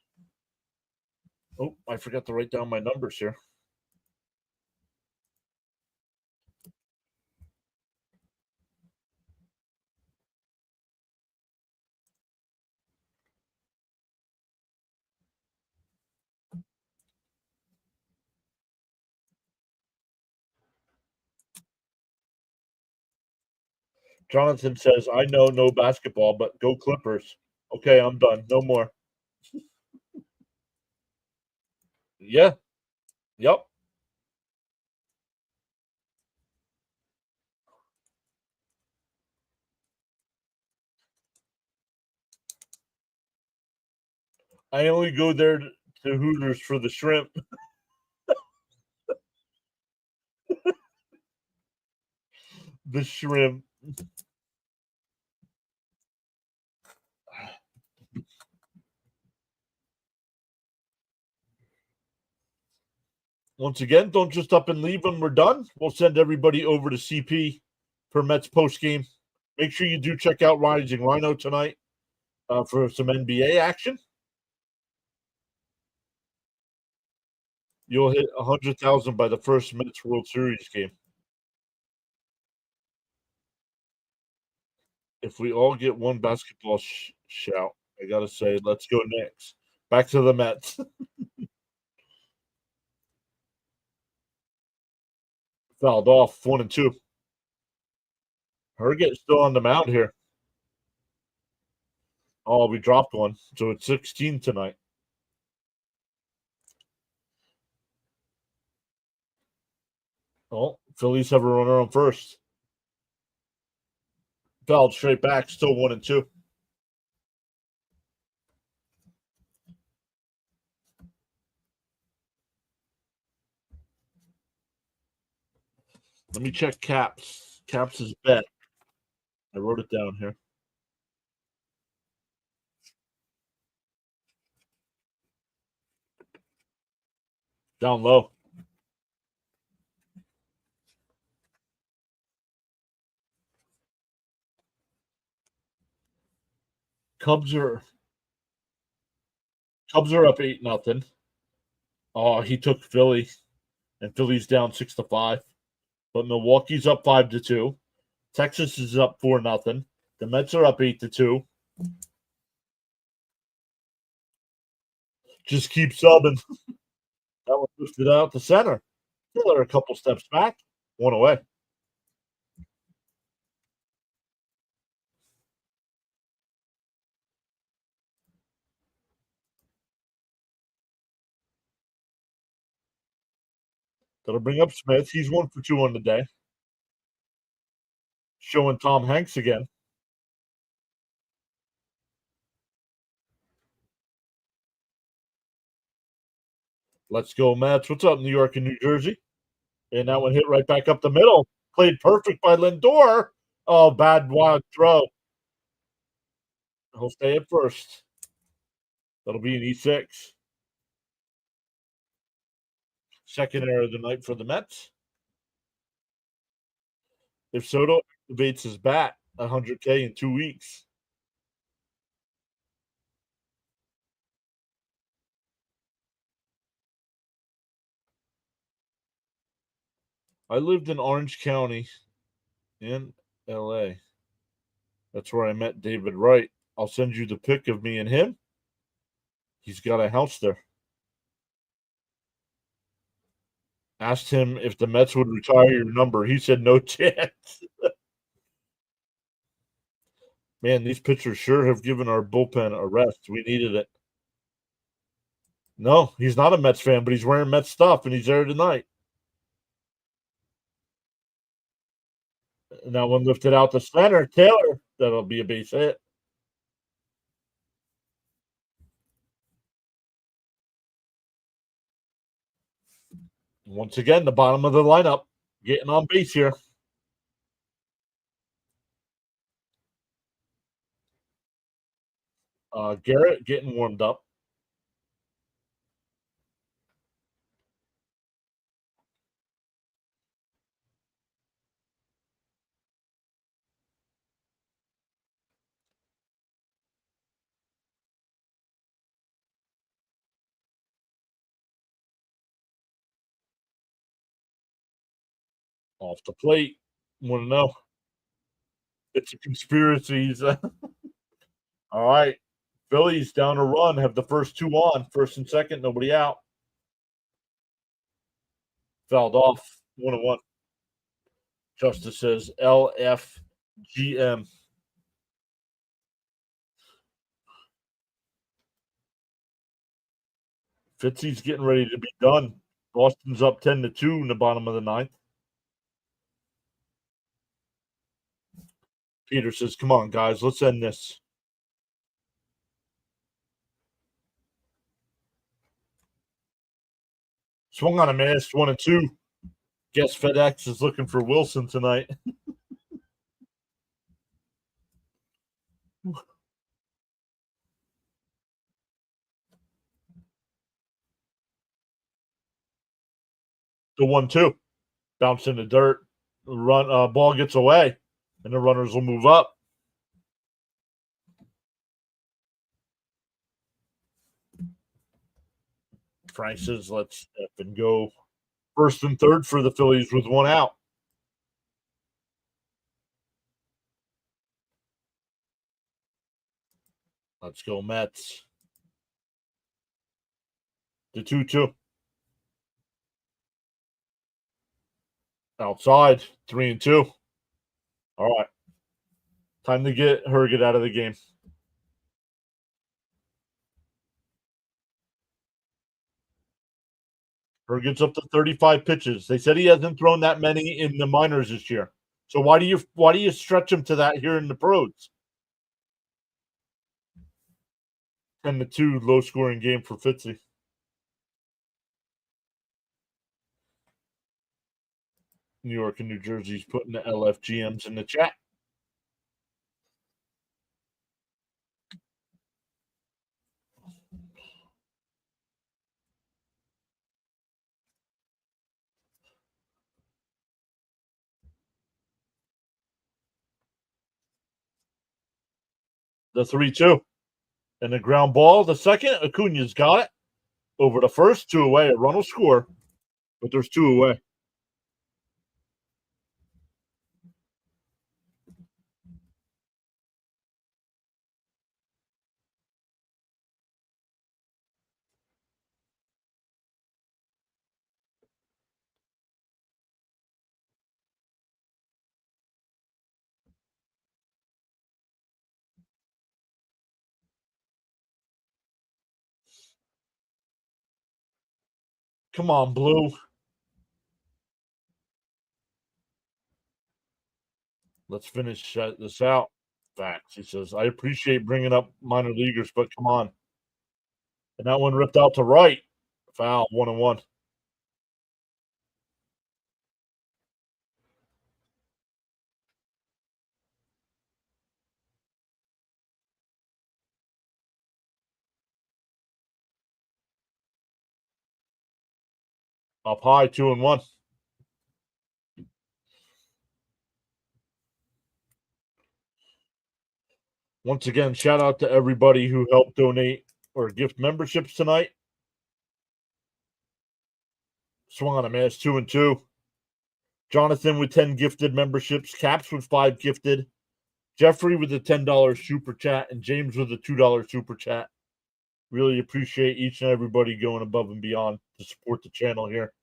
Oh, I forgot to write down my numbers here. Jonathan says, I know no basketball, but go Clippers. Okay, I'm done. No more. Yeah. Yep. I only go there to Hooters for the shrimp. The shrimp. Once again, don't just up and leave when we're done. We'll send everybody over to CP for Mets post game. Make sure you do check out Rising Rhino tonight for some NBA action. You'll hit 100,000 by the first Mets World Series game. If we all get one basketball shout, I gotta say, let's go Knicks. Back to the Mets. Fouled off 1-2. Herget's still on the mound here. Oh, we dropped one, so it's 16 tonight. Oh, Phillies have a runner on first. Fouled straight back, still 1-2. Let me check Caps. Caps is bet. I wrote it down here. Down low. Cubs are up 8-0. Oh, he took Philly, and Philly's down 6-5. But Milwaukee's up 5-2. Texas is up 4-0. The Mets are up 8-2. Just keep subbing. That one lifted out the center. They're a couple steps back. One away. That'll bring up Smith. He's 1 for 2 on the day. Showing Tom Hanks again. Let's go, Mets. What's up, New York and New Jersey? And that one hit right back up the middle. Played perfect by Lindor. Oh, bad wild throw. He'll stay at first. That'll be an E6. Second error of the night for the Mets. If Soto activates his bat, 100K in 2 weeks. I lived in Orange County in LA. That's where I met David Wright. I'll send you the pic of me and him. He's got a house there. Asked him if the Mets would retire your number. He said no chance. Man, these pitchers sure have given our bullpen a rest. We needed it. No, he's not a Mets fan, but he's wearing Mets stuff, and he's there tonight. And that one lifted out the center. Taylor, that'll be a base hit. Once again, the bottom of the lineup getting on base here. Garrett getting warmed up. Off the plate. Want to know? It's a conspiracy. All right. Phillies down a run, have the first two on, first and second, nobody out. Fouled off, 1-1. Justice says LFGM. Fitzy's getting ready to be done. Boston's up 10-2 in the bottom of the ninth. Peter says, come on, guys, let's end this. Swung on a miss, 1-2. Guess FedEx is looking for Wilson tonight. The 1-2. Bounce in the dirt. Ball gets away, and the runners will move up. Frank says, let's step and go first and third for the Phillies with one out. Let's go, Mets. The 2-2. Outside, 3-2. All right. Time to get Herget out of the game. Herget's up to 35 pitches. They said he hasn't thrown that many in the minors this year. So why do you stretch him to that here in the pros? 10-2, low scoring game for Fitzy. New York and New Jersey's putting the LFGMs in the chat. The 3-2. And the ground ball, the second, Acuna's got it. Over the first, 2 away. A run will score, but there's 2 away. Come on, Blue. Let's finish this out. Facts. He says, I appreciate bringing up minor leaguers, but come on. And that one ripped out to right. Foul, 1-1. Up high, 2-1. Once again, shout out to everybody who helped donate or gift memberships tonight. Swung on a miss, 2-2. Jonathan with 10 gifted memberships. Caps with 5 gifted. Jeffrey with a $10 super chat. And James with a $2 super chat. Really appreciate each and everybody going above and beyond to support the channel here.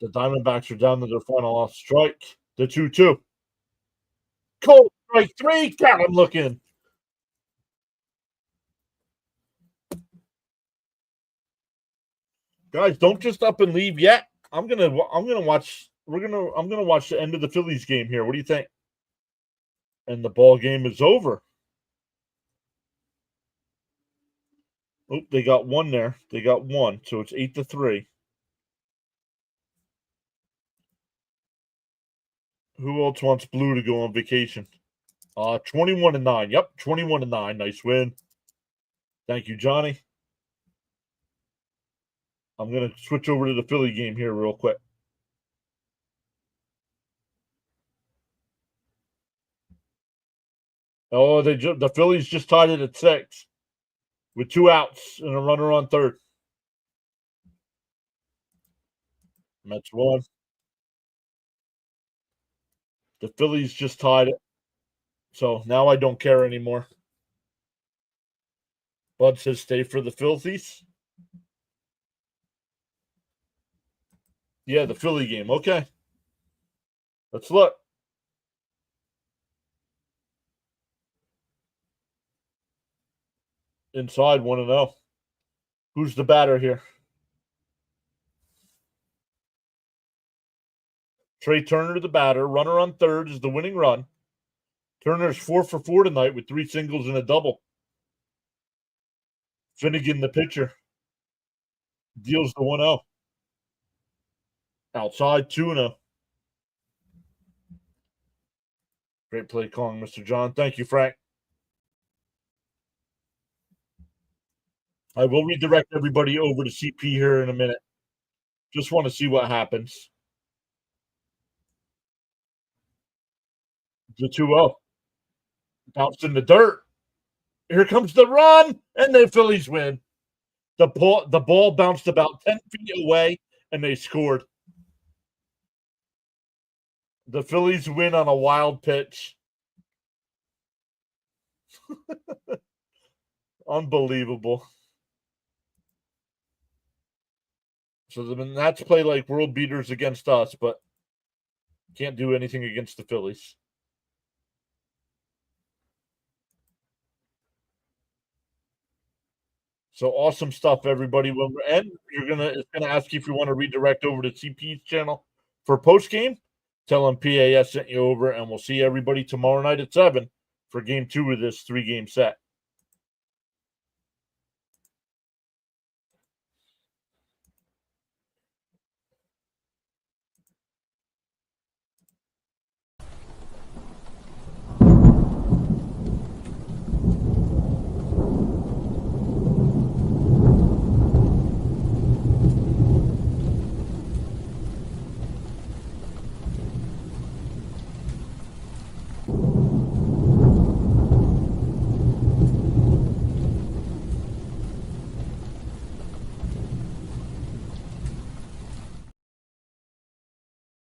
The Diamondbacks are down to their final off strike. The 2-2. Cold strike 3. God, I'm looking. Guys, don't just up and leave yet. I'm gonna watch. I'm gonna watch the end of the Phillies game here. What do you think? And the ball game is over. Oh, they got one there. They got one, so it's 8-3. Who else wants Blue to go on vacation? 21-9. Yep, 21-9. Nice win. Thank you, Johnny. I'm gonna switch over to the Philly game here real quick. Oh, the Phillies just tied it at 6 with 2 outs and a runner on third. Mets won. The Phillies just tied it. So now I don't care anymore. Bud says stay for the Phillies. Yeah, the Philly game. Okay. Let's look. Inside 1-0. Who's the batter here? Trey Turner, the batter. Runner on third is the winning run. Turner's 4 for 4 tonight with 3 singles and a double. Finnegan, the pitcher, deals the 1-0. Outside 2-0. Great play calling, Mr. John. Thank you, Frank. I will redirect everybody over to CP here in a minute. Just want to see what happens. The 2-0 bounced in the dirt. Here comes the run, and the Phillies win. The ball bounced about 10 feet away, and they scored. The Phillies win on a wild pitch. Unbelievable. So the Nats play like world beaters against us, but can't do anything against the Phillies. So awesome stuff, everybody. When we're end, it's gonna ask you if you want to redirect over to CP's channel for post game. Tell him PAS sent you over, and we'll see everybody tomorrow night at 7 for game 2 of this 3-game set.